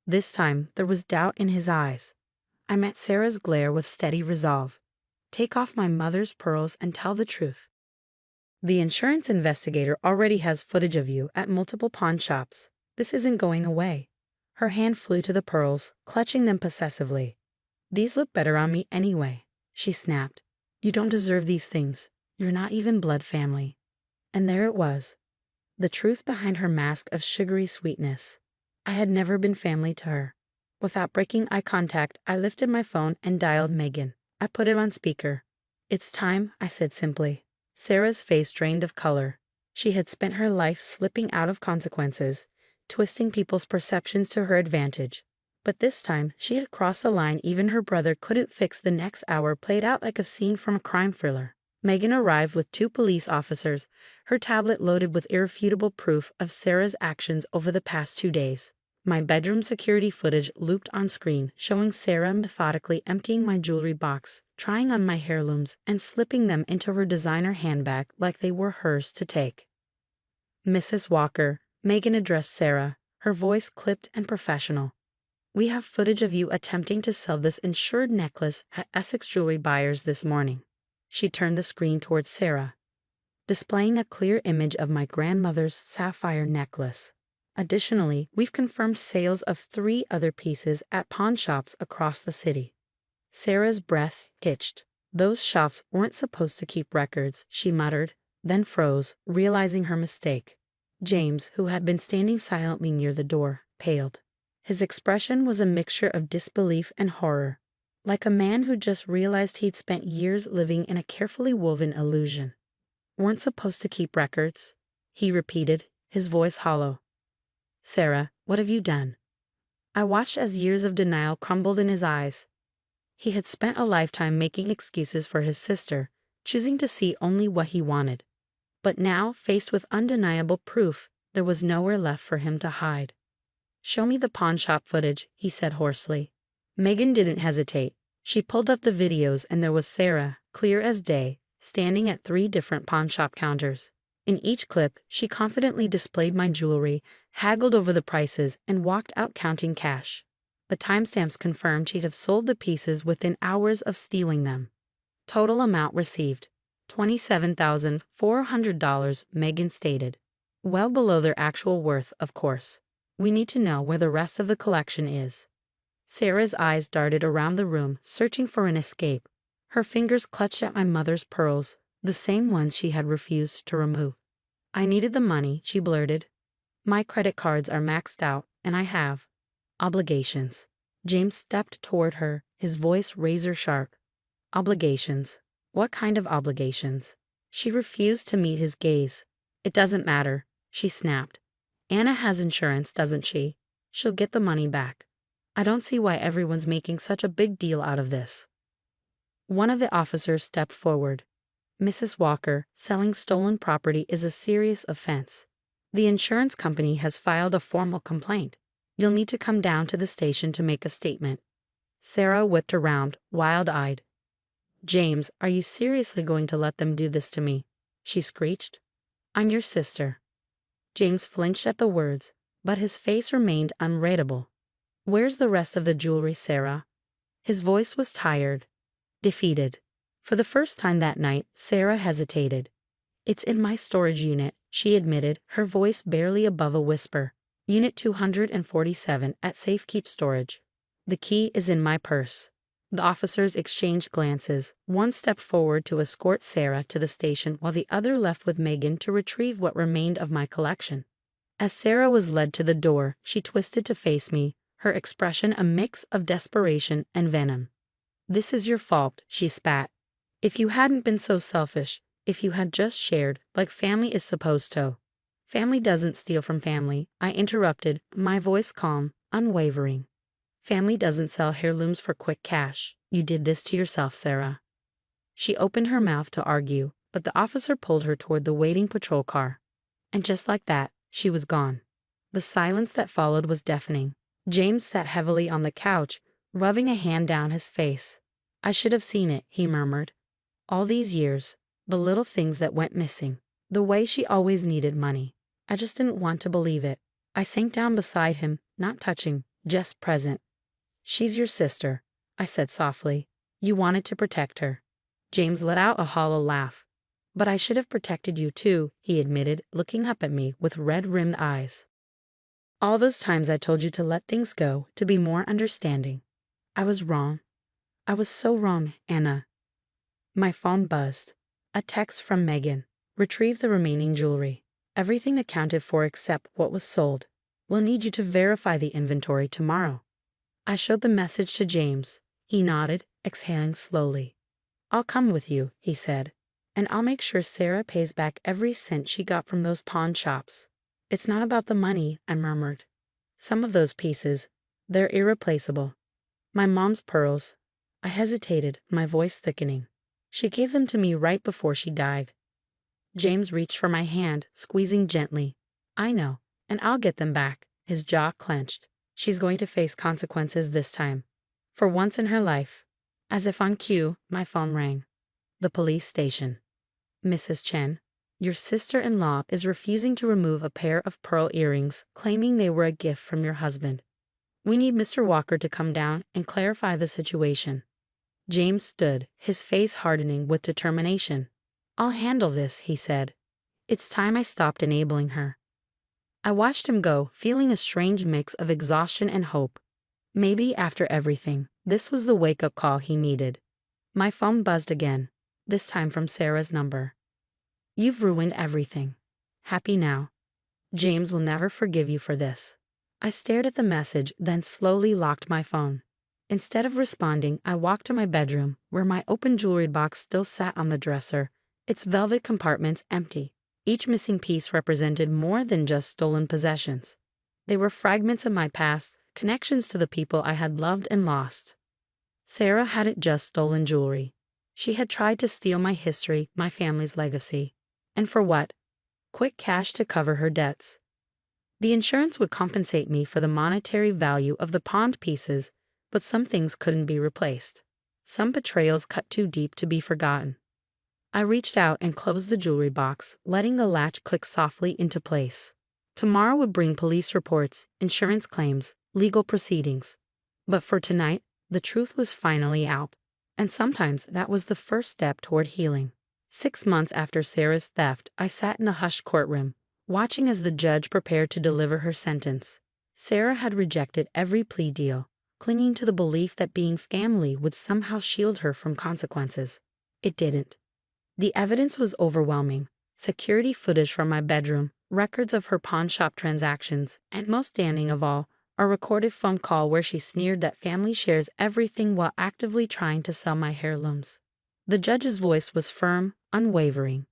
Speaker 2: This time, there was doubt in his eyes. I met Sarah's glare with steady resolve. Take off my mother's pearls and tell the truth. The insurance investigator already has footage of you at multiple pawn shops. This isn't going away. Her hand flew to the pearls, clutching them possessively. "These look better on me anyway," she snapped. "You don't deserve these things. You're not even blood family." And there it was, the truth behind her mask of sugary sweetness. I had never been family to her. Without breaking eye contact, I lifted my phone and dialed Megan. I put it on speaker. "It's time," I said simply. Sarah's face drained of color. She had spent her life slipping out of consequences, twisting people's perceptions to her advantage. But this time, she had crossed a line even her brother couldn't fix. The next hour played out like a scene from a crime thriller. Megan arrived with 2 police officers, her tablet loaded with irrefutable proof of Sarah's actions over the past 2 days. My bedroom security footage looped on screen, showing Sarah methodically emptying my jewelry box, trying on my heirlooms, and slipping them into her designer handbag like they were hers to take. "Mrs. Walker," Megan addressed Sarah, her voice clipped and professional. "We have footage of you attempting to sell this insured necklace at Essex jewelry buyers this morning." She turned the screen towards Sarah, displaying a clear image of my grandmother's sapphire necklace. "Additionally, we've confirmed sales of 3 other pieces at pawn shops across the city." Sarah's breath hitched. "Those shops weren't supposed to keep records," she muttered, then froze, realizing her mistake. James, who had been standing silently near the door, paled. His expression was a mixture of disbelief and horror, like a man who just realized he'd spent years living in a carefully woven illusion. "Weren't supposed to keep records," he repeated, his voice hollow. "Sarah, what have you done?" I watched as years of denial crumbled in his eyes. He had spent a lifetime making excuses for his sister, choosing to see only what he wanted. But now, faced with undeniable proof, there was nowhere left for him to hide. "Show me the pawn shop footage," he said hoarsely. Megan didn't hesitate. She pulled up the videos and there was Sarah, clear as day, standing at 3 different pawn shop counters. In each clip, she confidently displayed my jewelry, haggled over the prices, and walked out counting cash. The timestamps confirmed she had sold the pieces within hours of stealing them. Total amount received: $27,400, Megan stated. Well below their actual worth, of course. "We need to know where the rest of the collection is." Sarah's eyes darted around the room, searching for an escape. Her fingers clutched at my mother's pearls, the same ones she had refused to remove. "I needed the money," she blurted. "My credit cards are maxed out, and I have obligations." James stepped toward her, his voice razor sharp. "Obligations? What kind of obligations?" She refused to meet his gaze. "It doesn't matter," she snapped. "Anna has insurance, doesn't she? She'll get the money back. I don't see why everyone's making such a big deal out of this." One of the officers stepped forward. "Mrs. Walker, selling stolen property is a serious offense. The insurance company has filed a formal complaint. You'll need to come down to the station to make a statement." Sarah whipped around, wild-eyed. "James, are you seriously going to let them do this to me?" she screeched. "I'm your sister." James flinched at the words, but his face remained unreadable. "Where's the rest of the jewelry, Sarah?" His voice was tired, defeated. For the first time that night, Sarah hesitated. "It's in my storage unit," she admitted, her voice barely above a whisper. "Unit 247 at Safekeep Storage. The key is in my purse." The officers exchanged glances. One stepped forward to escort Sarah to the station while the other left with Megan to retrieve what remained of my collection. As Sarah was led to the door, she twisted to face me, her expression a mix of desperation and venom. "This is your fault," she spat. "If you hadn't been so selfish, if you had just shared, like family is supposed to." "Family doesn't steal from family," I interrupted, my voice calm, unwavering. "Family doesn't sell heirlooms for quick cash. You did this to yourself, Sarah." She opened her mouth to argue, but the officer pulled her toward the waiting patrol car. And just like that, she was gone. The silence that followed was deafening. James sat heavily on the couch, rubbing a hand down his face. "I should have seen it," he murmured. "All these years, the little things that went missing, the way she always needed money. I just didn't want to believe it." I sank down beside him, not touching, just present. "She's your sister," I said softly. "You wanted to protect her." James let out a hollow laugh. "But I should have protected you too," he admitted, looking up at me with red-rimmed eyes. All those times I told you to let things go, to be more understanding. I was wrong. I was so wrong, Anna. My phone buzzed. A text from Megan. Retrieve the remaining jewelry. Everything accounted for except what was sold. We'll need you to verify the inventory tomorrow. I showed the message to James. He nodded, exhaling slowly. I'll come with you, he said, and I'll make sure Sarah pays back every cent she got from those pawn shops. It's not about the money, I murmured. Some of those pieces, they're irreplaceable. My mom's pearls. I hesitated, my voice thickening. She gave them to me right before she died. James reached for my hand, squeezing gently. I know, and I'll get them back. His jaw clenched. She's going to face consequences this time. For once in her life. As if on cue, my phone rang. The police station. Mrs. Chen, your sister-in-law is refusing to remove a pair of pearl earrings, claiming they were a gift from your husband. We need Mr. Walker to come down and clarify the situation. James stood, his face hardening with determination. I'll handle this, he said. It's time I stopped enabling her. I watched him go, feeling a strange mix of exhaustion and hope. Maybe after everything, this was the wake-up call he needed. My phone buzzed again, this time from Sarah's number. You've ruined everything. Happy now. James will never forgive you for this. I stared at the message, then slowly locked my phone. Instead of responding, I walked to my bedroom, where my open jewelry box still sat on the dresser, its velvet compartments empty. Each missing piece represented more than just stolen possessions. They were fragments of my past, connections to the people I had loved and lost. Sarah hadn't just stolen jewelry. She had tried to steal my history, my family's legacy. And for what? Quick cash to cover her debts. The insurance would compensate me for the monetary value of the pawned pieces, but some things couldn't be replaced. Some betrayals cut too deep to be forgotten. I reached out and closed the jewelry box, letting the latch click softly into place. Tomorrow would bring police reports, insurance claims, legal proceedings. But for tonight, the truth was finally out. And sometimes that was the first step toward healing. 6 months after Sarah's theft, I sat in a hushed courtroom, watching as the judge prepared to deliver her sentence. Sarah had rejected every plea deal, clinging to the belief that being family would somehow shield her from consequences. It didn't. The evidence was overwhelming. Security footage from my bedroom, records of her pawnshop transactions, and most damning of all, a recorded phone call where she sneered that family shares everything while actively trying to sell my heirlooms. The judge's voice was firm, unwavering.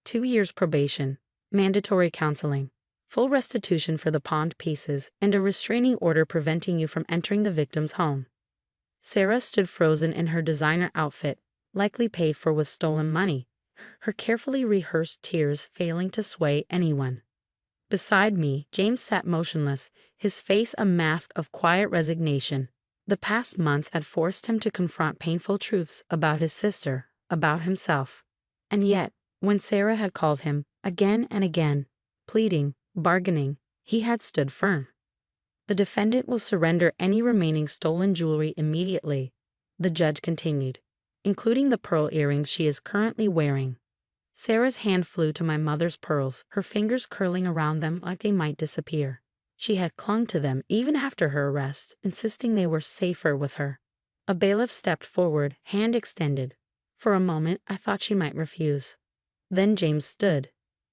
Speaker 2: 2 years probation, mandatory counseling, full restitution for the pawned pieces, and a restraining order preventing you from entering the victim's home. Sarah stood frozen in her designer outfit, likely paid for with stolen money, her carefully rehearsed tears failing to sway anyone. Beside me, James sat motionless, his face a mask of quiet resignation. The past months had forced him to confront painful truths about his sister, about himself. And yet, when Sarah had called him, again and again, pleading, bargaining, he had stood firm. The defendant will surrender any remaining stolen jewelry immediately, the judge continued, including the pearl earrings she is currently wearing. Sarah's hand flew to my mother's pearls, her fingers curling around them like they might disappear. She had clung to them even after her arrest, insisting they were safer with her. A bailiff stepped forward, hand extended. For a moment, I thought she might refuse. Then James stood.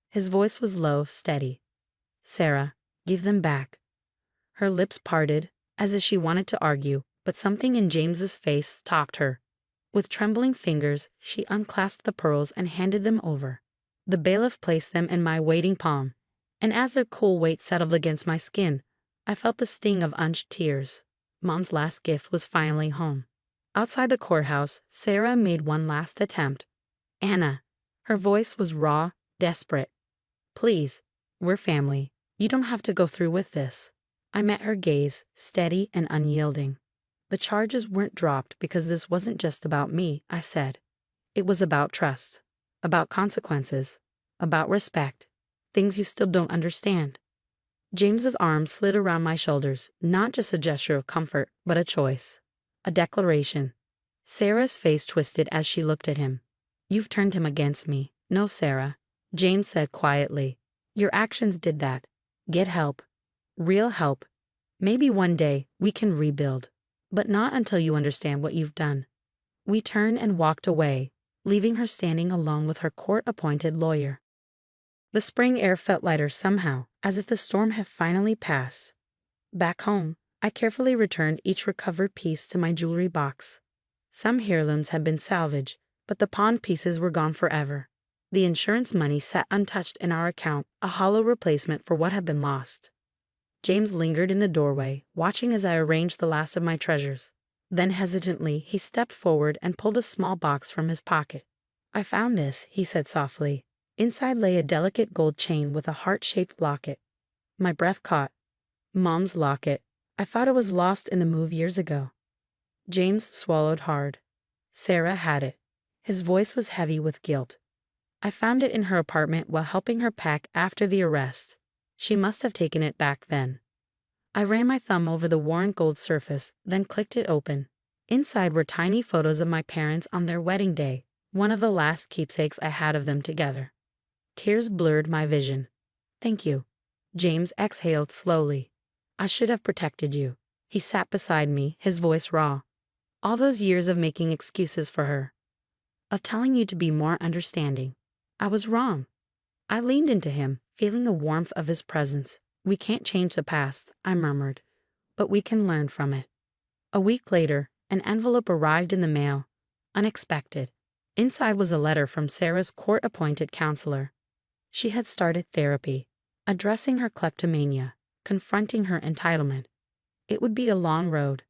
Speaker 2: His voice was low, steady. Sarah, give them back. Her lips parted, as if she wanted to argue, but something in James's face stopped her. With trembling fingers, she unclasped the pearls and handed them over. The bailiff placed them in my waiting palm, and as their cool weight settled against my skin, I felt the sting of unshed tears. Mom's last gift was finally home. Outside the courthouse, Sarah made one last attempt. Anna. Her voice was raw, desperate. Please, we're family. You don't have to go through with this. I met her gaze, steady and unyielding. The charges weren't dropped because this wasn't just about me, I said. It was about trust, about consequences, about respect, things you still don't understand. James's arm slid around my shoulders, not just a gesture of comfort, but a choice, a declaration. Sarah's face twisted as she looked at him. You've turned him against me. No, Sarah, James said quietly. Your actions did that. Get help. Real help. Maybe one day we can rebuild, but not until you understand what you've done. We turned and walked away, leaving her standing alone with her court-appointed lawyer. The spring air felt lighter somehow, as if the storm had finally passed. Back home, I carefully returned each recovered piece to my jewelry box. Some heirlooms had been salvaged, but the pawned pieces were gone forever. The insurance money sat untouched in our account, a hollow replacement for what had been lost. James lingered in the doorway, watching as I arranged the last of my treasures. Then hesitantly, he stepped forward and pulled a small box from his pocket. "I found this," he said softly. Inside lay a delicate gold chain with a heart-shaped locket. My breath caught. Mom's locket. I thought it was lost in the move years ago. James swallowed hard. Sarah had it. His voice was heavy with guilt. "I found it in her apartment while helping her pack after the arrest. She must have taken it back then." I ran my thumb over the worn gold surface, then clicked it open. Inside were tiny photos of my parents on their wedding day, one of the last keepsakes I had of them together. Tears blurred my vision. "Thank you." James exhaled slowly. "I should have protected you." He sat beside me, his voice raw. "All those years of making excuses for her. Of telling you to be more understanding. I was wrong." I leaned into him, feeling the warmth of his presence. "We can't change the past," I murmured, "but we can learn from it." A week later, an envelope arrived in the mail. Unexpected. Inside was a letter from Sarah's court-appointed counselor. She had started therapy, addressing her kleptomania, confronting her entitlement. It would be a long road,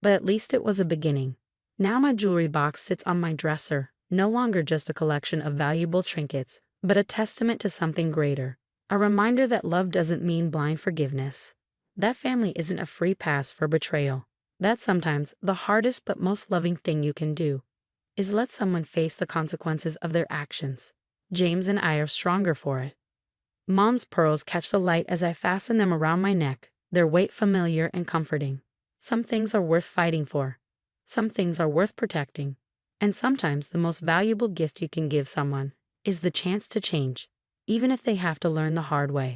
Speaker 2: but at least it was a beginning. Now my jewelry box sits on my dresser, no longer just a collection of valuable trinkets, but a testament to something greater. A reminder that love doesn't mean blind forgiveness. That family isn't a free pass for betrayal. That's sometimes the hardest but most loving thing you can do, is let someone face the consequences of their actions. James and I are stronger for it. Mom's pearls catch the light as I fasten them around my neck, their weight familiar and comforting. Some things are worth fighting for. Some things are worth protecting. And sometimes the most valuable gift you can give someone is the chance to change, even if they have to learn the hard way.